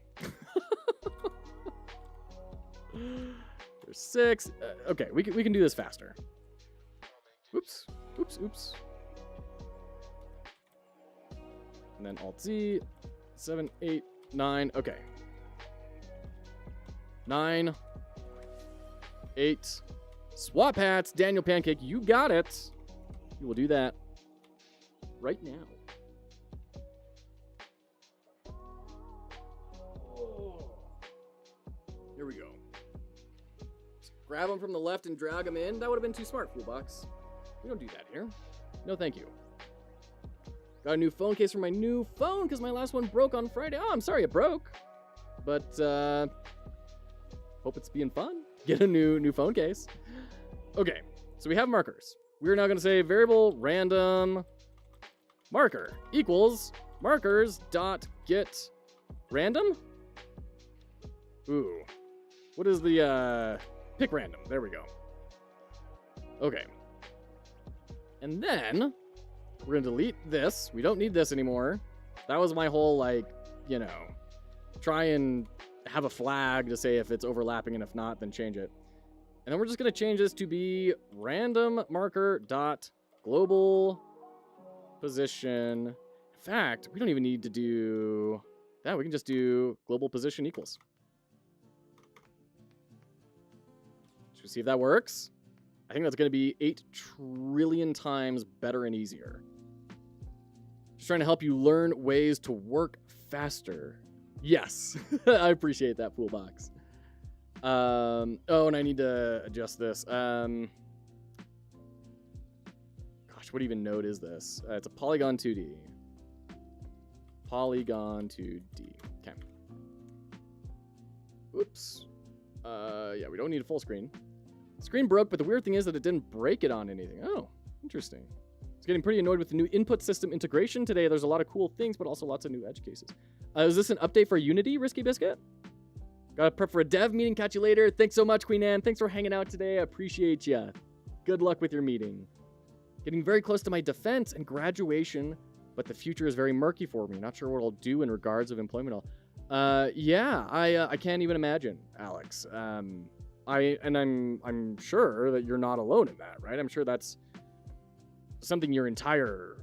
There's 6. Okay, we can do this faster. Oops. Oops, oops. And then Alt-Z. 7, 8, 9. Okay. 9. 8. Swap hats. Daniel Pancake, you got it. You will do that right now. Here we go. Just grab them from the left and drag them in. That would have been too smart, Foolbox. We don't do that here. No, thank you. Got a new phone case for my new phone because my last one broke on Friday. Oh, I'm sorry it broke. But, hope it's being fun. Get a new phone case. Okay, so we have markers. We're now going to say variable random marker equals markers dot get random. Ooh. What is the, pick random. There we go. Okay. And then we're going to delete this. We don't need this anymore. That was my whole, like, you know, try and have a flag to say if it's overlapping, and if not, then change it. And then we're just going to change this to be random marker dot global position. In fact, we don't even need to do that. We can just do global position equals. Should we see if that works? I think that's going to be 8 trillion times better and easier. Just trying to help you learn ways to work faster. Yes, I appreciate that, Poolbox. Oh, and I need to adjust this. Gosh, what even node is this? It's a Polygon 2D. Polygon 2D. Okay. Oops. Yeah, we don't need a full screen. Screen broke, but the weird thing is that it didn't break it on anything. Oh, interesting. I was getting pretty annoyed with the new input system integration today. There's a lot of cool things, but also lots of new edge cases. Is this an update for Unity, Risky Biscuit? Gotta prep for a dev meeting. Catch you later. Thanks so much, Queen Anne. Thanks for hanging out today. I appreciate ya. Good luck with your meeting. Getting very close to my defense and graduation, but the future is very murky for me. Not sure what I'll do in regards of employment. Yeah, I can't even imagine, Alex. I'm sure that you're not alone in that, right? I'm sure that's something your entire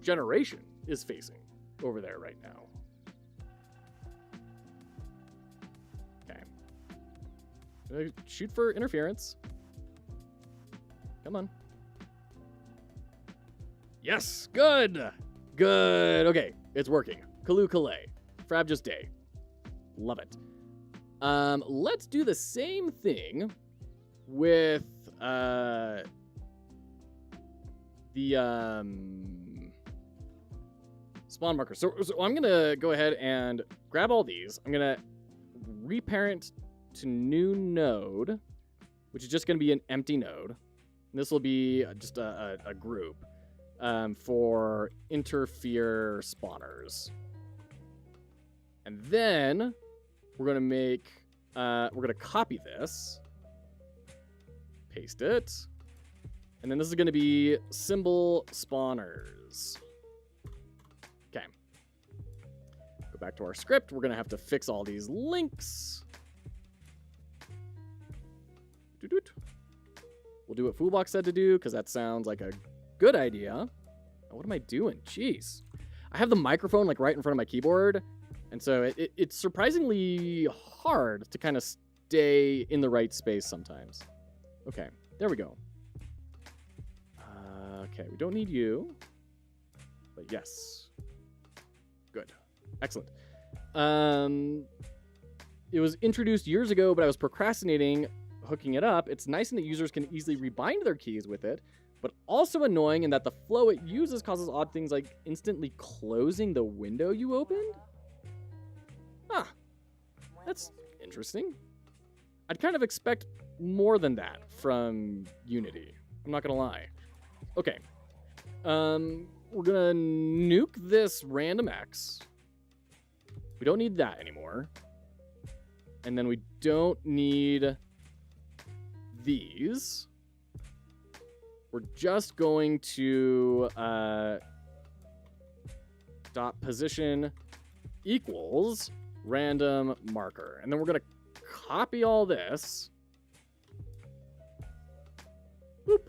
generation is facing over there right now. Okay. Shoot for interference. Come on. Yes, good. Good. Okay, it's working. Kalu Kalay. Frabjous Day. Love it. Let's do the same thing with the spawn marker. So I'm gonna go ahead and grab all these. I'm gonna reparent to new node, which is just gonna be an empty node. And this will be just a group for interfere spawners. And then we're gonna make we're gonna copy this, paste it, and then this is gonna be symbol spawners. Okay. Go back to our script. We're gonna have to fix all these links. We'll do what Foolbox said to do, because that sounds like a good idea. What am I doing? Jeez. I have the microphone like right in front of my keyboard, And so it's surprisingly hard to kind of stay in the right space sometimes. Okay, there we go. Okay, we don't need you. But yes. Good. Excellent. It was introduced years ago, but I was procrastinating hooking it up. It's nice in that users can easily rebind their keys with it, but also annoying in that the flow it uses causes odd things like instantly closing the window you opened. Ah, that's interesting. I'd kind of expect more than that from Unity. I'm not gonna lie. Okay. We're gonna nuke this random X. We don't need that anymore. And then we don't need these. We're just going to dot position equals random marker. And then we're going to copy all this. Boop.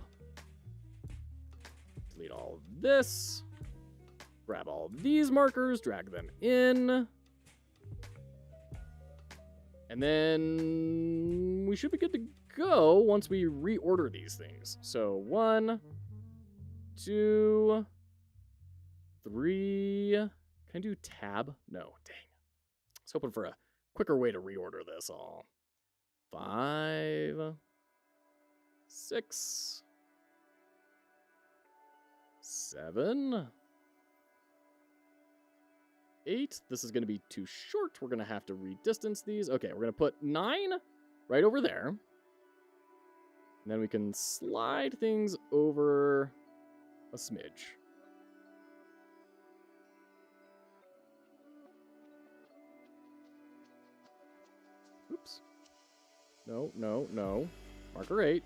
Delete all of this. Grab all of these markers, drag them in. And then we should be good to go once we reorder these things. So 1, 2, 3. Can I do tab? No, dang. I was hoping for a quicker way to reorder this all. 5, 6, 7, 8. This is going to be too short. We're going to have to redistance these. Okay, we're going to put 9 right over there. And then we can slide things over a smidge. Oops. No, no, no. Marker 8.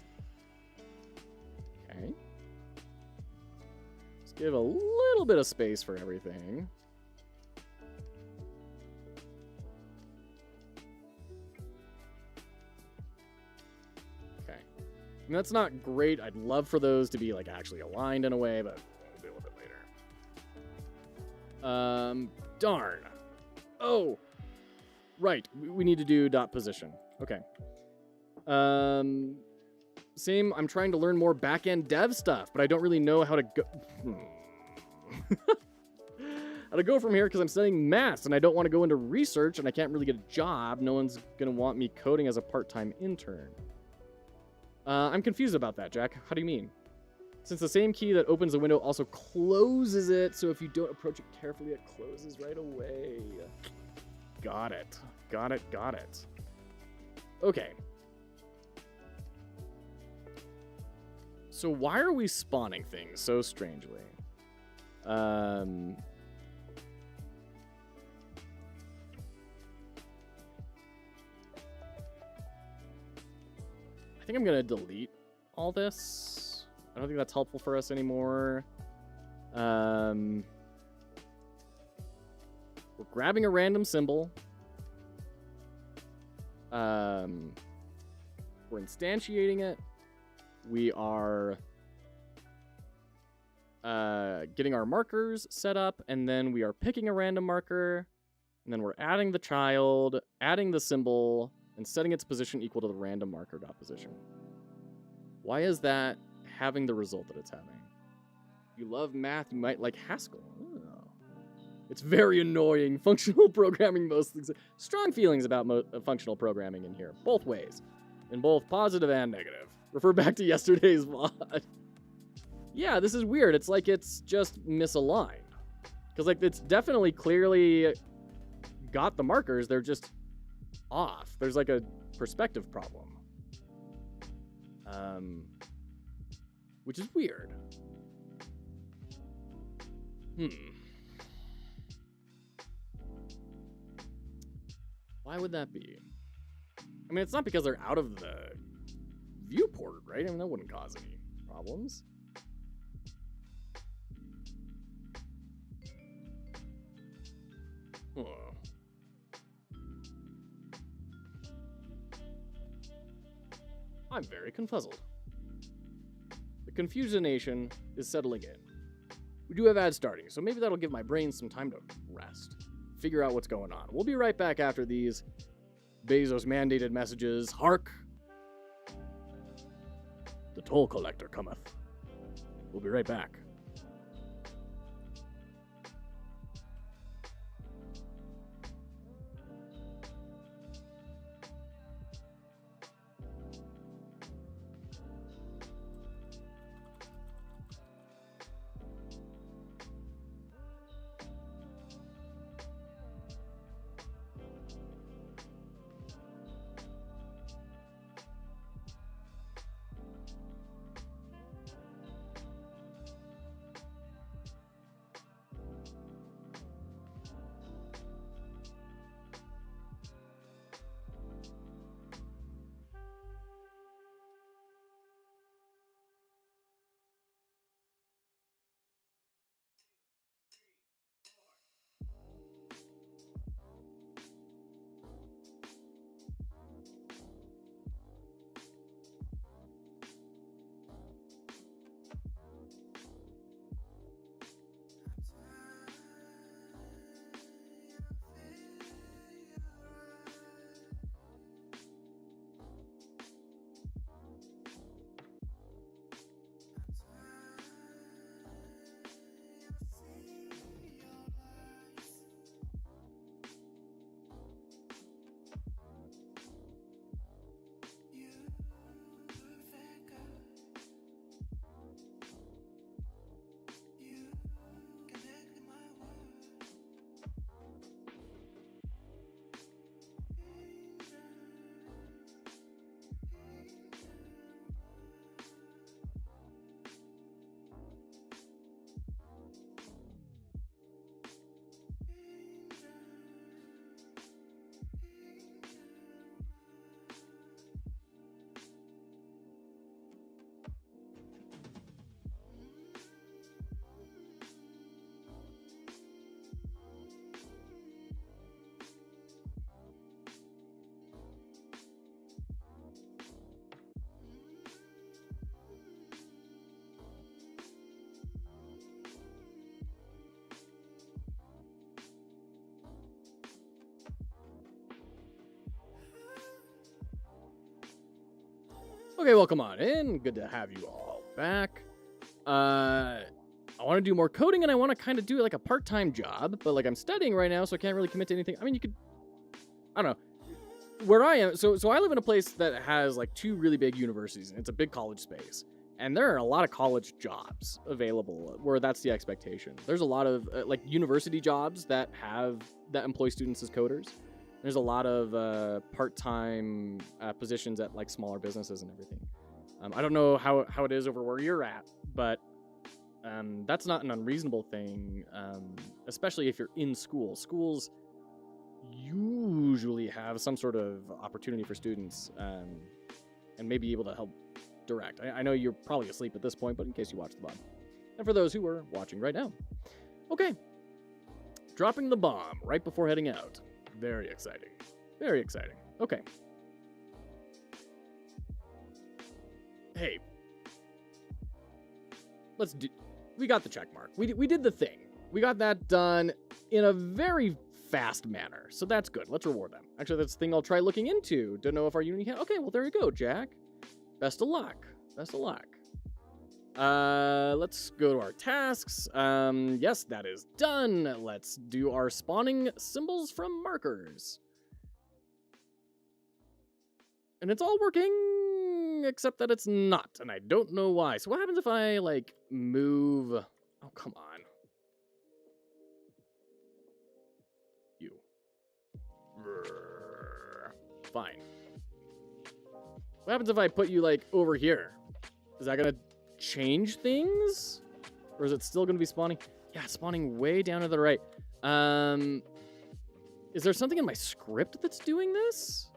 Okay. Let's give a little bit of space for everything. I mean, that's not great. I'd love for those to be like actually aligned in a way, but we'll deal with it later. Darn. Oh, right. We need to do dot position. Okay. Same. I'm trying to learn more back-end dev stuff, but I don't really know how to go. How to go from here because I'm studying maths and I don't want to go into research and I can't really get a job. No one's gonna want me coding as a part-time intern. I'm confused about that, Jack. How do you mean? Since the same key that opens the window also closes it, so if you don't approach it carefully, it closes right away. Got it. Got it. Got it. Okay. So why are we spawning things so strangely? I think I'm going to delete all this. I don't think that's helpful for us anymore. We're grabbing a random symbol. We're instantiating it. We are getting our markers set up, and then we are picking a random marker, and then we're adding the child, adding the symbol, and setting its position equal to the random marker dot position. Why is that having the result that it's having? If you love math, you might like Haskell. Oh. It's very annoying. Functional programming, most things. Strong feelings about functional programming in here, both ways, in both positive and negative. Refer back to yesterday's VOD. Yeah, this is weird. It's like it's just misaligned. Because like it's definitely clearly got the markers. They're just off. There's like a perspective problem. Which is weird. Why would that be? I mean, it's not because they're out of the viewport, right? I mean, that wouldn't cause any problems. Huh. I'm very confuzzled. The confusionation is settling in. We do have ads starting, so maybe that'll give my brain some time to rest. figure out what's going on. We'll be right back after these Bezos mandated messages. Hark! The toll collector cometh. We'll be right back. Okay, welcome on in. Good to have you all back. I want to do more coding, and I want to kind of do like a part-time job, but like I'm studying right now, so I can't really commit to anything. I mean, you could, I don't know, where I am. So I live in a place that has like 2 really big universities, and it's a big college space, and there are a lot of college jobs available where that's the expectation. There's a lot of like university jobs that employ students as coders. There's a lot of part-time positions at like smaller businesses and everything. I don't know how it is over where you're at, but that's not an unreasonable thing, especially if you're in school. Schools usually have some sort of opportunity for students and maybe able to help direct. I know you're probably asleep at this point, but in case you watch the bomb. And for those who are watching right now. Okay. Dropping the bomb right before heading out. Very exciting. Very exciting. Okay. Hey. We got the check mark. We did the thing. We got that done in a very fast manner. So that's good. Let's reward them. Actually, that's the thing I'll try looking into. Don't know if our unity can. Okay, well, there you go, Jack. Best of luck. Best of luck. Let's go to our tasks. Yes, that is done. Let's do our spawning symbols from markers. And it's all working, except that it's not, and I don't know why. So what happens if I, like, move... Oh, come on. You. Fine. What happens if I put you, like, over here? Is that gonna change things? Or is it still gonna be spawning? Yeah, it's spawning way down to the right. Is there something in my script that's doing this?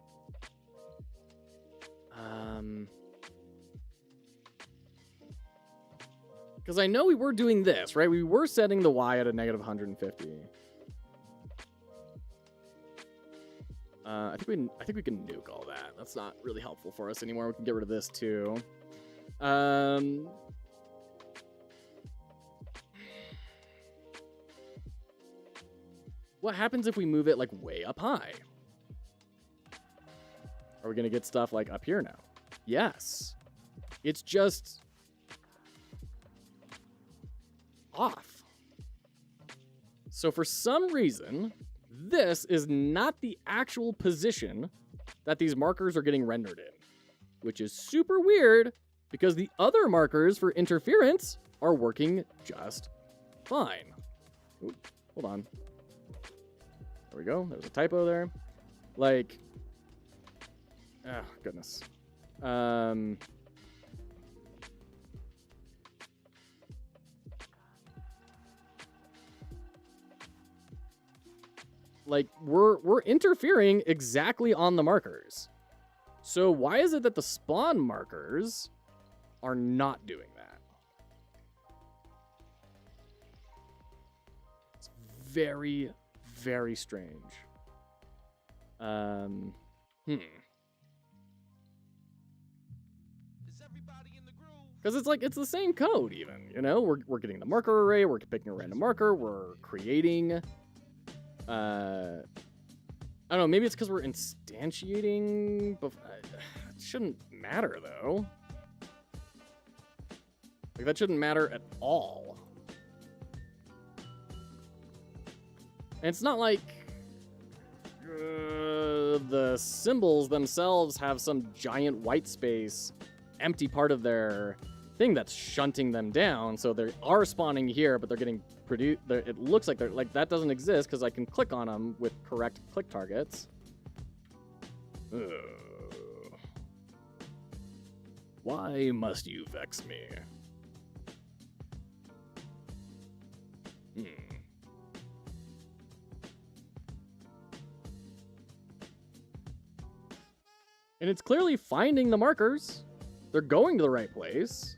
Because I know we were doing this, right? We were setting the Y at a negative 150. I think we can nuke all that. That's not really helpful for us anymore. We can get rid of this too. What happens if we move it like way up high? Are we going to get stuff like up here now? Yes. It's just off. So for some reason, this is not the actual position that these markers are getting rendered in, which is super weird because the other markers for interference are working just fine. Ooh, hold on. There we go. There was a typo there. Like, oh, goodness. Like, we're interfering exactly on the markers. So why is it that the spawn markers are not doing that? It's very, very strange. Because it's like, it's the same code even, you know? We're getting the marker array, we're picking a random marker, we're creating... I don't know, maybe it's because we're instantiating... It shouldn't matter, though. Like, that shouldn't matter at all. And it's not like... the symbols themselves have some giant white space, empty part of their thing that's shunting them down, so they are spawning here, but they're getting produced. It looks like they're like that doesn't exist because I can click on them with correct click targets. Ugh. Why must you vex me? And it's clearly finding the markers. They're going to the right place.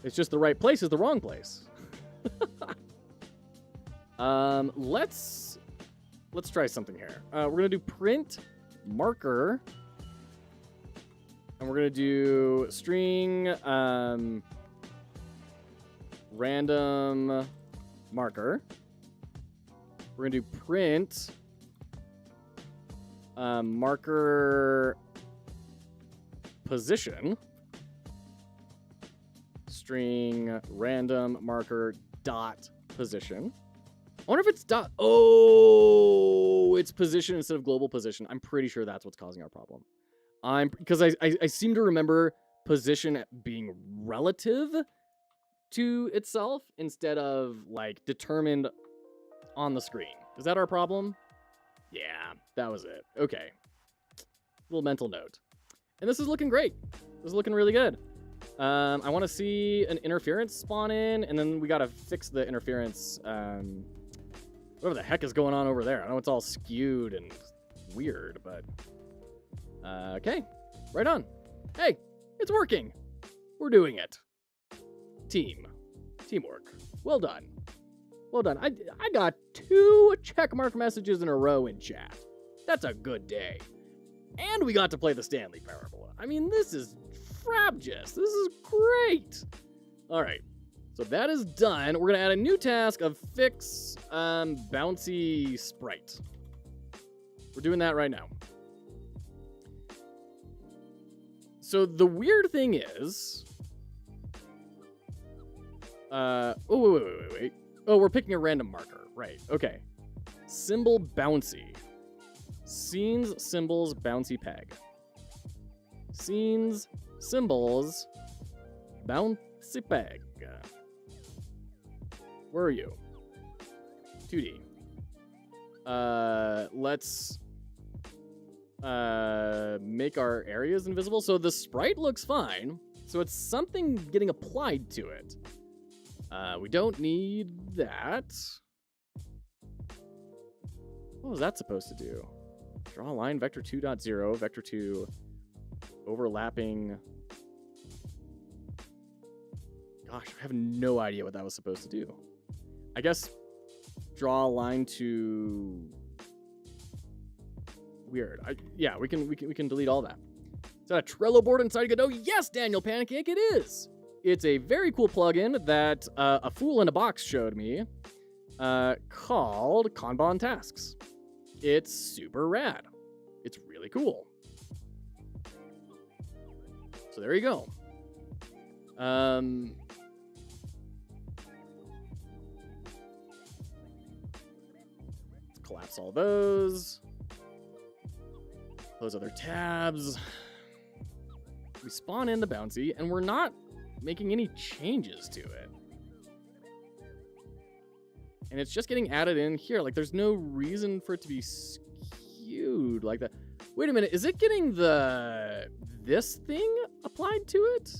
It's just the right place is the wrong place. Let's try something here. We're gonna do print marker, and we're gonna do string random marker. We're gonna do print marker position, string random marker dot position. I wonder if it's dot. Oh, it's position instead of global position. I'm pretty sure that's what's causing our problem. Because I seem to remember position being relative to itself instead of like determined on the screen. Is that our problem? Yeah, that was it. Okay. Little mental note. And this is looking great. This is looking really good. I want to see an interference spawn in, and then we got to fix the interference. Whatever the heck is going on over there. I know it's all skewed and weird, but... okay. Right on. Hey, it's working. We're doing it. Teamwork. Well done. Well done. I got 2 checkmark messages in a row in chat. That's a good day. And we got to play the Stanley Parabola. I mean, this is frabjous. This is great. All right. So that is done. We're going to add a new task of fix bouncy sprite. We're doing that right now. So the weird thing is... wait. Oh, we're picking a random marker. Right. Okay. Symbol bouncy. Scenes, symbols, bouncy peg. Scenes, symbols, bouncy peg. Where are you? 2D. Let's make our areas invisible. So the sprite looks fine. So it's something getting applied to it. We don't need that. What was that supposed to do? Draw a line, vector 2.0, vector 2, overlapping. Gosh, I have no idea what that was supposed to do. I guess draw a line to... Weird. Yeah, we can delete all that. Is that a Trello board inside Godot? Yes, Daniel Pancake, it is. It's a very cool plugin that a fool in a box showed me. called Kanban tasks. It's super rad. It's really cool. So there you go. Let's collapse all those. Close other tabs. We spawn in the bouncy, and we're not making any changes to it. And it's just getting added in here. Like, there's no reason for it to be skewed like that. Wait a minute, is it getting this thing applied to it?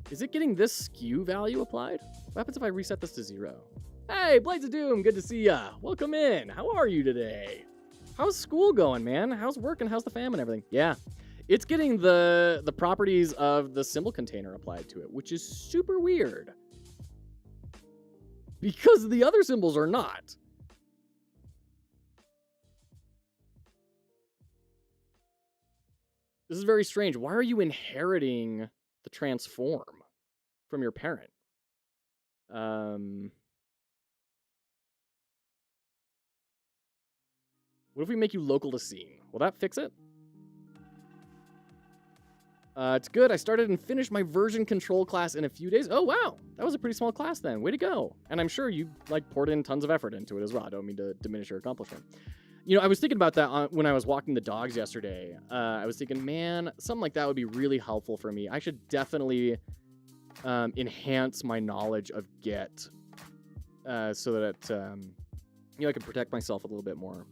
Is it getting this skew value applied? What happens if I reset this to 0? Hey, Blades of Doom, good to see ya. Welcome in. How are you today? How's school going, man? How's work and how's the fam and everything? Yeah, it's getting the properties of the symbol container applied to it, which is super weird. Because the other symbols are not. This is very strange. Why are you inheriting the transform from your parent? What if we make you local to scene? Will that fix it? It's good. I started and finished my version control class in a few days. Oh, wow. That was a pretty small class then. Way to go. And I'm sure you poured in tons of effort into it as well. I don't mean to diminish your accomplishment. You know, I was thinking about that when I was walking the dogs yesterday. I was thinking, man, something like that would be really helpful for me. I should definitely enhance my knowledge of Git so that I can protect myself a little bit more.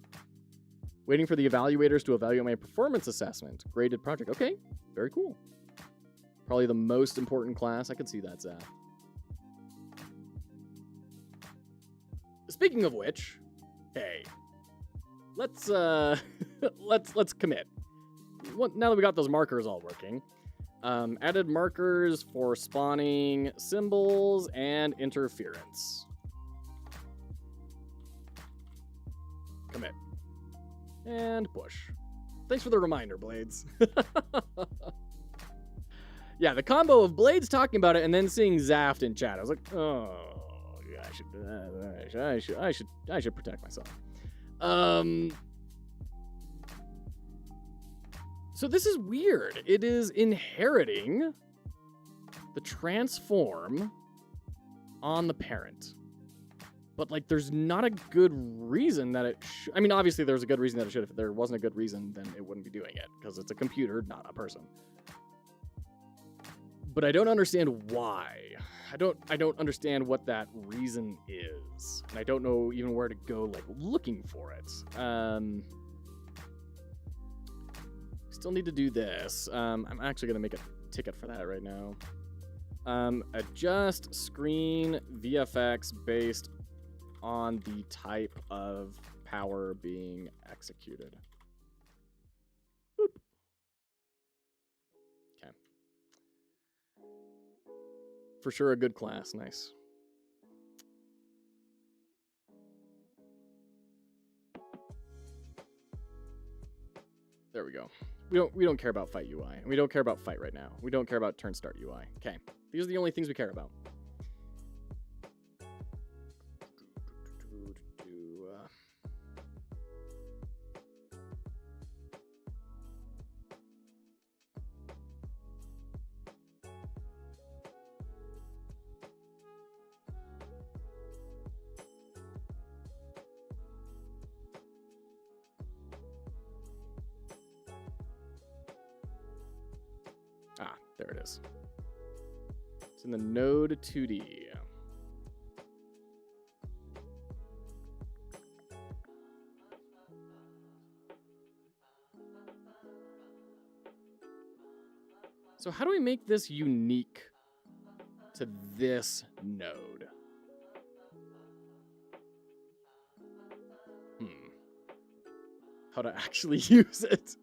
Waiting for the evaluators to evaluate my performance assessment. Graded project. Okay, very cool. Probably the most important class. I could see that, Zach. Speaking of which, hey, let's commit. Now that we got those markers all working, added markers for spawning symbols and interference. Commit. And push. Thanks for the reminder, Blades. Yeah, the combo of Blades talking about it and then seeing Zaft in chat. I was like, oh, yeah, I should protect myself. So this is weird. It is inheriting the transform on the parent. But, like, there's not a good reason that it should. I mean, obviously, there's a good reason that it should. If there wasn't a good reason, then it wouldn't be doing it, because it's a computer, not a person. But I don't understand why. I don't understand what that reason is. And I don't know even where to go, like, looking for it. Still need to do this. I'm actually going to make a ticket for that right now. Adjust screen VFX based on the type of power being executed. Boop. Okay. For sure a good class. Nice. There we go. We don't care about fight UI. And we don't care about fight right now. We don't care about turn start UI. Okay. These are the only things we care about. Ah, there it is. It's in the node 2D. So how do we make this unique to this node? How to actually use it.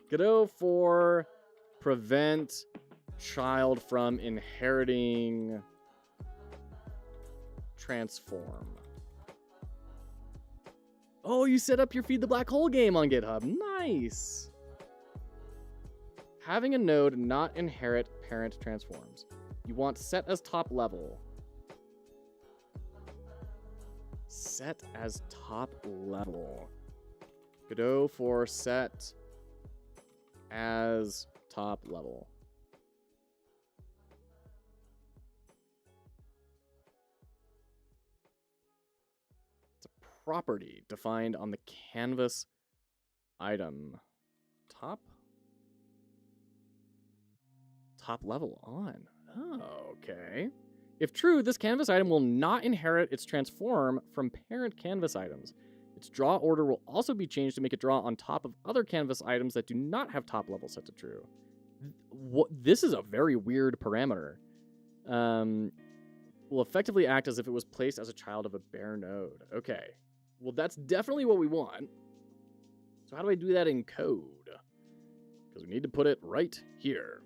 Godot for prevent child from inheriting transform. Oh, you set up your Feed the Black Hole game on GitHub. Nice. Having a node not inherit parent transforms. You want set as top level. Set as top level. Godot for set as top level. It's a property defined on the canvas item. Top level on. Oh, okay. If true, this canvas item will not inherit its transform from parent canvas items. Its draw order will also be changed to make it draw on top of other canvas items that do not have top level set to true. This is a very weird parameter. Will effectively act as if it was placed as a child of a bare node. Okay. Well, that's definitely what we want. So how do I do that in code? Because we need to put it right here.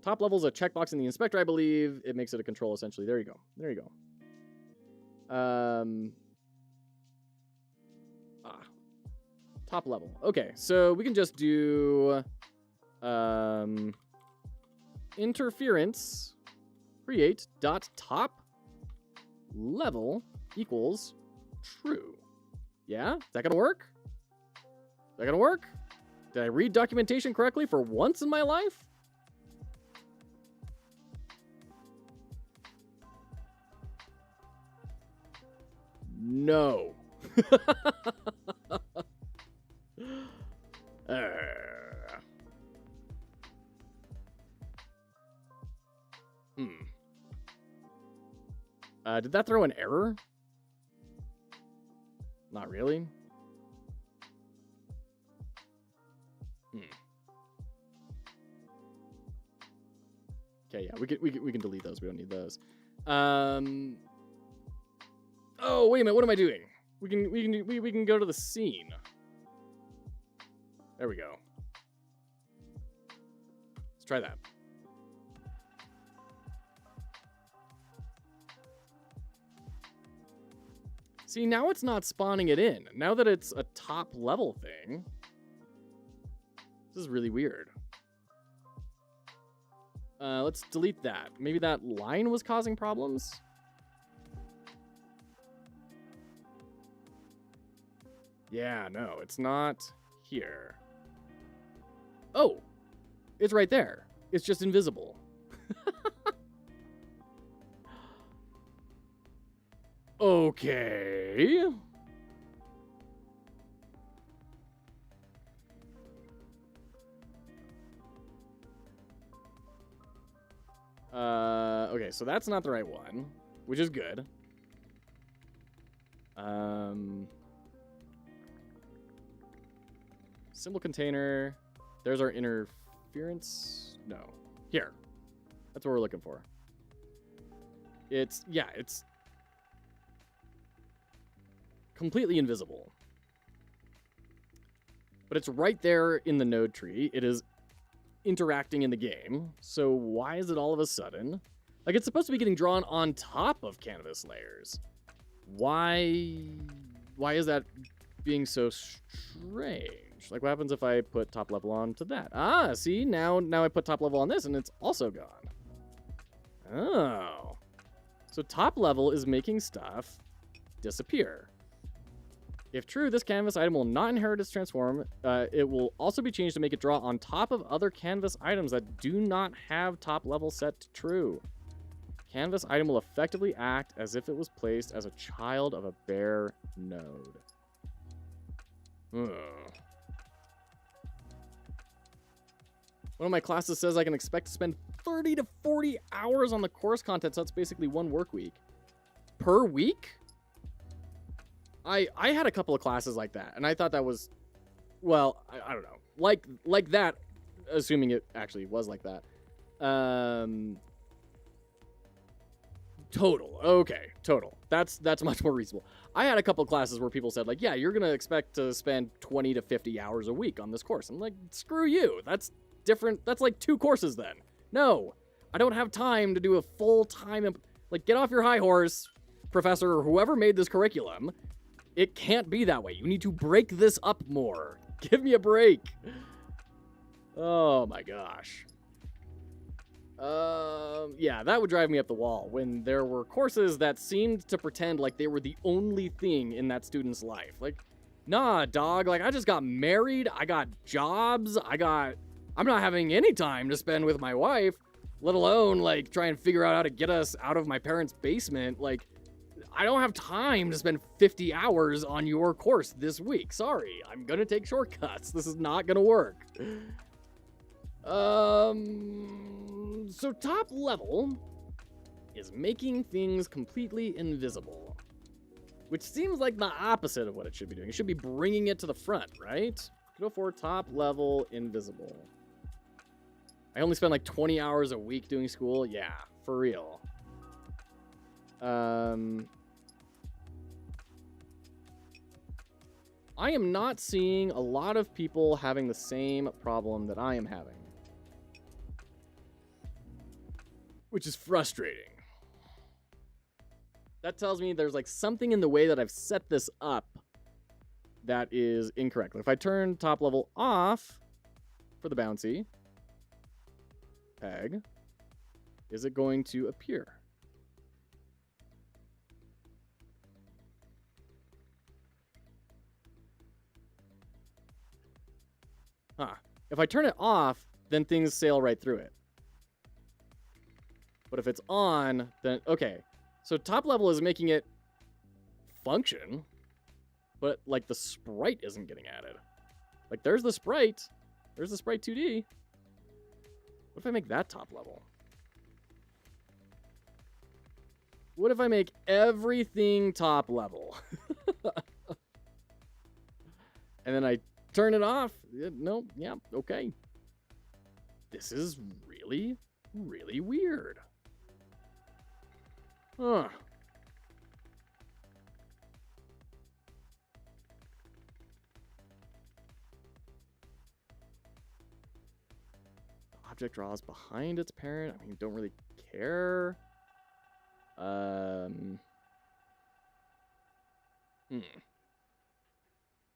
Top level is a checkbox in the inspector, I believe. It makes it a control, essentially. There you go. There you go. Top level. Okay, so we can just do interference create dot top level equals true. Yeah? Is that gonna work? Is that gonna work? Did I read documentation correctly for once in my life? No. Did that throw an error? Not really. Okay, yeah, we can delete those. We don't need those. Oh, wait a minute. What am I doing? We can go to the scene. There we go. Let's try that. See, now it's not spawning it in. Now that it's a top level thing, this is really weird. Let's delete that. Maybe that line was causing problems? Yeah, no, it's not here. Oh, it's right there. It's just invisible. Okay. Okay, so that's not the right one, which is good. Symbol container. There's our interference. No. Here. That's what we're looking for. It's completely invisible. But it's right there in the node tree. It is interacting in the game. So why is it all of a sudden? Like, it's supposed to be getting drawn on top of canvas layers. Why is that being so strange? Like, what happens if I put top level onto that? Ah, see, now I put top level on this and it's also gone. Oh. So top level is making stuff disappear. If true, this canvas item will not inherit its transform. It will also be changed to make it draw on top of other canvas items that do not have top level set to true. Canvas item will effectively act as if it was placed as a child of a bare node. One of my classes says I can expect to spend 30 to 40 hours on the course content, so that's basically one work week. Per week? I had a couple of classes like that, and I thought that was, well, I don't know. Like that, assuming it actually was like that. Total. Okay, total. That's much more reasonable. I had a couple of classes where people said, like, yeah, you're going to expect to spend 20 to 50 hours a week on this course. I'm like, screw you. That's different. That's like 2 courses then. No, I don't have time to do a full-time, like, get off your high horse, professor, or whoever made this curriculum. It can't be that way. You need to break this up more. Give me a break. Oh my gosh. Yeah, that would drive me up the wall when there were courses that seemed to pretend like they were the only thing in that student's life. Like, nah, dog, like I just got married, I got jobs, I'm not having any time to spend with my wife, let alone like try and figure out how to get us out of my parents' basement. Like, I don't have time to spend 50 hours on your course this week. Sorry, I'm gonna take shortcuts. This is not gonna work. So top level is making things completely invisible, which seems like the opposite of what it should be doing. It should be bringing it to the front, right? Go for top level invisible. I only spend like 20 hours a week doing school. Yeah, for real. I am not seeing a lot of people having the same problem that I am having, which is frustrating. That tells me there's like something in the way that I've set this up that is incorrect. If I turn top level off for the bouncy peg, is it going to appear? Huh. If I turn it off, then things sail right through it. But if it's on, then okay. So top level is making it function, but like the sprite isn't getting added. Like there's the sprite. There's the sprite 2D. What if I make that top level? What if I make everything top level? And then I turn it off? No, yeah, okay. This is really, really weird. Huh. Object draws behind its parent. I mean, don't really care. I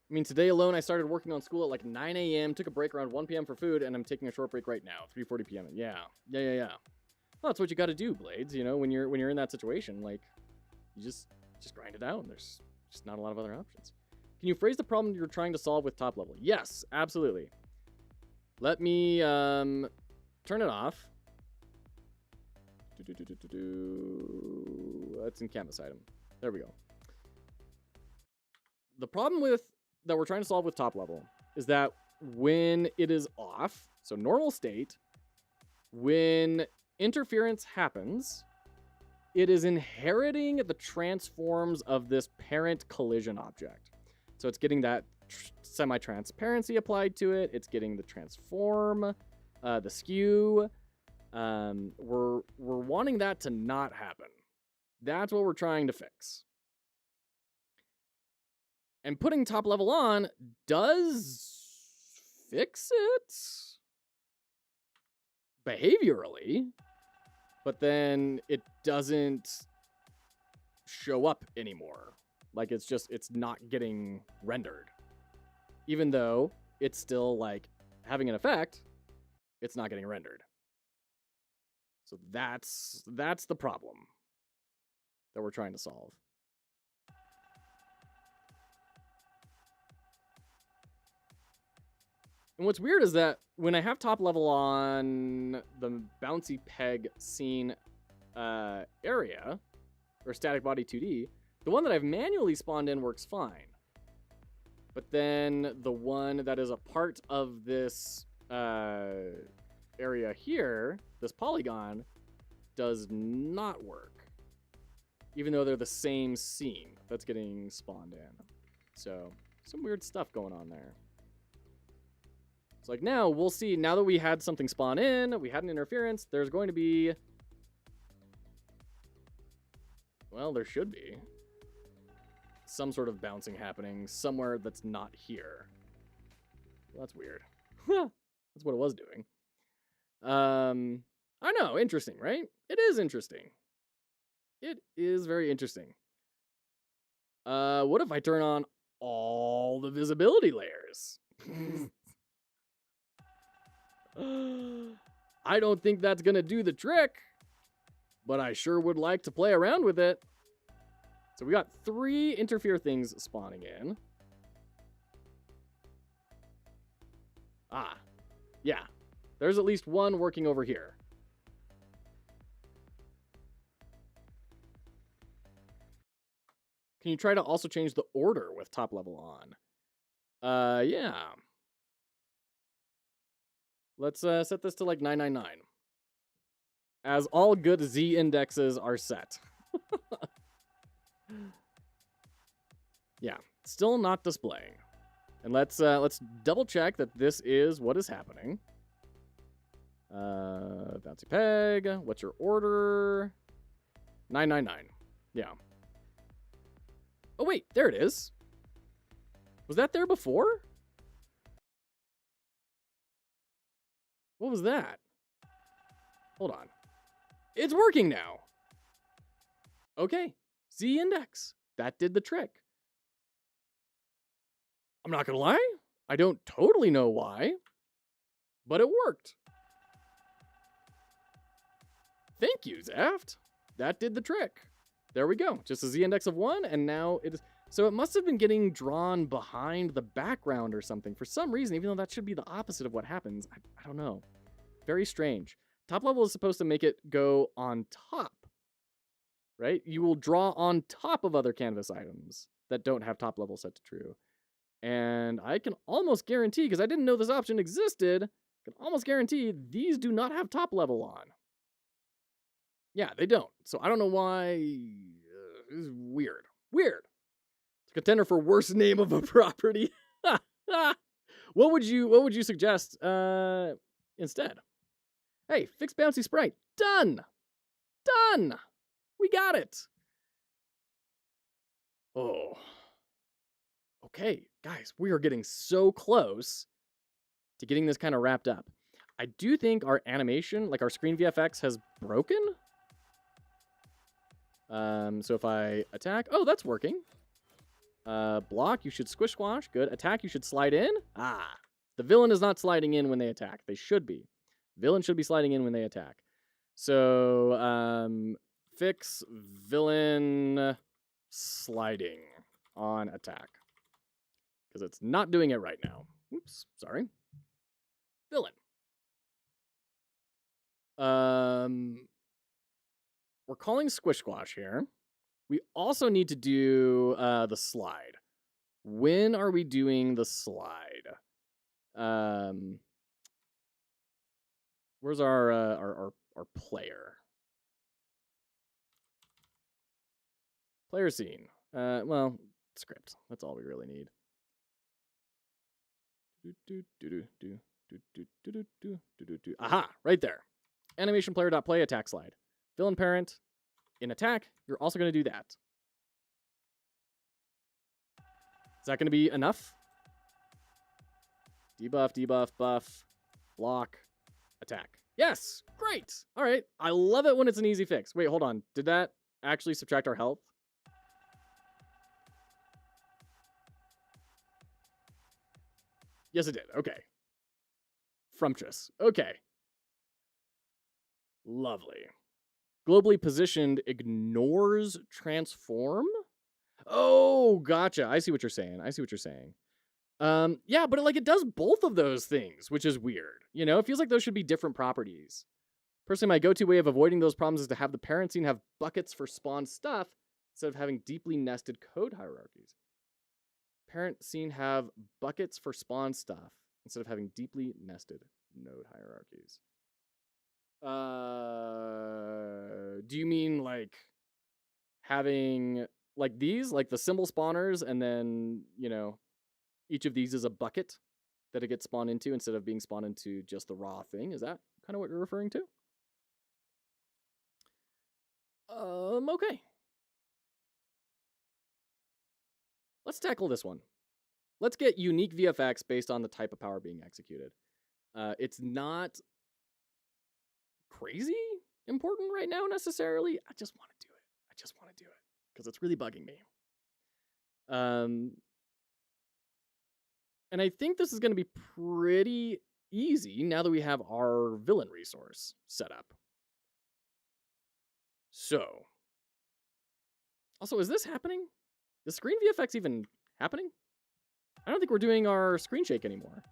mean, today alone, I started working on school at like 9 a.m., took a break around 1 p.m. for food, and I'm taking a short break right now, 3:40 p.m. Yeah. Well, that's what you got to do, Blades. You know, when you're in that situation, like, you just grind it out, and there's just not a lot of other options. Can you phrase the problem you're trying to solve with top level? Yes, absolutely. Let me turn it off. That's in canvas item. There we go. The problem that we're trying to solve with top level is that when it is off, so normal state, when interference happens, it is inheriting the transforms of this parent collision object. So it's getting that semi-transparency applied to it. It's getting the transform, the skew. We're wanting that to not happen. That's what we're trying to fix. And putting top level on does fix it behaviorally, but then it doesn't show up anymore. Like it's not getting rendered. Even though it's still like having an effect, it's not getting rendered. So that's the problem that we're trying to solve. And what's weird is that when I have top level on the bouncy peg scene area, or static body 2D, the one that I've manually spawned in works fine. But then the one that is a part of this area here, this polygon, does not work. Even though they're the same scene that's getting spawned in. So, some weird stuff going on there. So like now, we'll see, now that we had something spawn in, we had an interference, there's going to be... Well, there should be some sort of bouncing happening somewhere that's not here. Well, that's weird. That's what it was doing. I know, interesting, right? It is interesting. It is very interesting. What if I turn on all the visibility layers? I don't think that's going to do the trick, but I sure would like to play around with it. So we got 3 interfere things spawning in. Ah, yeah. There's at least one working over here. Can you try to also change the order with top level on? Yeah. Let's set this to like 999. As all good Z indexes are set. Yeah, still not displaying. And let's double check that this is what is happening. Bouncy peg. What's your order? 999. Yeah. Oh wait, there it is. Was that there before? What was that? Hold on. It's working now. Okay. Z index. That did the trick. I'm not gonna lie. I don't totally know why, but it worked. Thank you, Zaft. That did the trick. There we go. Just a Z index of 1, and now it is. So it must have been getting drawn behind the background or something for some reason, even though that should be the opposite of what happens. I don't know. Very strange. Top level is supposed to make it go on top, right? You will draw on top of other canvas items that don't have top level set to true. And I can almost guarantee, because I didn't know this option existed, I can almost guarantee these do not have top level on. Yeah, they don't. So I don't know why. This is weird. Weird. It's a contender for worst name of a property. What would you suggest instead? Hey, fix bouncy sprite. Done. Done. We got it. Oh. Okay, guys, we are getting so close to getting this kind of wrapped up. I do think our animation, like our screen VFX, has broken. So if I attack, oh, that's working. Block, you should squish squash. Good. Attack, you should slide in. Ah, the villain is not sliding in when they attack. They should be. Villain should be sliding in when they attack. So fix villain sliding on attack. Because it's not doing it right now. Oops, sorry. Villain. We're calling squish squash here. We also need to do the slide. When are we doing the slide? Where's our player? Player scene. Well, script. That's all we really need. Aha, right there. Animation player.play attack slide. Villain parent. In attack, you're also going to do that. Is that going to be enough? Debuff, debuff, buff, block, attack. Yes, great. All right, I love it when it's an easy fix. Wait, hold on. Did that actually subtract our health? Yes, it did. Okay. Frumptuous. Okay. Lovely. Globally positioned ignores transform? Oh, gotcha. I see what you're saying. I see what you're saying. Yeah, but it does both of those things, which is weird. You know, it feels like those should be different properties. Personally, my go-to way of avoiding those problems is to have the parent scene have buckets for spawn stuff instead of having deeply nested code hierarchies. Parent scene have buckets for spawn stuff instead of having deeply nested node hierarchies. Do you mean like having like these, like the symbol spawners, and then, you know, each of these is a bucket that it gets spawned into instead of being spawned into just the raw thing? Is that kind of what you're referring to? Okay. Let's tackle this one. Let's get unique VFX based on the type of power being executed. It's not crazy important right now necessarily. I just want to do it. I just want to do it because it's really bugging me. And I think this is going to be pretty easy now that we have our villain resource set up. So, also, is this happening? Is screen VFX even happening? I don't think we're doing our screen shake anymore.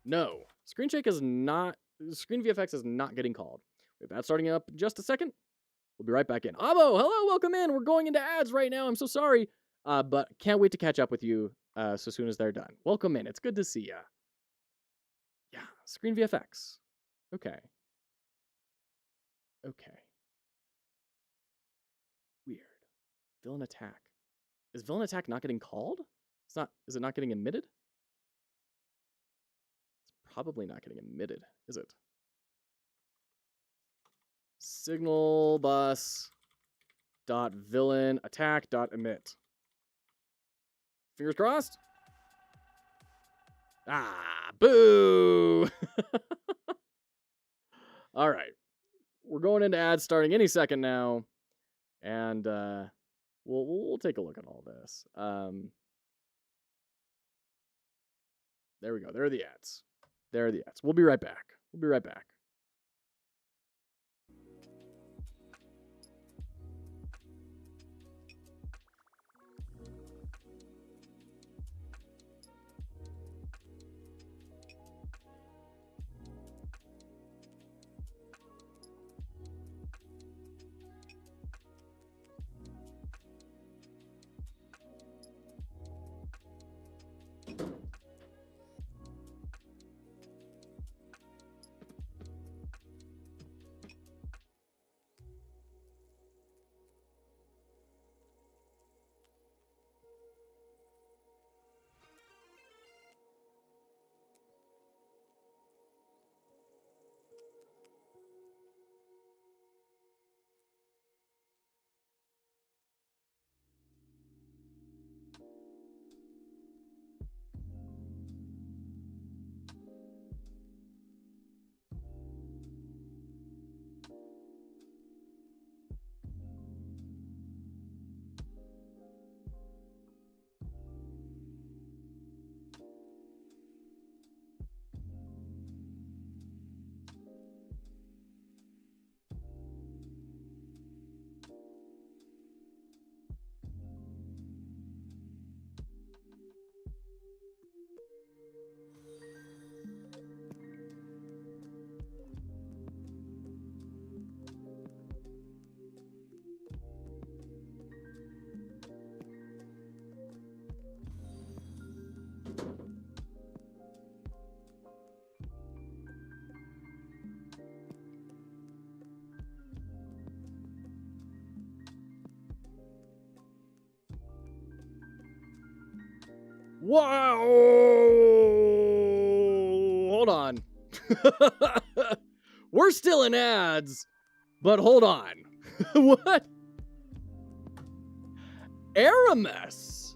No, screen VFX is not getting called. We have ads starting up in just a second. We'll be right back in. Abo, hello, welcome in. We're going into ads right now. I'm so sorry, but can't wait to catch up with you so soon as they're done. Welcome in. It's good to see ya. Yeah, screen VFX. Okay. Weird. Villain attack. Is villain attack not getting called? Is it not getting emitted? It's probably not getting emitted, is it? Signal bus dot villain attack dot emit. Fingers crossed. Ah, boo! All right. We're going into ads starting any second now. And we'll take a look at all this. There we go. There are the ads. We'll be right back. Wow! Hold on. We're still in ads, but hold on. What? Aramis!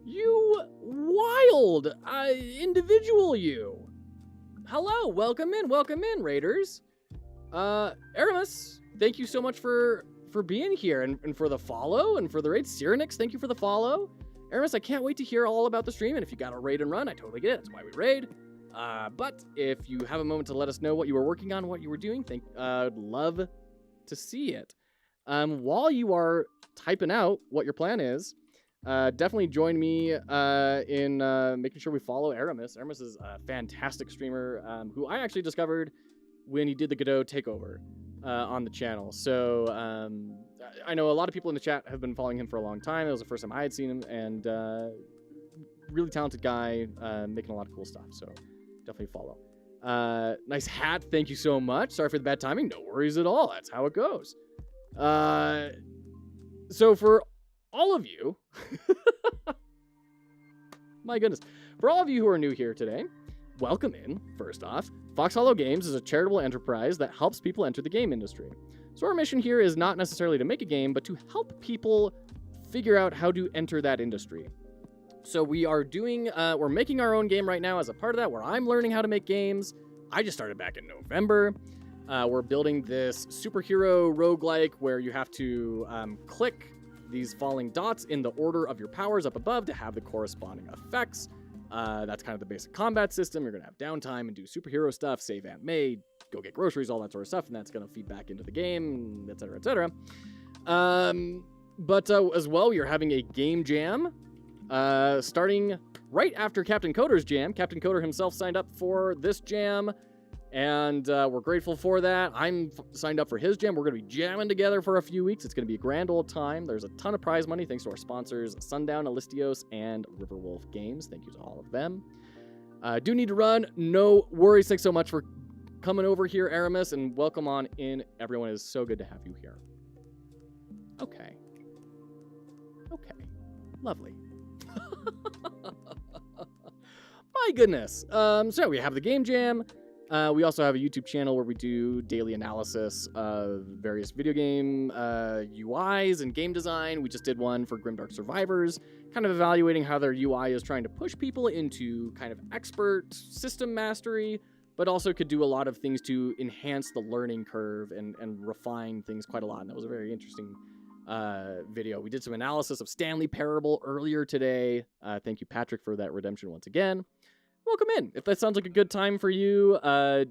You wild individual, you. Hello, welcome in, Raiders. Aramis, thank you so much for being here and for the follow and for the raid. Cyrenix, thank you for the follow. Aramis, I can't wait to hear all about the stream, and if you got a raid and run, I totally get it. That's why we raid. But if you have a moment to let us know what you were working on, what you were doing, I'd love to see it. While you are typing out what your plan is, definitely join me in making sure we follow Aramis. Aramis is a fantastic streamer who I actually discovered when he did the Godot takeover on the channel. So I know a lot of people in the chat have been following him for a long time. It was the first time I had seen him, and really talented guy, making a lot of cool stuff. So definitely follow. Nice hat. Thank you so much. Sorry for the bad timing. No worries at all. That's how it goes. So for all of you, my goodness, for all of you who are new here today, welcome in, first off. Foxhollowgames is a charitable enterprise that helps people enter the game industry. So our mission here is not necessarily to make a game, but to help people figure out how to enter that industry. So we are we're making our own game right now as a part of that, where I'm learning how to make games. I just started back in November. We're building this superhero roguelike where you have to click these falling dots in the order of your powers up above to have the corresponding effects. That's kind of the basic combat system. You're going to have downtime and do superhero stuff, save Aunt May, go get groceries, all that sort of stuff, and that's going to feed back into the game, etc., etc. But as well, you're having a game jam starting right after Captain Coder's jam. Captain Coder himself signed up for this jam, and we're grateful for that. I'm signed up for his jam. We're going to be jamming together for a few weeks. It's going to be a grand old time. There's a ton of prize money thanks to our sponsors, Sundown, Alistios, and Riverwolf Games. Thank you to all of them. Do need to run. No worries. Thanks so much for coming over here, Aramis, and welcome on in. Everyone, is so good to have you here. Okay. Lovely. My goodness. So we have the game jam. We also have a YouTube channel where we do daily analysis of various video game UIs and game design. We just did one for Grimdark Survivors, kind of evaluating how their UI is trying to push people into kind of expert system mastery, but also could do a lot of things to enhance the learning curve and refine things quite a lot. And that was a very interesting video. We did some analysis of Stanley Parable earlier today. Thank you, Patrick, for that redemption once again. Welcome in. If that sounds like a good time for you, of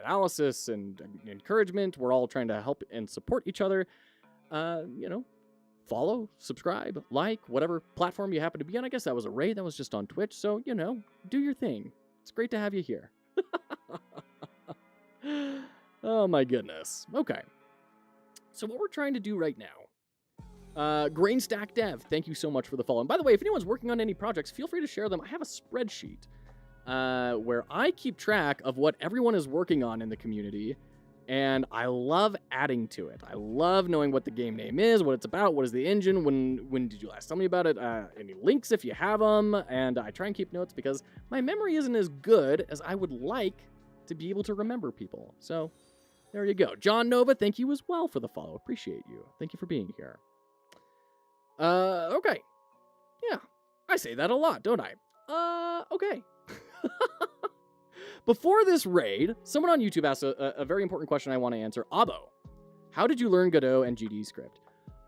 analysis and encouragement, we're all trying to help and support each other. Follow, subscribe, like, whatever platform you happen to be on. I guess that was a raid. That was just on Twitch. So, do your thing. It's great to have you here. Oh, my goodness. Okay. So what we're trying to do right now, Grainstack Dev, thank you so much for the follow. And by the way, if anyone's working on any projects, feel free to share them. I have a spreadsheet where I keep track of what everyone is working on in the community, and I love adding to it. I love knowing what the game name is, what it's about, what is the engine, when did you last tell me about it, any links if you have them, and I try and keep notes because my memory isn't as good as I would like to be able to remember people. So there you go. John Nova, thank you as well for the follow. Appreciate you. Thank you for being here. Okay. Yeah, I say that a lot, don't I? Okay. Before this raid, someone on YouTube asked a very important question I want to answer. Abo, how did you learn Godot and GD script?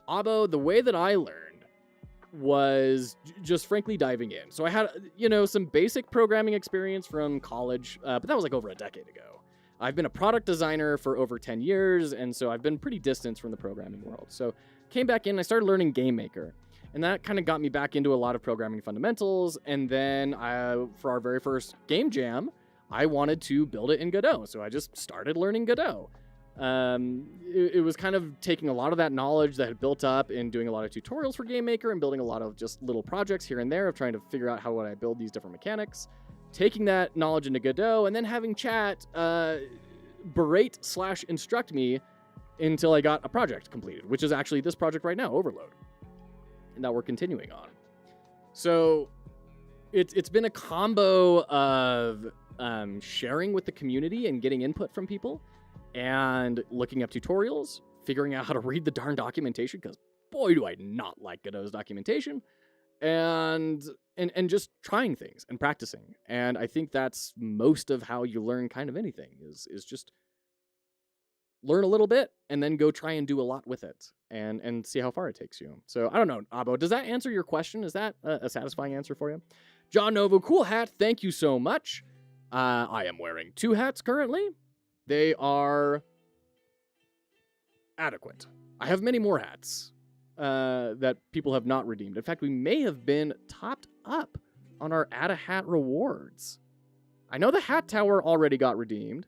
Abo, the way that I learned was just frankly diving in. So I had, some basic programming experience from college, but that was like over a decade ago. I've been a product designer for over 10 years, and so I've been pretty distant from the programming world. So came back in, I started learning GameMaker, and that kind of got me back into a lot of programming fundamentals. And then for our very first game jam, I wanted to build it in Godot, so I just started learning Godot. It was kind of taking a lot of that knowledge that had built up and doing a lot of tutorials for GameMaker and building a lot of just little projects here and there of trying to figure out how would I build these different mechanics, taking that knowledge into Godot, and then having chat berate/instruct me until I got a project completed, which is actually this project right now, Overload, and that we're continuing on. So it's been a combo of sharing with the community and getting input from people, and looking up tutorials, figuring out how to read the darn documentation, because boy, do I not like Godot's documentation, and just trying things and practicing. And I think that's most of how you learn kind of anything, is just learn a little bit and then go try and do a lot with it and see how far it takes you. So I don't know, Abo, does that answer your question? Is that a satisfying answer for you? John Novo, cool hat. Thank you so much. I am wearing 2 hats currently. They are adequate. I have many more hats that people have not redeemed. In fact, we may have been topped up on our Add a Hat rewards. I know the Hat Tower already got redeemed.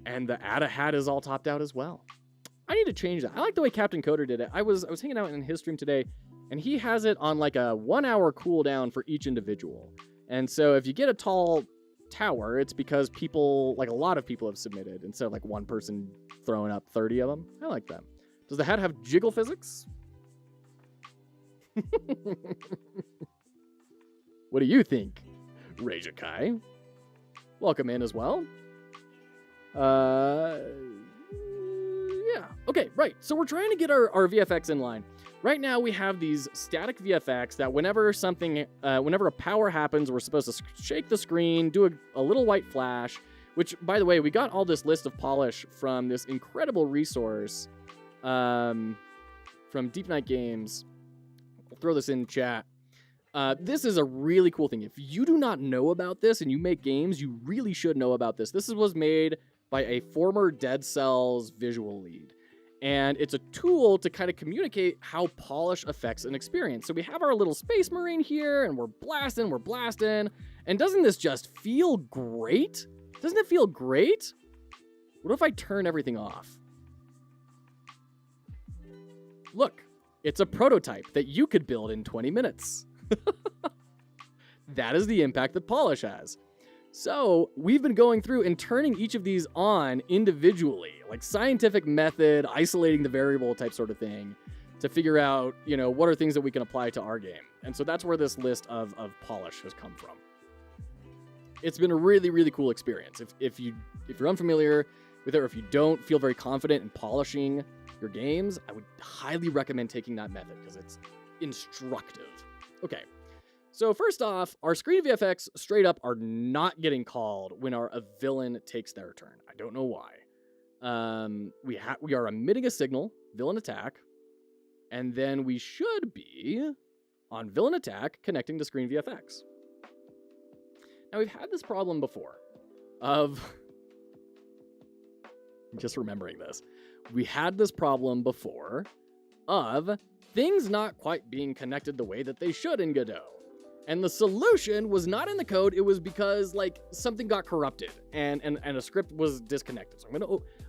And the Add a Hat is all topped out as well. I need to change that. I like the way Captain Coder did it. I was hanging out in his stream today, and he has it on like a 1-hour cooldown for each individual. And so if you get a tall tower, it's because people, like a lot of people have submitted, instead of like one person throwing up 30 of them. I like that. Does the hat have jiggle physics? What do you think, Rejakai? Welcome in as well. Yeah. Okay, right. So we're trying to get our VFX in line. Right now we have these static VFX that whenever a power happens, we're supposed to shake the screen, do a little white flash, which, by the way, we got all this list of polish from this incredible resource from Deep Night Games. I'll throw this in chat. This is a really cool thing. If you do not know about this and you make games, you really should know about this. This was made by a former Dead Cells visual lead. And it's a tool to kind of communicate how polish affects an experience. So we have our little Space Marine here, and we're blasting. And doesn't this just feel great? Doesn't it feel great? What if I turn everything off? Look, it's a prototype that you could build in 20 minutes. That is the impact that polish has. So we've been going through and turning each of these on individually, like scientific method, isolating the variable type sort of thing to figure out, what are things that we can apply to our game. And so that's where this list of polish has come from. It's been a really, really cool experience. If you're unfamiliar with it, or if you don't feel very confident in polishing your games, I would highly recommend taking that method because it's instructive. Okay. So first off, our screen VFX straight up are not getting called when a villain takes their turn. I don't know why. We are emitting a signal, villain attack, and then we should be on villain attack connecting to screen VFX. Now we've had this problem before of just remembering this. We had this problem before of things not quite being connected the way that they should in Godot. And the solution was not in the code. It was because something got corrupted and a script was disconnected. So I'm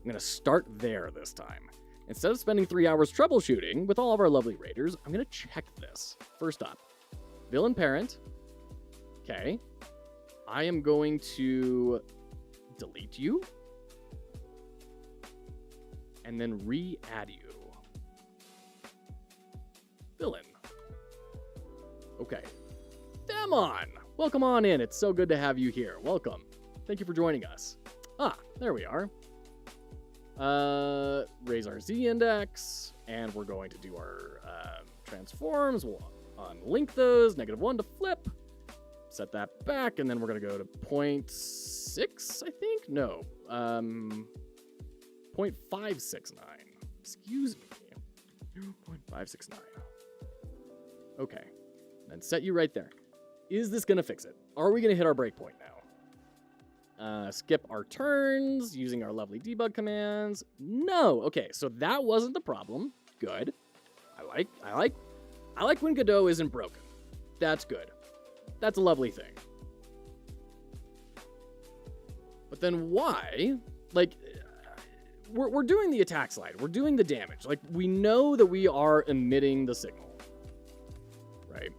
gonna start there this time. Instead of spending 3 hours troubleshooting with all of our lovely raiders, I'm gonna check this. First up, villain parent. Okay. I am going to delete you and then re-add you. Villain. Okay. Demon! Welcome on in. It's so good to have you here. Welcome. Thank you for joining us. There we are. Raise our Z index, and we're going to do our transforms. We'll unlink those. -1 to flip. Set that back, and then we're going to go to 0.6, I think? No. 0.569. Excuse me. 0.569. Okay. Then set you right there. Is this going to fix it? Are we going to hit our breakpoint now? Skip our turns using our lovely debug commands. No. Okay, so that wasn't the problem. Good. I like when Godot isn't broken. That's good. That's a lovely thing. But then why? We're doing the attack slide. We're doing the damage. We know that we are emitting the signal. Right?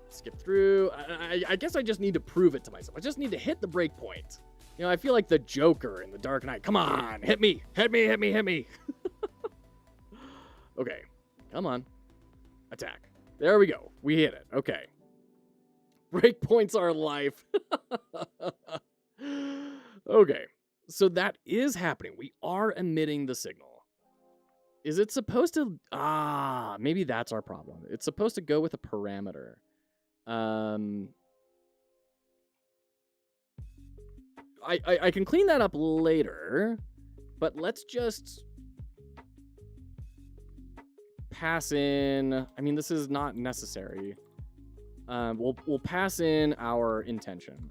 Skip through. I guess I just need to prove it to myself. I just need to hit the breakpoint. I feel like the Joker in The Dark Knight. Come on, hit me. Okay, come on. Attack. There we go. We hit it. Okay. Breakpoints are life. Okay, so that is happening. We are emitting the signal. Is it supposed to... maybe that's our problem. It's supposed to go with a parameter. I can clean that up later, but let's just pass in... I mean, this is not necessary. We'll pass in our intention.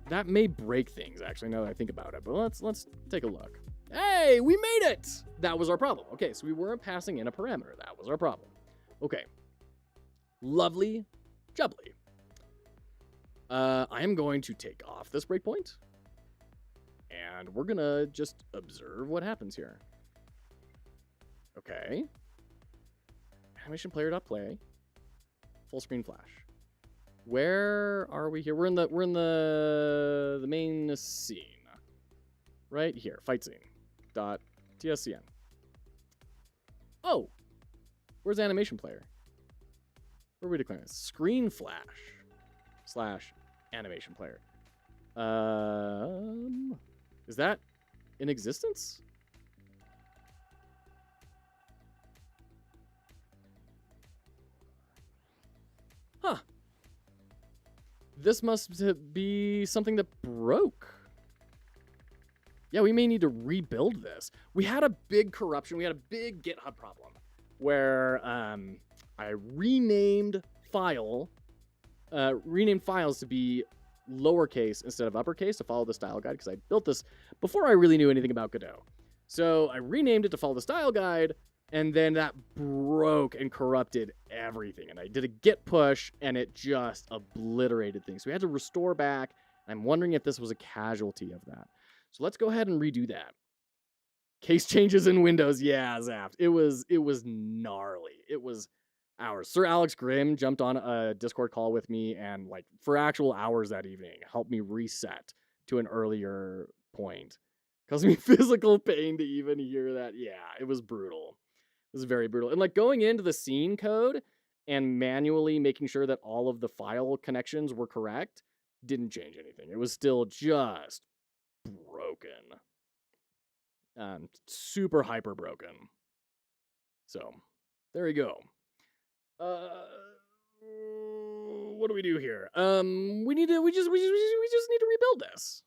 That may break things, actually, now that I think about it. But let's take a look. Hey, we made it! That was our problem. Okay, so we weren't passing in a parameter. That was our problem. Okay. Lovely jubbly. I am going to take off this breakpoint. And we're going to just observe what happens here. Okay. Animation player.play. Full screen flash. Where are we here? We're in the main scene. Right here. Fight scene. .tscn. Oh. Where's animation player? Where are we declaring this? Screen flash / animation player. Is that in existence? Huh. This must be something that broke. Yeah, we may need to rebuild this. We had a big corruption. We had a big GitHub problem where I renamed files to be lowercase instead of uppercase to follow the style guide, because I built this before I really knew anything about Godot. So I renamed it to follow the style guide, and then that broke and corrupted everything. And I did a git push, and it just obliterated things. So we had to restore back. I'm wondering if this was a casualty of that. So let's go ahead and redo that. Case changes in Windows. Yeah, Zaft. It was gnarly. It was hours. Sir Alex Grimm jumped on a Discord call with me and like for actual hours that evening helped me reset to an earlier point. Caused me physical pain to even hear that. Yeah, it was brutal. It was very brutal. And like going into the scene code and manually making sure that all of the file connections were correct didn't change anything. It was still just broken. Super hyper broken. So there you go. What do we do here? We just need to rebuild this.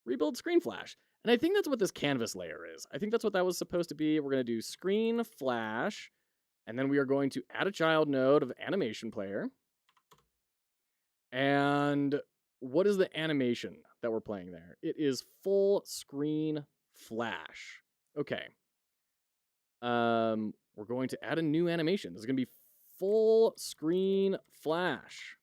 Rebuild screen flash. And I think that's what this canvas layer is. I think that's what that was supposed to be. We're going to do screen flash, and then we are going to add a child node of animation player. And what is the animation that we're playing there? It is full screen flash. Okay. We're going to add a new animation. This is going to be full screen flash.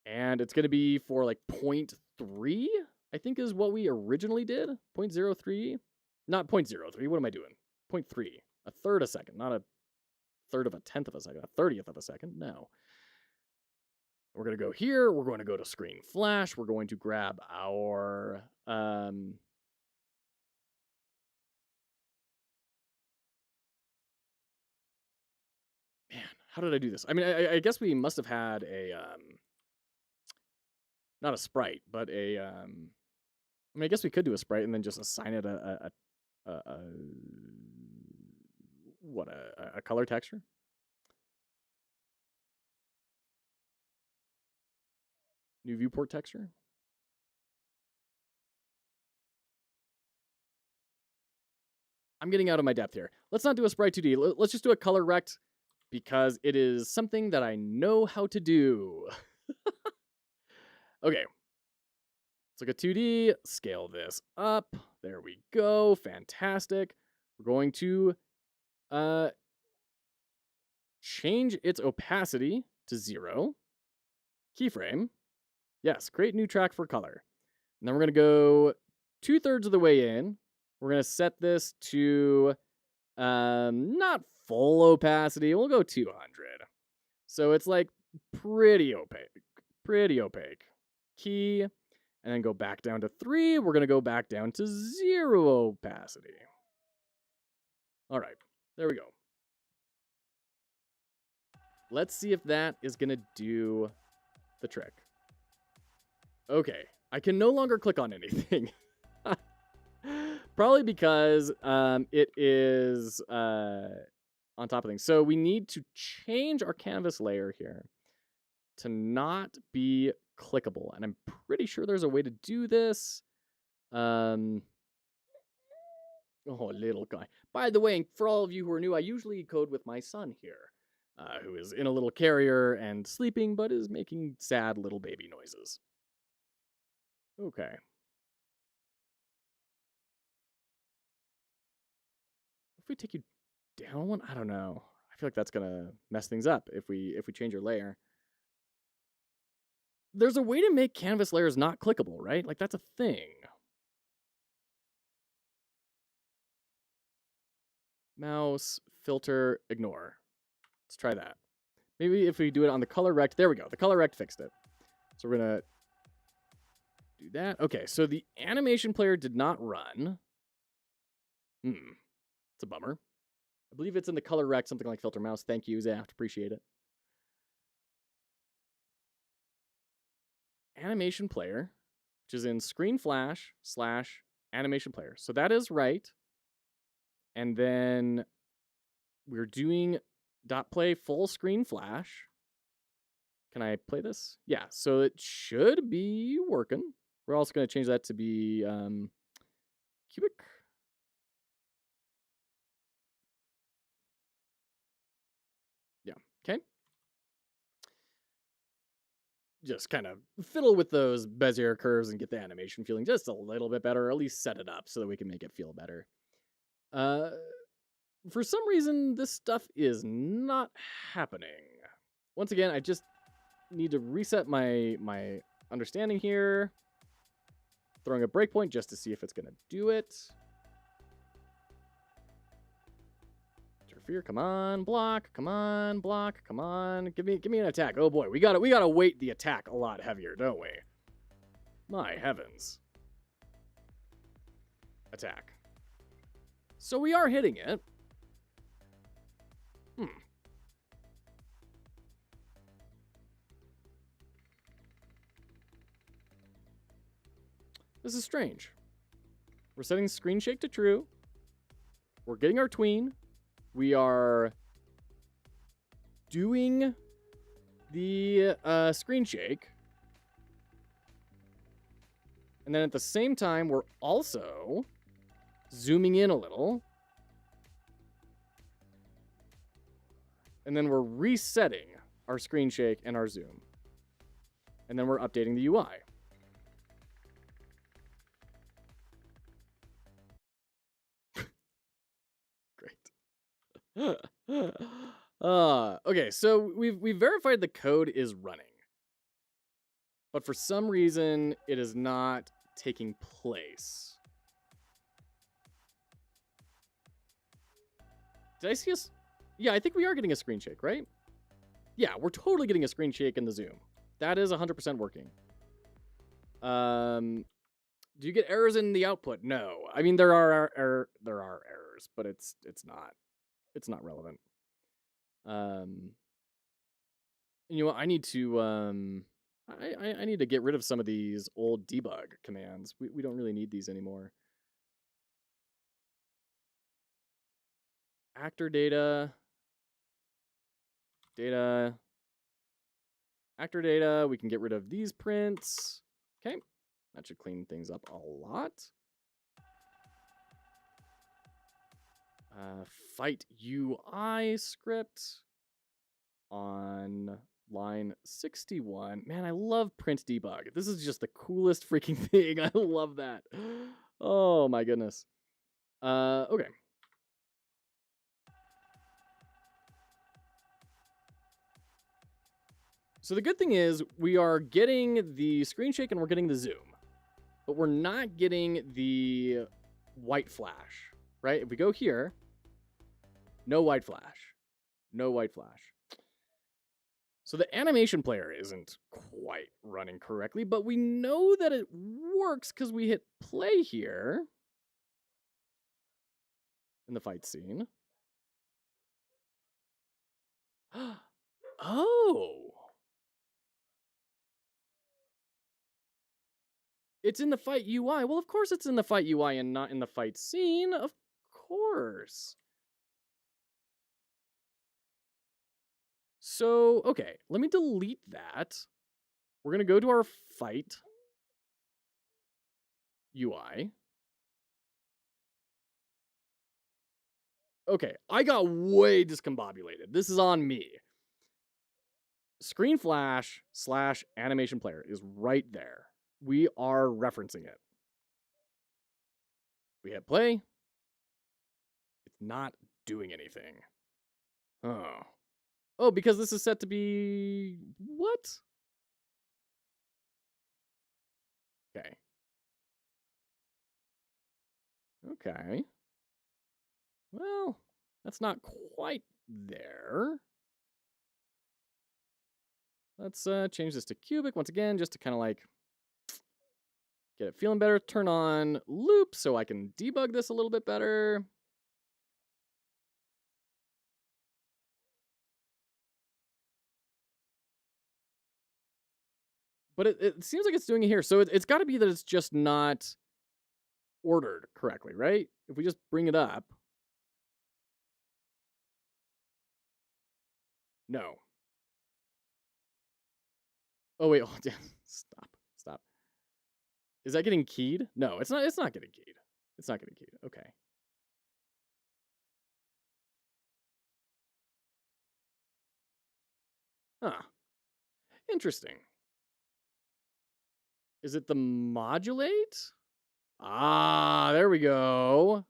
And it's going to be for like 0.3, I think is what we originally did. 0.03. Not 0.03. What am I doing? 0.3. A third a second. Not a third of a tenth of a second. A 30th of a second. No. We're going to go here. We're going to go to screen flash. We're going to grab our... Man, how did I do this? I mean, I guess we must have had a... not a sprite, but a... I mean, I guess we could do a sprite and then just assign it a color texture? New viewport texture? I'm getting out of my depth here. Let's not do a sprite 2D. Let's just do a color rect because it is something that I know how to do. Okay. Let's look at 2D. Scale this up. There we go. Fantastic. We're going to change its opacity to 0. Keyframe. Yes, create new track for color. And then we're going to go 2/3 of the way in. We're going to set this to not full opacity. We'll go 200. So it's like pretty opaque. Pretty opaque. Key. And then go back down to 3. We're going to go back down to 0 opacity. All right. There we go. Let's see if that is going to do the trick. Okay. I can no longer click on anything. Probably because it is on top of things. So we need to change our canvas layer here to not be clickable. And I'm pretty sure there's a way to do this. Oh, little guy. By the way, for all of you who are new, I usually code with my son here, who is in a little carrier and sleeping, but is making sad little baby noises. Okay. If we take you down one, I don't know. I feel like that's gonna mess things up if we change your layer. There's a way to make canvas layers not clickable, right? Like that's a thing. Mouse, filter, ignore. Let's try that. Maybe if we do it on the color rect, there we go. The color rect fixed it. So we're gonna do that. Okay, so the animation player did not run. It's a bummer. I believe it's in the color rect, something like filter mouse. Thank you, Zaft. Appreciate it. Animation player, which is in screen flash / animation player. So that is right. And then we're doing .play full screen flash. Can I play this? Yeah, so it should be working. We're also going to change that to be cubic. Yeah, okay. Just kind of fiddle with those Bezier curves and get the animation feeling just a little bit better, or at least set it up so that we can make it feel better. For some reason, this stuff is not happening. Once again, I just need to reset my understanding here. Throwing a breakpoint just to see if it's going to do it. Interfere, come on, block, come on, block, come on. Give me an attack. Oh boy, we gotta weight the attack a lot heavier, don't we? My heavens. Attack. So we are hitting it. This is strange. We're setting screen shake to true. We're getting our tween. We are doing the screen shake. And then at the same time, we're also zooming in a little. And then we're resetting our screen shake and our zoom. And then we're updating the UI. Okay, so we've verified the code is running. But for some reason, it is not taking place. Did I see us? Yeah, I think we are getting a screen shake, right? Yeah, we're totally getting a screen shake in the zoom. That is 100% working. Do you get errors in the output? No. I mean, there are errors, but it's not relevant. You know what? I need to I need to get rid of some of these old debug commands. We don't really need these anymore. Actor data. Actor data. We can get rid of these prints. Okay. That should clean things up a lot. Fight UI script on line 61. Man, I love print debug. This is just the coolest freaking thing. I love that. Oh my goodness. Okay. So the good thing is we are getting the screen shake and we're getting the zoom, but we're not getting the white flash, right? If we go here, no white flash, no white flash. So the animation player isn't quite running correctly, but we know that it works because we hit play here in the fight scene. Oh. It's in the fight UI. Well, of course it's in the fight UI and not in the fight scene. Of course. So, okay, let me delete that. We're going to go to our fight UI. Okay, I got way discombobulated. This is on me. Screen flash / animation player is right there. We are referencing it. We hit play. It's not doing anything. Oh. Oh, because this is set to be... What? Okay. Okay. Well, that's not quite there. Let's change this to cubic once again, just to kind of like get it feeling better. Turn on loop so I can debug this a little bit better. But it seems like it's doing it here. So it's got to be that it's just not ordered correctly, right? If we just bring it up. No. Oh wait, oh, damn. Stop. Is that getting keyed? No, it's not. It's not getting keyed. It's not getting keyed. Okay. Huh. Interesting. Is it the modulate? Ah, there we go.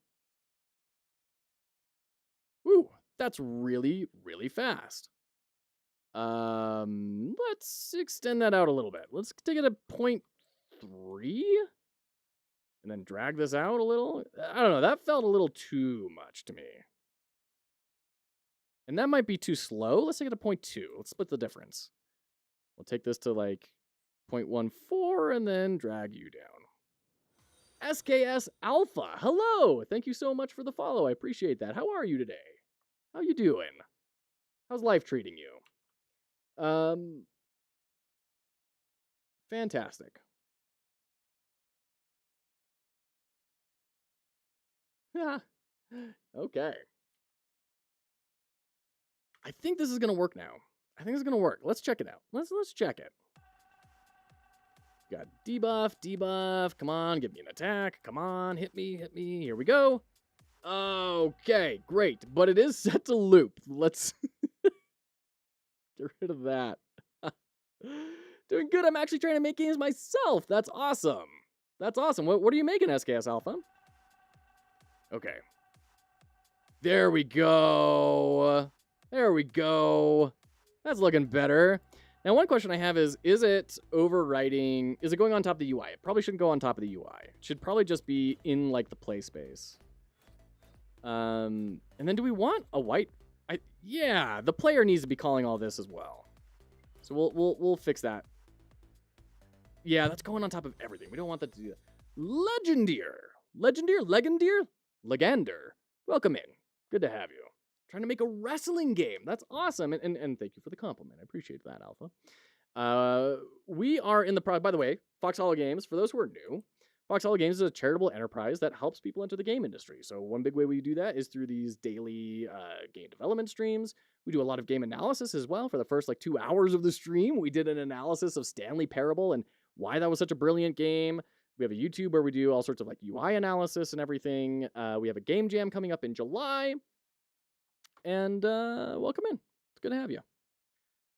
Woo, that's really, really fast. Let's extend that out a little bit. Let's take it to 0.3 and then drag this out a little. I don't know. That felt a little too much to me. And that might be too slow. Let's take it to 0.2. Let's split the difference. We'll take this to like 0.14 and then drag you down. SKS Alpha, hello. Thank you so much for the follow. I appreciate that. How are you today? How you doing? How's life treating you? Fantastic. Okay. I think this is gonna work now. I think it's gonna work. Let's check it out. Let's check it. Got debuff. Come on, give me an attack. Come on, hit me. Here we go. Okay, great. But it is set to loop. Let's get rid of that. Doing good. I'm actually trying to make games myself. That's awesome. That's awesome. What are you making, SKS Alpha? Okay. There we go. There we go. That's looking better. Now, one question I have is it overwriting? Is it going on top of the UI? It probably shouldn't go on top of the UI. It should probably just be in, like, the play space. And then do we want a white? Yeah, the player needs to be calling all this as well. So we'll fix that. Yeah, that's going on top of everything. We don't want that to do that. Legander. Welcome in. Good to have you. Trying to make a wrestling game. That's awesome. And thank you for the compliment. I appreciate that, Alpha. We are in the by the way, foxhollowgames, for those who are new, foxhollowgames is a charitable enterprise that helps people enter the game industry. So one big way we do that is through these daily game development streams. We do a lot of game analysis as well. For the first 2 hours of the stream, we did an analysis of Stanley Parable and why that was such a brilliant game. We have a YouTube where we do all sorts of UI analysis and everything. We have a game jam coming up in July. And welcome in. It's good to have you.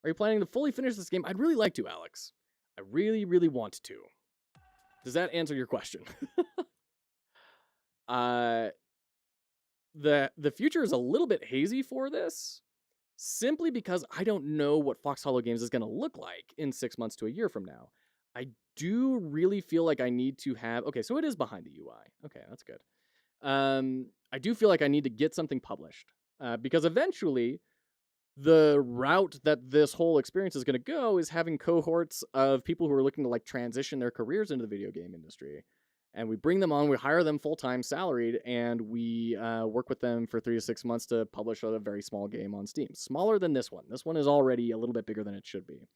Are you planning to fully finish this game? I'd really like to, Alex. I really, really want to. Does that answer your question? The future is a little bit hazy for this, simply because I don't know what Fox Hollow Games is going to look like in 6 months to a year from now. I do really feel like I need to have... Okay, so it is behind the UI. Okay, that's good. I do feel like I need to get something published. Because eventually, the route that this whole experience is going to go is having cohorts of people who are looking to transition their careers into the video game industry. And we bring them on, we hire them full-time salaried, and we work with them for 3 to 6 months to publish a very small game on Steam. Smaller than this one. This one is already a little bit bigger than it should be.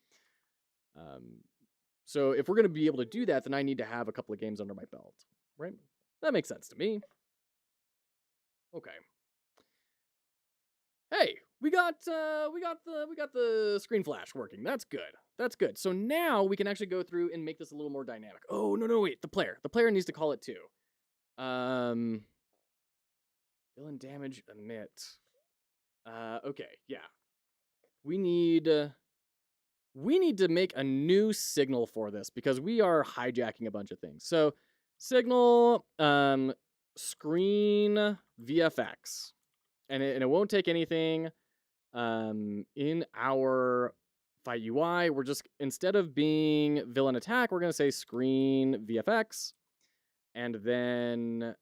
So if we're going to be able to do that, then I need to have a couple of games under my belt, right? That makes sense to me. Okay. Hey, we got the screen flash working. That's good. That's good. So now we can actually go through and make this a little more dynamic. Oh, no, wait. The player needs to call it too. Villain damage emit. Okay, yeah. We need to make a new signal for this because we are hijacking a bunch of things. So signal screen VFX. And it won't take anything in our fight UI. We're just, instead of being villain attack, we're going to say screen VFX. And then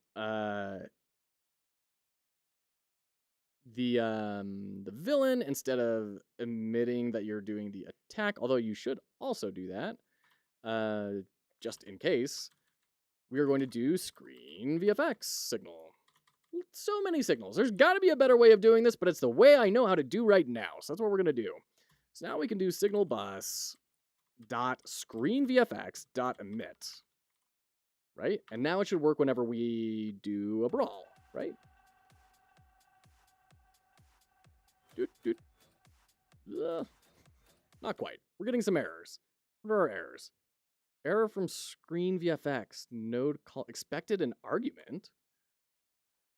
the villain, instead of admitting that you're doing the attack, although you should also do that, just in case, we are going to do screen VFX signal. So many signals. There's got to be a better way of doing this, but it's the way I know how to do right now. So that's what we're going to do. So now we can do signal bus dot screen VFX dot emit. Right? And now it should work whenever we do a brawl, right? Not quite. We're getting some errors. What are our errors? Error from screen VFX. Node call expected an argument.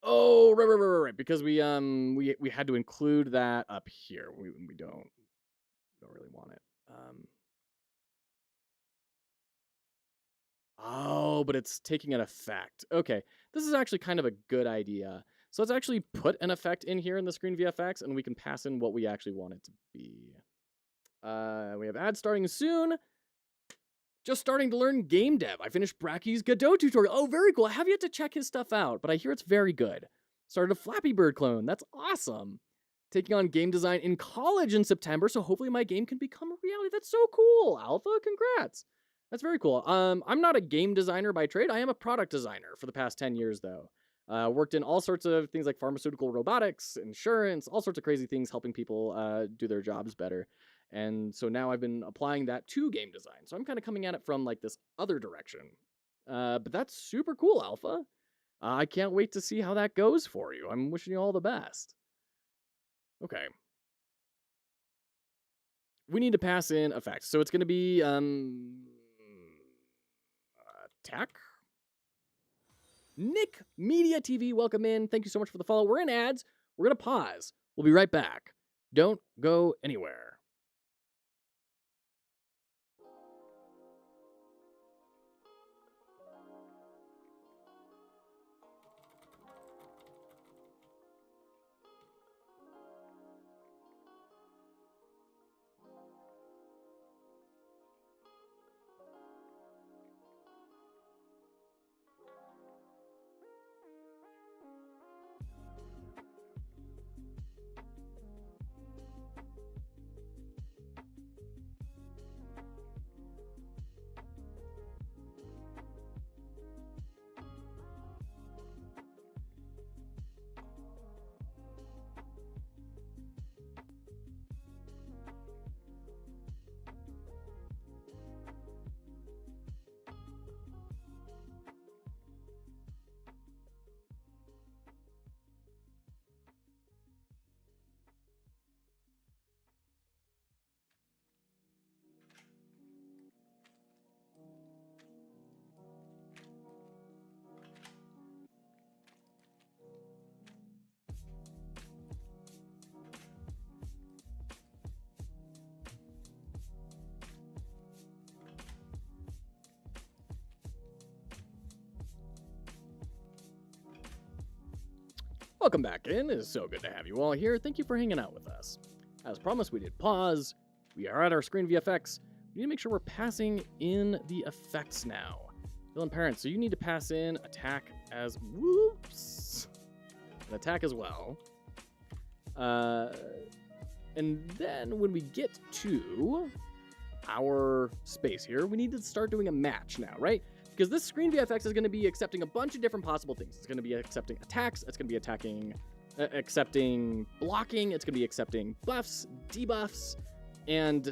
Oh, right. Because we had to include that up here. We don't really want it. Oh, but it's taking an effect. Okay, this is actually kind of a good idea. So let's actually put an effect in here in the screen VFX, and we can pass in what we actually want it to be. We have ads starting soon. Just starting to learn game dev. I finished Bracky's Godot tutorial. Oh, very cool. I have yet to check his stuff out, but I hear it's very good. Started a Flappy Bird clone. That's awesome. Taking on game design in college in September, so hopefully my game can become a reality. That's so cool. Alpha, congrats. That's very cool. I'm not a game designer by trade. I am a product designer for the past 10 years, though. Worked in all sorts of things like pharmaceutical robotics, insurance, all sorts of crazy things, helping people do their jobs better. And so now I've been applying that to game design. So I'm kind of coming at it from like this other direction. But that's super cool, Alpha. I can't wait to see how that goes for you. I'm wishing you all the best. Okay. We need to pass in effects. So it's going to be attack. Nick Media TV, welcome in. Thank you so much for the follow. We're in ads. We're going to pause. We'll be right back. Don't go anywhere. Welcome back in. It is so good to have you all here. Thank you for hanging out with us. As promised, we did pause. We are at our screen VFX. We need to make sure we're passing in the effects now. Villain parent, so you need to pass in attack as whoops. An attack as well. And then when we get to our space here, we need to start doing a match now, right? Because this screen VFX is going to be accepting a bunch of different possible things. It's going to be accepting attacks. It's going to be accepting blocking. It's going to be accepting buffs, debuffs, and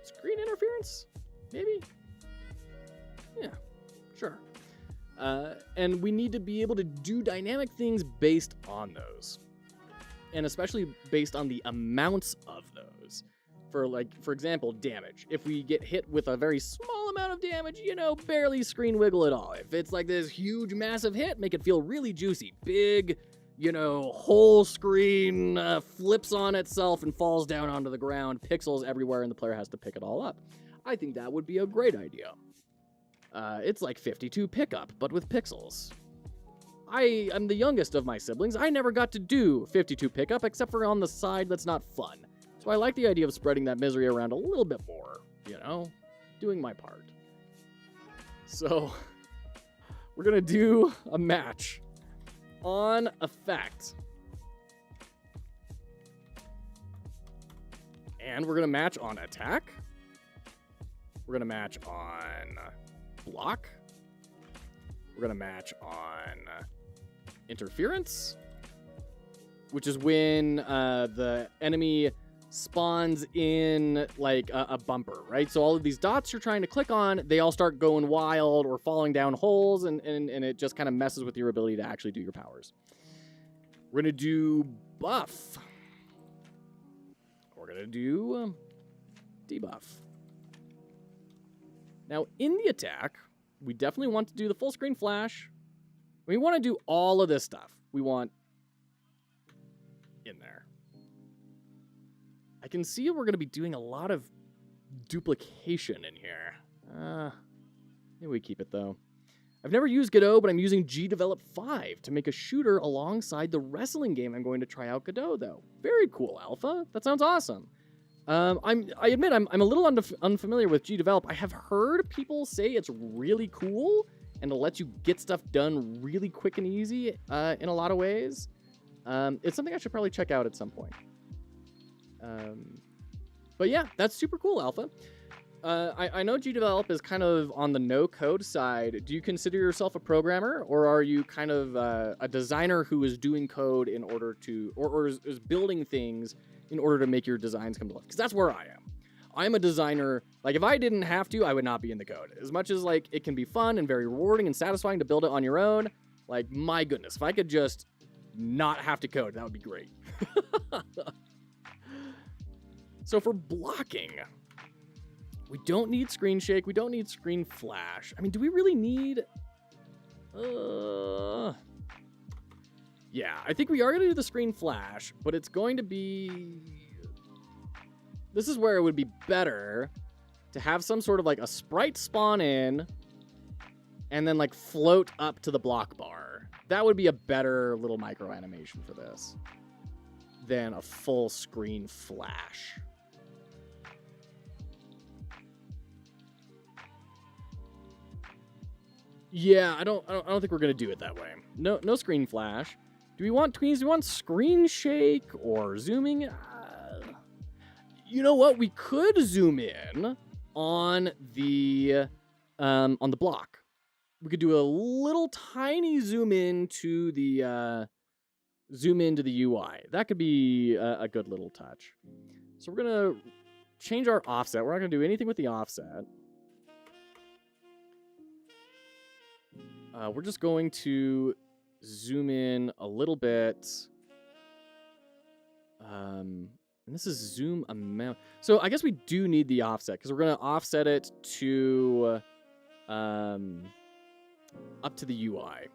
screen interference, maybe? Yeah, sure. And we need to be able to do dynamic things based on those. And especially based on the amounts of those. For example, damage. If we get hit with a very small amount of damage, barely screen wiggle at all. If it's like this huge, massive hit, make it feel really juicy. Big, whole screen flips on itself and falls down onto the ground, pixels everywhere, and the player has to pick it all up. I think that would be a great idea. It's like 52 pickup, but with pixels. I am the youngest of my siblings. I never got to do 52 pickup, except for on the side that's not fun. So I like the idea of spreading that misery around a little bit more, doing my part. So we're going to do a match on effect. And we're going to match on attack. We're going to match on block. We're going to match on interference, which is when the enemy spawns in like a bumper, right? So all of these dots you're trying to click on, they all start going wild or falling down holes, and it just kind of messes with your ability to actually do your powers. We're going to do buff. We're going to do debuff. Now, in the attack, we definitely want to do the full screen flash. We want to do all of this stuff. We want in there. I can see we're going to be doing a lot of duplication in here. Maybe we keep it, though. I've never used Godot, but I'm using GDevelop 5 to make a shooter alongside the wrestling game I'm going to try out Godot, though. Very cool, Alpha. That sounds awesome. I admit I'm a little unfamiliar with GDevelop. I have heard people say it's really cool and it lets you get stuff done really quick and easy in a lot of ways. It's something I should probably check out at some point. But yeah, that's super cool, Alpha. I know GDevelop is kind of on the no-code side. Do you consider yourself a programmer, or are you kind of a designer who is doing code in order to, or is building things in order to make your designs come to life? Because that's where I am. I'm a designer. Like, if I didn't have to, I would not be in the code. As much as, like, it can be fun and very rewarding and satisfying to build it on your own, like, my goodness, if I could just not have to code, that would be great. So for blocking, we don't need screen shake. We don't need screen flash. I mean, do we really need... Yeah, I think we are going to do the screen flash, but it's going to be... This is where it would be better to have some sort of like a sprite spawn in and then like float up to the block bar. That would be a better little micro animation for this than a full screen flash. Yeah, I don't think we're gonna do it that way. No screen flash. Do we want tweens? Do we want screen shake or zooming? You know what? We could zoom in on the block. We could do a little tiny zoom into the UI. That could be a good little touch. So we're gonna change our offset. We're not gonna do anything with the offset. We're just going to zoom in a little bit. And this is zoom amount. So I guess we do need the offset because we're going to offset it to up to the UI.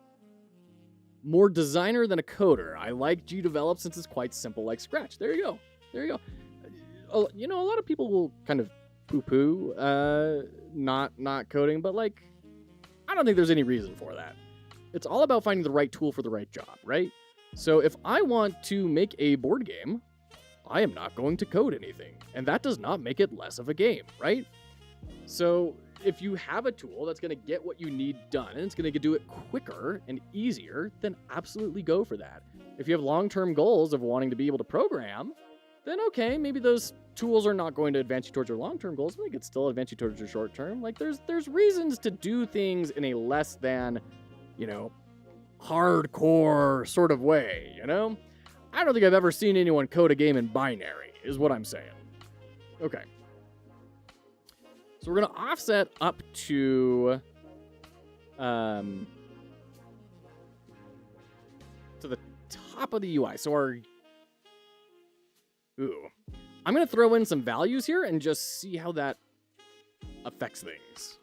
More designer than a coder. I like GDevelop since it's quite simple like Scratch. There you go. There you go. You know, a lot of people will kind of poo-poo not coding, but like, I don't think there's any reason for that. It's all about finding the right tool for the right job, right? So if I want to make a board game, I am not going to code anything. And that does not make it less of a game, right? So if you have a tool that's going to get what you need done and it's going to do it quicker and easier, then absolutely go for that. If you have long-term goals of wanting to be able to program, then okay, maybe those tools are not going to advance you towards your long-term goals, but they could still advance you towards your short-term. Like, there's reasons to do things in a less than, you know, hardcore sort of way, you know? I don't think I've ever seen anyone code a game in binary, is what I'm saying. Okay. So we're going to offset up to the top of the UI. So our... Ooh. I'm going to throw in some values here and just see how that affects things.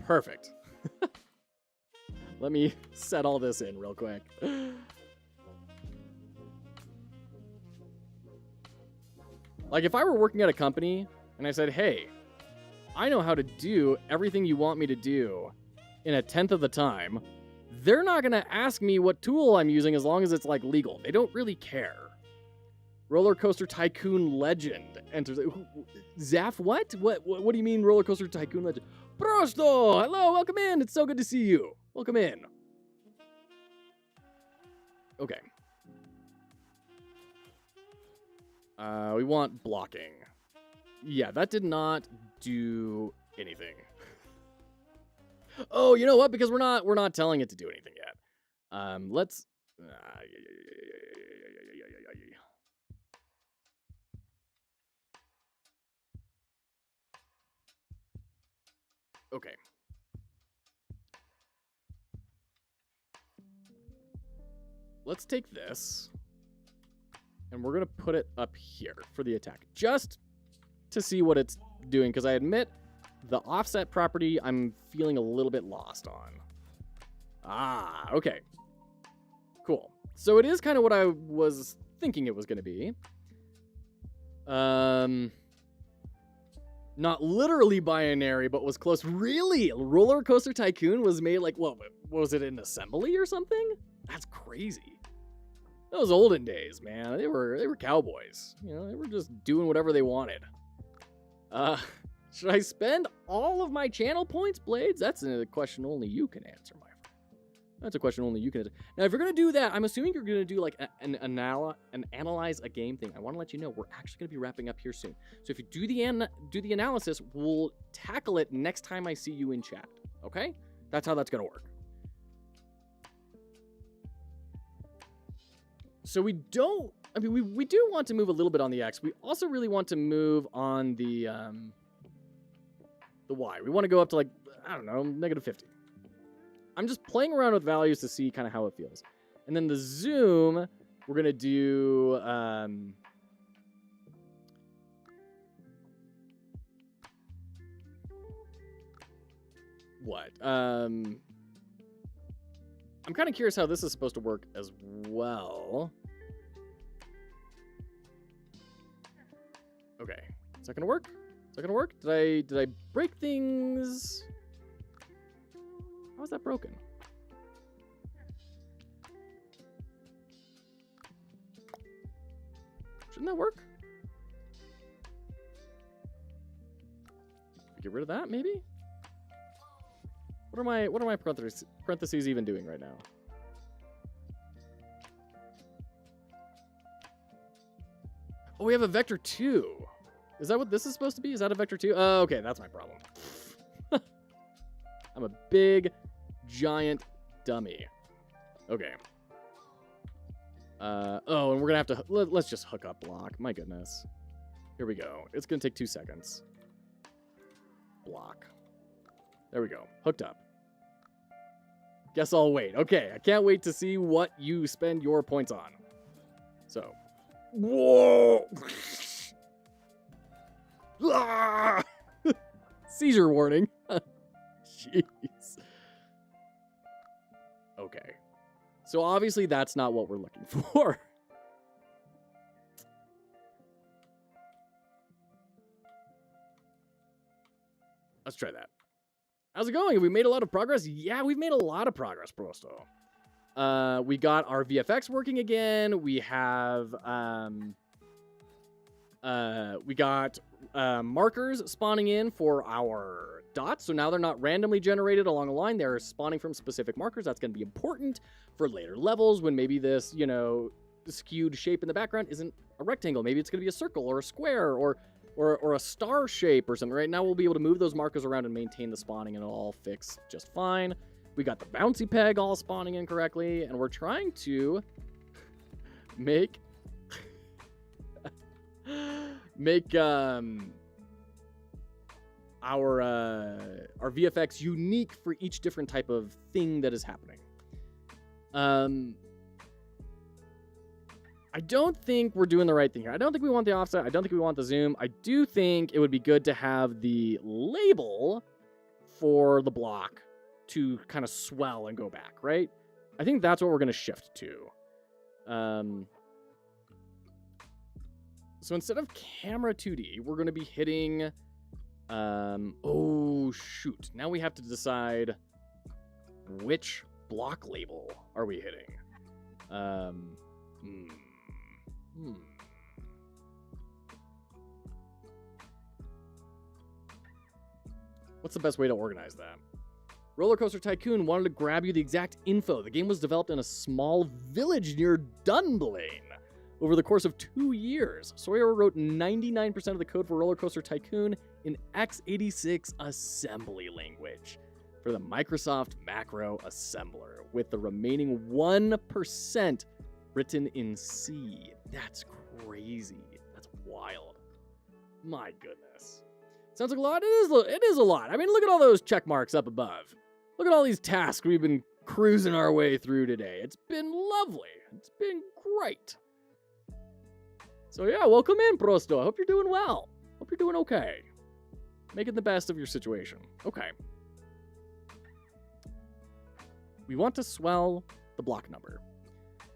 Perfect. Let me set all this in real quick. Like, if I were working at a company and I said, hey, I know how to do everything you want me to do in 1/10 of the time, they're not going to ask me what tool I'm using as long as it's, like, legal. They don't really care. Roller Coaster Tycoon Legend enters. Zaf, what? What do you mean Roller Coaster Tycoon Legend? Prosto! Hello, welcome in. It's so good to see you. Welcome in. Okay. We want blocking. Yeah, that did not do anything. Oh, you know what? Because we're not telling it to do anything yet. Let's. Okay. Let's take this. And we're going to put it up here for the attack, just to see what it's doing, because I admit the offset property I'm feeling a little bit lost on. Ah, okay. Cool. So it is kind of what I was thinking it was going to be. Not literally binary, but was close. Really? Roller Coaster Tycoon was made like, what was it, an assembly or something? That's crazy. Those olden days, man. They were cowboys. You know, they were just doing whatever they wanted. Should I spend all of my channel points, Blades? That's a question only you can answer, my friend. That's a question only you can answer. Now, if you're going to do that, I'm assuming you're going to do like an analyze a game thing. I want to let you know we're actually going to be wrapping up here soon. So if you do the analysis, we'll tackle it next time I see you in chat. Okay? That's how that's going to work. So we do want to move a little bit on the X. We also really want to move on the Y. We want to go up to like, I don't know, -50. I'm just playing around with values to see kind of how it feels. And then the zoom, we're going to do... what? I'm kind of curious how this is supposed to work as well. Okay. Is that going to work? Is that going to work? Did I break things? How is that broken? Shouldn't that work? Get rid of that, maybe? What are my parentheses even doing right now? Oh, we have a vector 2. Is that what this is supposed to be? Is that a vector 2? Oh, okay, that's my problem. I'm a big, giant dummy. Okay. Oh, and we're going to have to... Let's just hook up block. My goodness. Here we go. It's going to take 2 seconds. Block. There we go. Hooked up. Guess I'll wait. Okay, I can't wait to see what you spend your points on. So. Whoa! Ah! Seizure warning. Jeez. Okay. So obviously that's not what we're looking for. Let's try that. How's it going? Have we made a lot of progress? Yeah, we've made a lot of progress, Prosto. We got our VFX working again. We have we got markers spawning in for our dots. So now they're not randomly generated along a line. They're spawning from specific markers. That's going to be important for later levels when maybe this, you know, skewed shape in the background isn't a rectangle. Maybe it's going to be a circle or a square or a star shape or something. Right now we'll be able to move those markers around and maintain the spawning, and it'll all fix just fine. We got the bouncy peg all spawning in correctly, and we're trying to make our VFX unique for each different type of thing that is happening. I don't think we're doing the right thing here. I don't think we want the offset. I don't think we want the zoom. I do think it would be good to have the label for the block to kind of swell and go back, right? I think that's what we're going to shift to. So instead of camera 2D, we're going to be hitting... oh, shoot. Now we have to decide which block label are we hitting. What's the best way to organize that? Roller Coaster Tycoon wanted to grab you the exact info. The game was developed in a small village near Dunblane over the course of 2 years. Sawyer wrote 99% of the code for Roller Coaster Tycoon in x86 assembly language for the Microsoft Macro Assembler, with the remaining 1% written in C. That's crazy. That's wild. My goodness. Sounds like a lot. It is a lot. I mean, look at all those check marks up above. Look at all these tasks we've been cruising our way through today. It's been lovely. It's been great. So yeah, welcome in, Prosto. I hope you're doing well. Hope you're doing okay. Making the best of your situation. Okay. We want to swell the block number.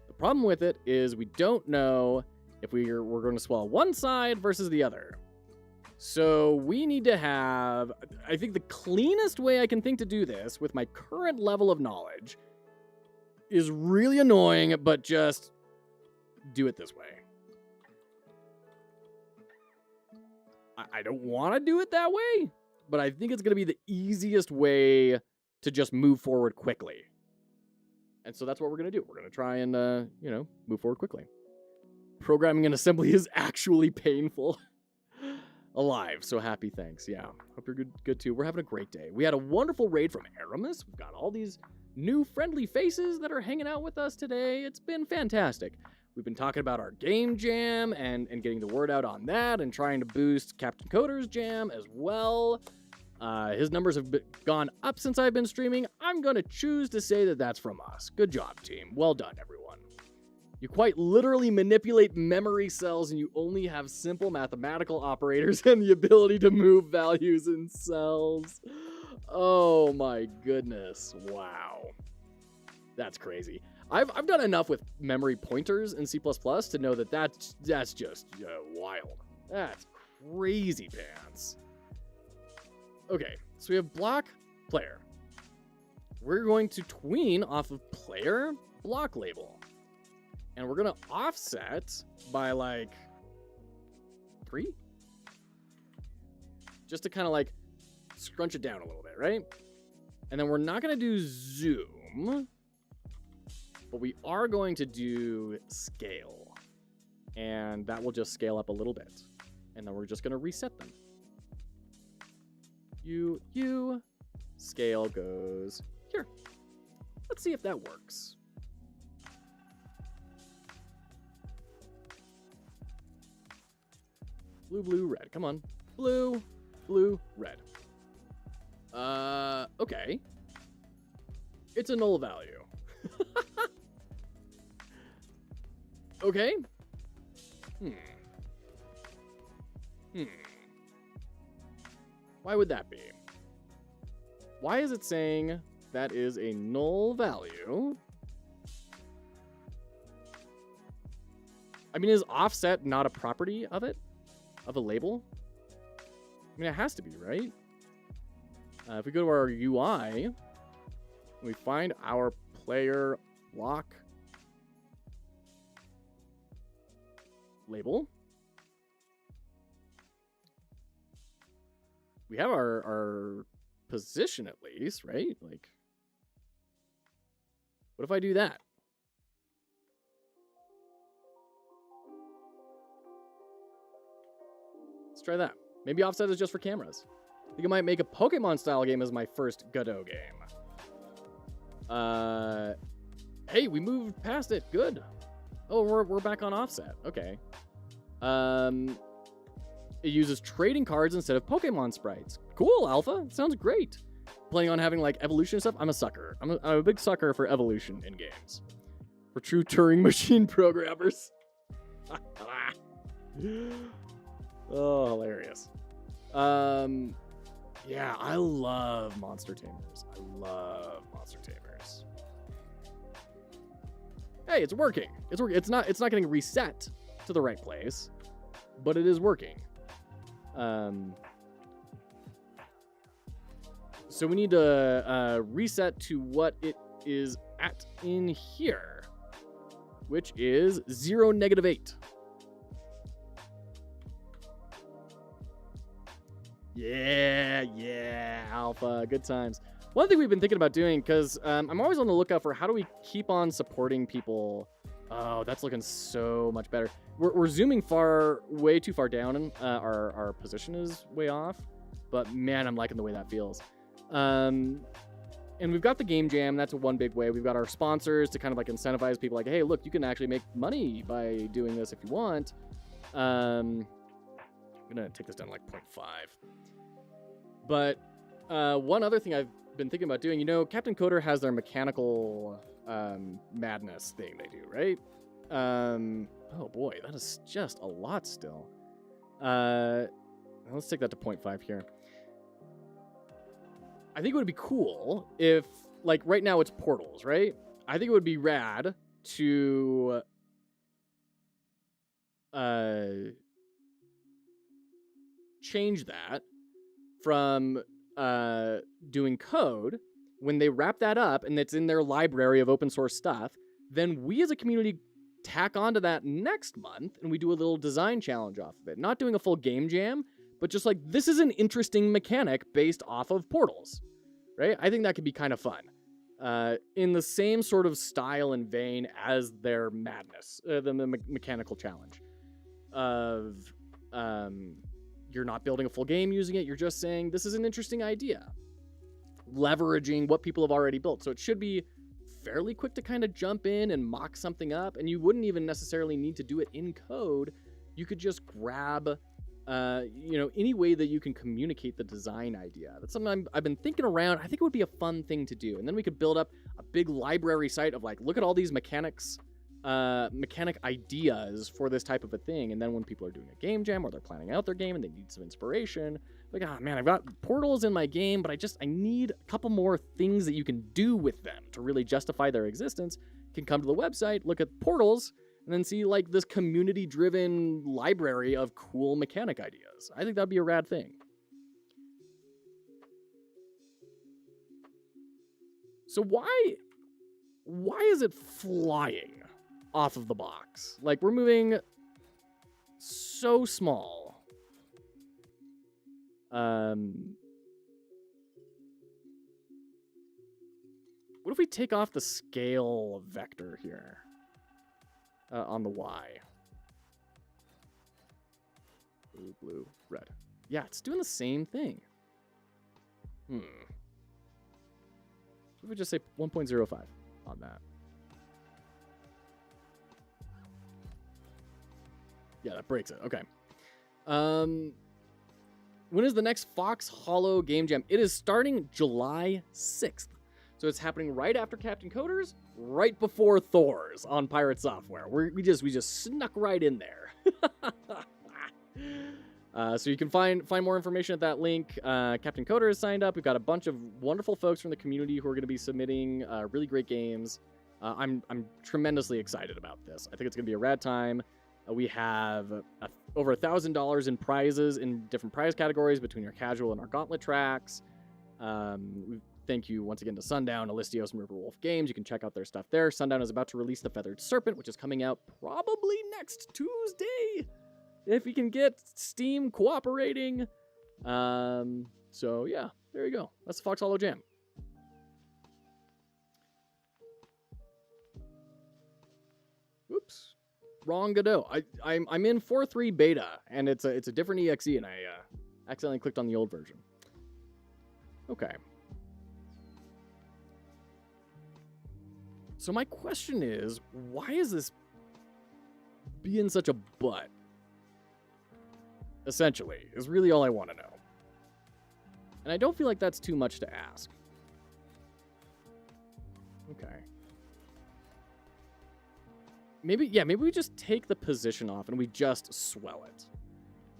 The problem with it is we don't know if we're going to swell one side versus the other. So we need to have, I think the cleanest way I can think to do this with my current level of knowledge is really annoying, but just do it this way. I don't want to do it that way, but I think it's going to be the easiest way to just move forward quickly. And so that's what we're going to do. We're going to try and, move forward quickly. Programming in assembly is actually painful. Alive, so happy, thanks. Yeah, hope you're good too. We're having a great day. We had a wonderful raid from Aramis. We've got all these new friendly faces that are hanging out with us today. It's been fantastic. We've been talking about our game jam and getting the word out on that and trying to boost Captain Coder's jam as well. His numbers have gone up since I've been streaming. I'm going to choose to say that that's from us. Good job, team. Well done, everyone. You quite literally manipulate memory cells and you only have simple mathematical operators and the ability to move values in cells. Oh my goodness. Wow. That's crazy. I've done enough with memory pointers in C++ to know that that's just wild. That's crazy pants. Okay, so we have block, player. We're going to tween off of player, block label. And we're going to offset by like 3? Just to kind of like scrunch it down a little bit, right? And then we're not going to do zoom, but we are going to do scale. And that will just scale up a little bit. And then we're just going to reset them. Scale goes here. Let's see if that works. Blue, blue, red. Come on. Blue, blue, red. Okay. It's a null value. Okay. Why would that be? Why is it saying that is a null value? I mean, is offset not a property of it? Of a label? I mean, it has to be, right? If we go to our UI, we find our player block label. We have our position at least, right? Like, what if I do that? Let's try that. Maybe offset is just for cameras. I think I might make a Pokemon style game as my first Godot game. Hey, we moved past it. Good. Oh, we're back on offset. Okay. It uses trading cards instead of Pokemon sprites. Cool, Alpha. Sounds great. Planning on having like evolution stuff. I'm a sucker. I'm a big sucker for evolution in games. For true Turing machine programmers. Oh, hilarious. Yeah, I love Monster Tamers. I love Monster Tamers. Hey, it's working. It's working. It's not getting reset to the right place, but it is working. So we need to reset to what it is at in here, which is 0, -8. Yeah, Alpha. Good times. One thing we've been thinking about doing, because I'm always on the lookout for how do we keep on supporting people. Oh, that's looking so much better. We're zooming way too far down, and our position is way off. But man, I'm liking the way that feels. And we've got the game jam. That's one big way. We've got our sponsors to kind of like incentivize people. Like, hey, look, you can actually make money by doing this if you want. I'm gonna take this down to like 0.5. But one other thing I've been thinking about doing, Captain Coder has their mechanical madness thing they do, right? Oh boy, that is just a lot still. Let's take that to 0.5 here. I think it would be cool if, like, right now it's portals, right? I think it would be rad to change that from doing code. When they wrap that up and it's in their library of open source stuff, then we as a community tack onto that next month and we do a little design challenge off of it. Not doing a full game jam, but just like, this is an interesting mechanic based off of portals, right? I think that could be kind of fun. In the same sort of style and vein as their madness, the mechanical challenge of you're not building a full game using it. You're just saying, this is an interesting idea, leveraging what people have already built. So it should be fairly quick to kind of jump in and mock something up, and you wouldn't even necessarily need to do it in code. You could just grab any way that you can communicate the design idea. That's something I've been thinking around. I think it would be a fun thing to do. And then we could build up a big library site of like, look at all these mechanic ideas for this type of a thing. And then when people are doing a game jam or they're planning out their game and they need some inspiration, like, oh man, I've got portals in my game, but I need a couple more things that you can do with them to really justify their existence. You can come to the website, look at portals, and then see like this community-driven library of cool mechanic ideas. I think that'd be a rad thing. So why is it flying off of the box? Like, we're moving so small. What if we take off the scale vector here? On the Y. Blue, blue, red. Yeah, it's doing the same thing. What if we just say 1.05 on that? Yeah, that breaks it. Okay. When is the next Fox Hollow Game Jam? It is starting July 6th. So it's happening right after Captain Coders, right before Thor's on Pirate Software. We just snuck right in there. So you can find more information at that link. Captain Coder has signed up. We've got a bunch of wonderful folks from the community who are going to be submitting really great games. I'm tremendously excited about this. I think it's going to be a rad time. We have over $1,000 in prizes in different prize categories between our casual and our gauntlet tracks. Thank you once again to Sundown, Alistios, and Riverwolf Games. You can check out their stuff there. Sundown is about to release The Feathered Serpent, which is coming out probably next Tuesday, if we can get Steam cooperating. So yeah, there you go. That's the Fox Hollow Jam. Oops, wrong Godot. I'm in 4.3 beta, and it's a different EXE, and I accidentally clicked on the old version. Okay. So my question is, why is this being such a butt? Essentially, is really all I want to know. And I don't feel like that's too much to ask. Okay. Maybe we just take the position off and we just swell it.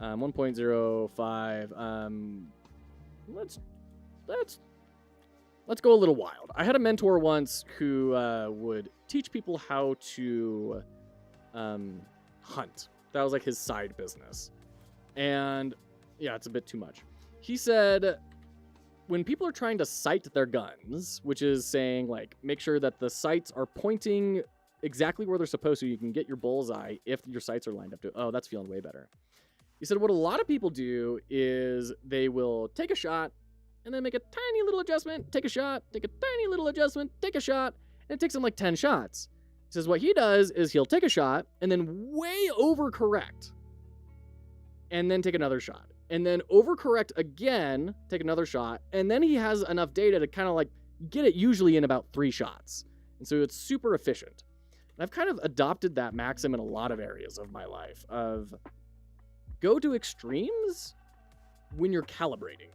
1.05. Let's go a little wild. I had a mentor once who would teach people how to hunt. That was like his side business. And yeah, it's a bit too much. He said, when people are trying to sight their guns, which is saying like, make sure that the sights are pointing exactly where they're supposed to, you can get your bullseye if your sights are lined up to, oh, that's feeling way better. He said, what a lot of people do is they will take a shot and then make a tiny little adjustment, take a shot, take a tiny little adjustment, take a shot, and it takes him like 10 shots. He says what he does is he'll take a shot and then way overcorrect and then take another shot. And then overcorrect again, take another shot, and then he has enough data to kind of like get it usually in about 3 shots. And so it's super efficient. And I've kind of adopted that maxim in a lot of areas of my life of go to extremes when you're calibrating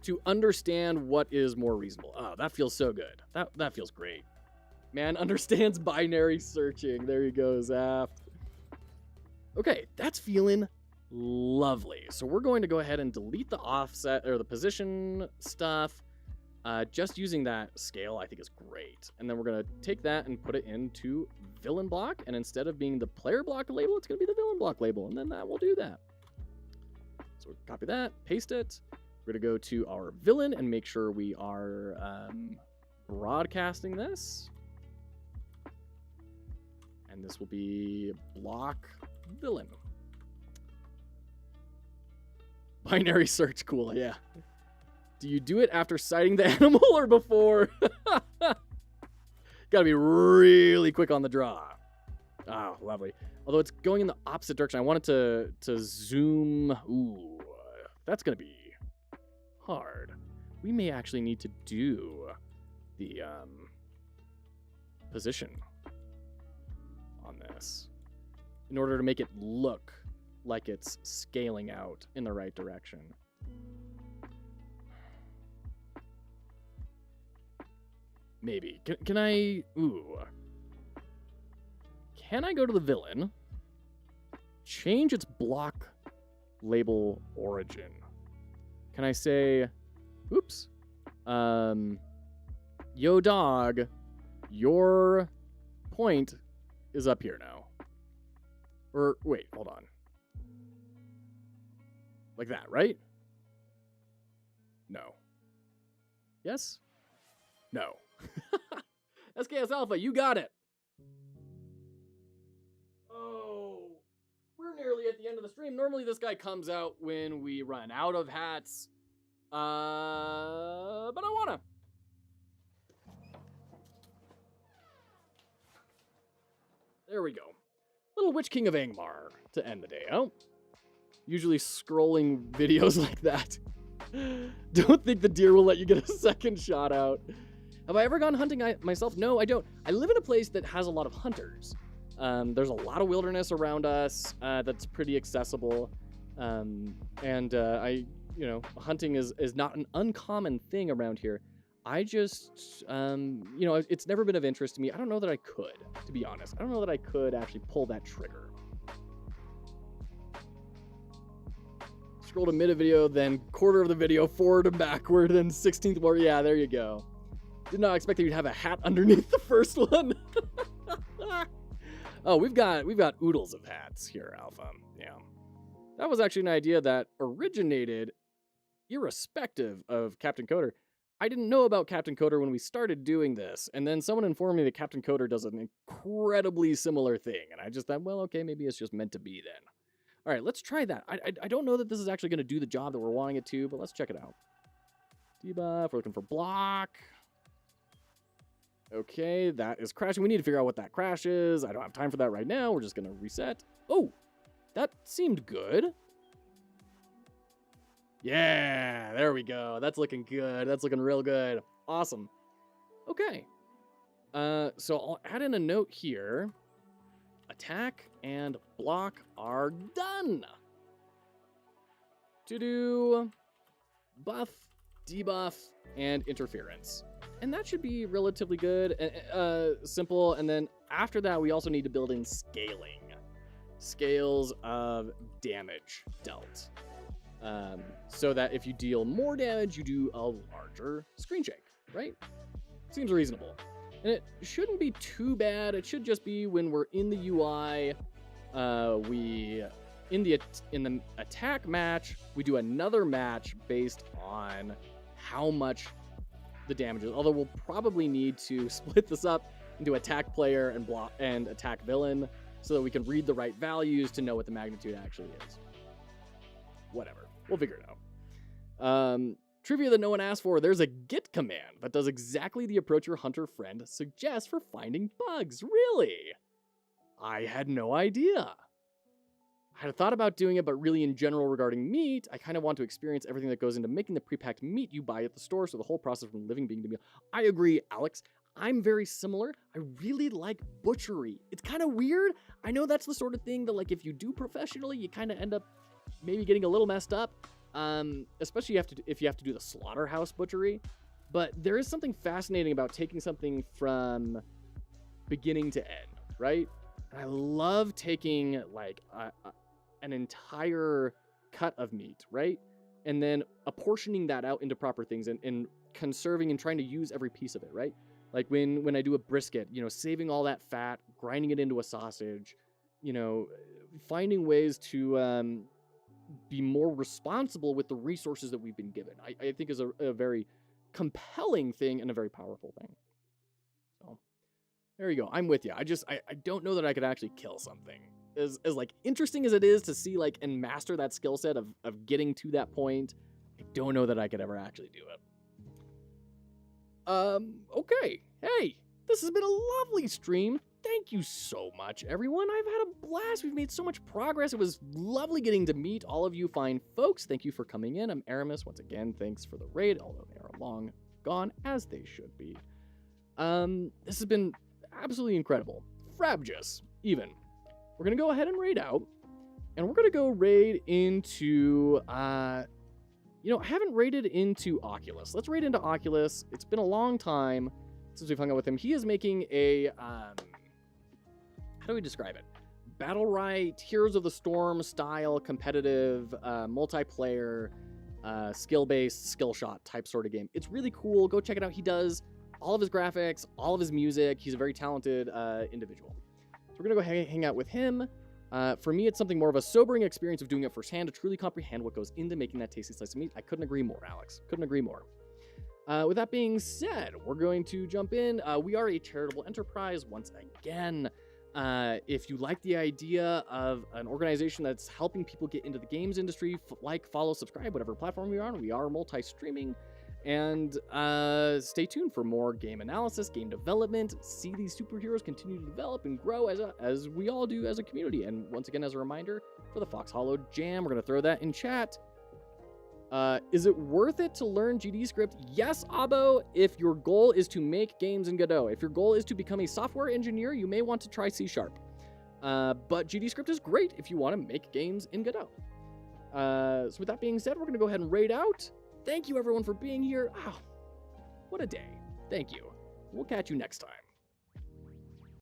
to understand what is more reasonable. Oh, that feels so good. That feels great. Man understands binary searching. There you go, Zaf. Okay, that's feeling lovely. So we're going to go ahead and delete the offset or the position stuff. Just using that scale, I think, is great. And then we're going to take that and put it into villain block. And instead of being the player block label, it's going to be the villain block label. And then that will do that. So copy that, paste it. We're going to go to our villain and make sure we are broadcasting this. And this will be block villain. Binary search, cool, yeah. Do you do it after sighting the animal or before? Gotta be really quick on the draw. Oh, lovely. Although it's going in the opposite direction. I want it to zoom. Ooh, that's gonna be hard. We may actually need to do the position on this in order to make it look like it's scaling out in the right direction. Maybe. Can I... Ooh. Can I go to the villain, change its block label origin? Can I say, oops, yo dog, your point is up here now. Or, wait, hold on. Like that, right? No. Yes? No. SKS Alpha, you got it. Oh, we're nearly at the end of the stream. Normally this guy comes out when we run out of hats. But I wanna. There we go. Little Witch King of Angmar to end the day out. Usually scrolling videos like that. Don't think the deer will let you get a second shot out. Have I ever gone hunting myself? No, I don't. I live in a place that has a lot of hunters. There's a lot of wilderness around us that's pretty accessible. Hunting is not an uncommon thing around here. I just, it's never been of interest to me. I don't know that I could, to be honest. I don't know that I could actually pull that trigger. Scroll to mid a video, then quarter of the video, forward and backward, then 16th more. Yeah, there you go. Did not expect that you'd have a hat underneath the first one. Oh, we've got oodles of hats here, Alpha. Yeah. That was actually an idea that originated irrespective of Captain Coder. I didn't know about Captain Coder when we started doing this, and then someone informed me that Captain Coder does an incredibly similar thing, and I just thought, well, okay, maybe it's just meant to be then. All right, let's try that. I don't know that this is actually going to do the job that we're wanting it to, but let's check it out. Debuff, we're looking for block. Okay, that is crashing. We need to figure out what that crash is. I don't have time for that right now. We're just going to reset. Oh, that seemed good. Yeah, there we go. That's looking good. That's looking real good. Awesome. Okay. So I'll add in a note here. Attack and block are done. To do buff, debuff, and interference. And that should be relatively good, simple. And then after that, we also need to build in scaling. Scales of damage dealt. So that if you deal more damage, you do a larger screen shake, right? Seems reasonable. And it shouldn't be too bad. It should just be when we're in the UI, in the attack match, we do another match based on how much the damage is. Although we'll probably need to split this up into attack player and block and attack villain so that we can read the right values to know what the magnitude actually is. Whatever. We'll figure it out. Trivia that no one asked for. There's a git command that does exactly the approach your hunter friend suggests for finding bugs. Really? I had no idea. I had thought about doing it, but really in general regarding meat, I kind of want to experience everything that goes into making the pre-packed meat you buy at the store, so the whole process from living being to meal. I agree, Alex. I'm very similar. I really like butchery. It's kind of weird. I know that's the sort of thing that, like, if you do professionally, you kind of end up maybe getting a little messed up, especially if you have to do the slaughterhouse butchery. But there is something fascinating about taking something from beginning to end, right? And I love taking like an entire cut of meat, right? And then apportioning that out into proper things and conserving and trying to use every piece of it, right? Like when I do a brisket, saving all that fat, grinding it into a sausage, finding ways to be more responsible with the resources that we've been given, I think is a very compelling thing and a very powerful thing. So there you go. I'm with you. I don't know that I could actually kill something. As like interesting as it is to see like and master that skill set of getting to that point, I don't know that I could ever actually do it. Okay. Hey, this has been a lovely stream. Thank you so much, everyone. I've had a blast. We've made so much progress. It was lovely getting to meet all of you fine folks. Thank you for coming in. I'm Aramis. Once again, thanks for the raid, although they are long gone, as they should be. This has been absolutely incredible. Frabjous, even. We're going to go ahead and raid out, and we're going to go raid into, I haven't raided into Oculus. Let's raid into Oculus. It's been a long time since we've hung out with him. He is making a, how do we describe it? Battle Right, Heroes of the Storm style, competitive, multiplayer, skill-based, skill shot type sort of game. It's really cool. Go check it out. He does all of his graphics, all of his music. He's a very talented individual. So we're going to go hang out with him. For me, it's something more of a sobering experience of doing it firsthand to truly comprehend what goes into making that tasty slice of meat. I couldn't agree more, Alex. Couldn't agree more. With that being said, we're going to jump in. We are a charitable enterprise once again. If you like the idea of an organization that's helping people get into the games industry, like, follow, subscribe, whatever platform you're on. We are multi-streaming. And stay tuned for more game analysis, game development. See these superheroes continue to develop and grow as we all do as a community. And once again, as a reminder, for the Fox Hollow Jam, we're going to throw that in chat. Is it worth it to learn GD script? Yes, Abo, if your goal is to make games in Godot. If your goal is to become a software engineer, you may want to try C#. But GD script is great if you want to make games in Godot. So with that being said, we're going to go ahead and raid out. Thank you, everyone, for being here. Oh, what a day. Thank you. We'll catch you next time.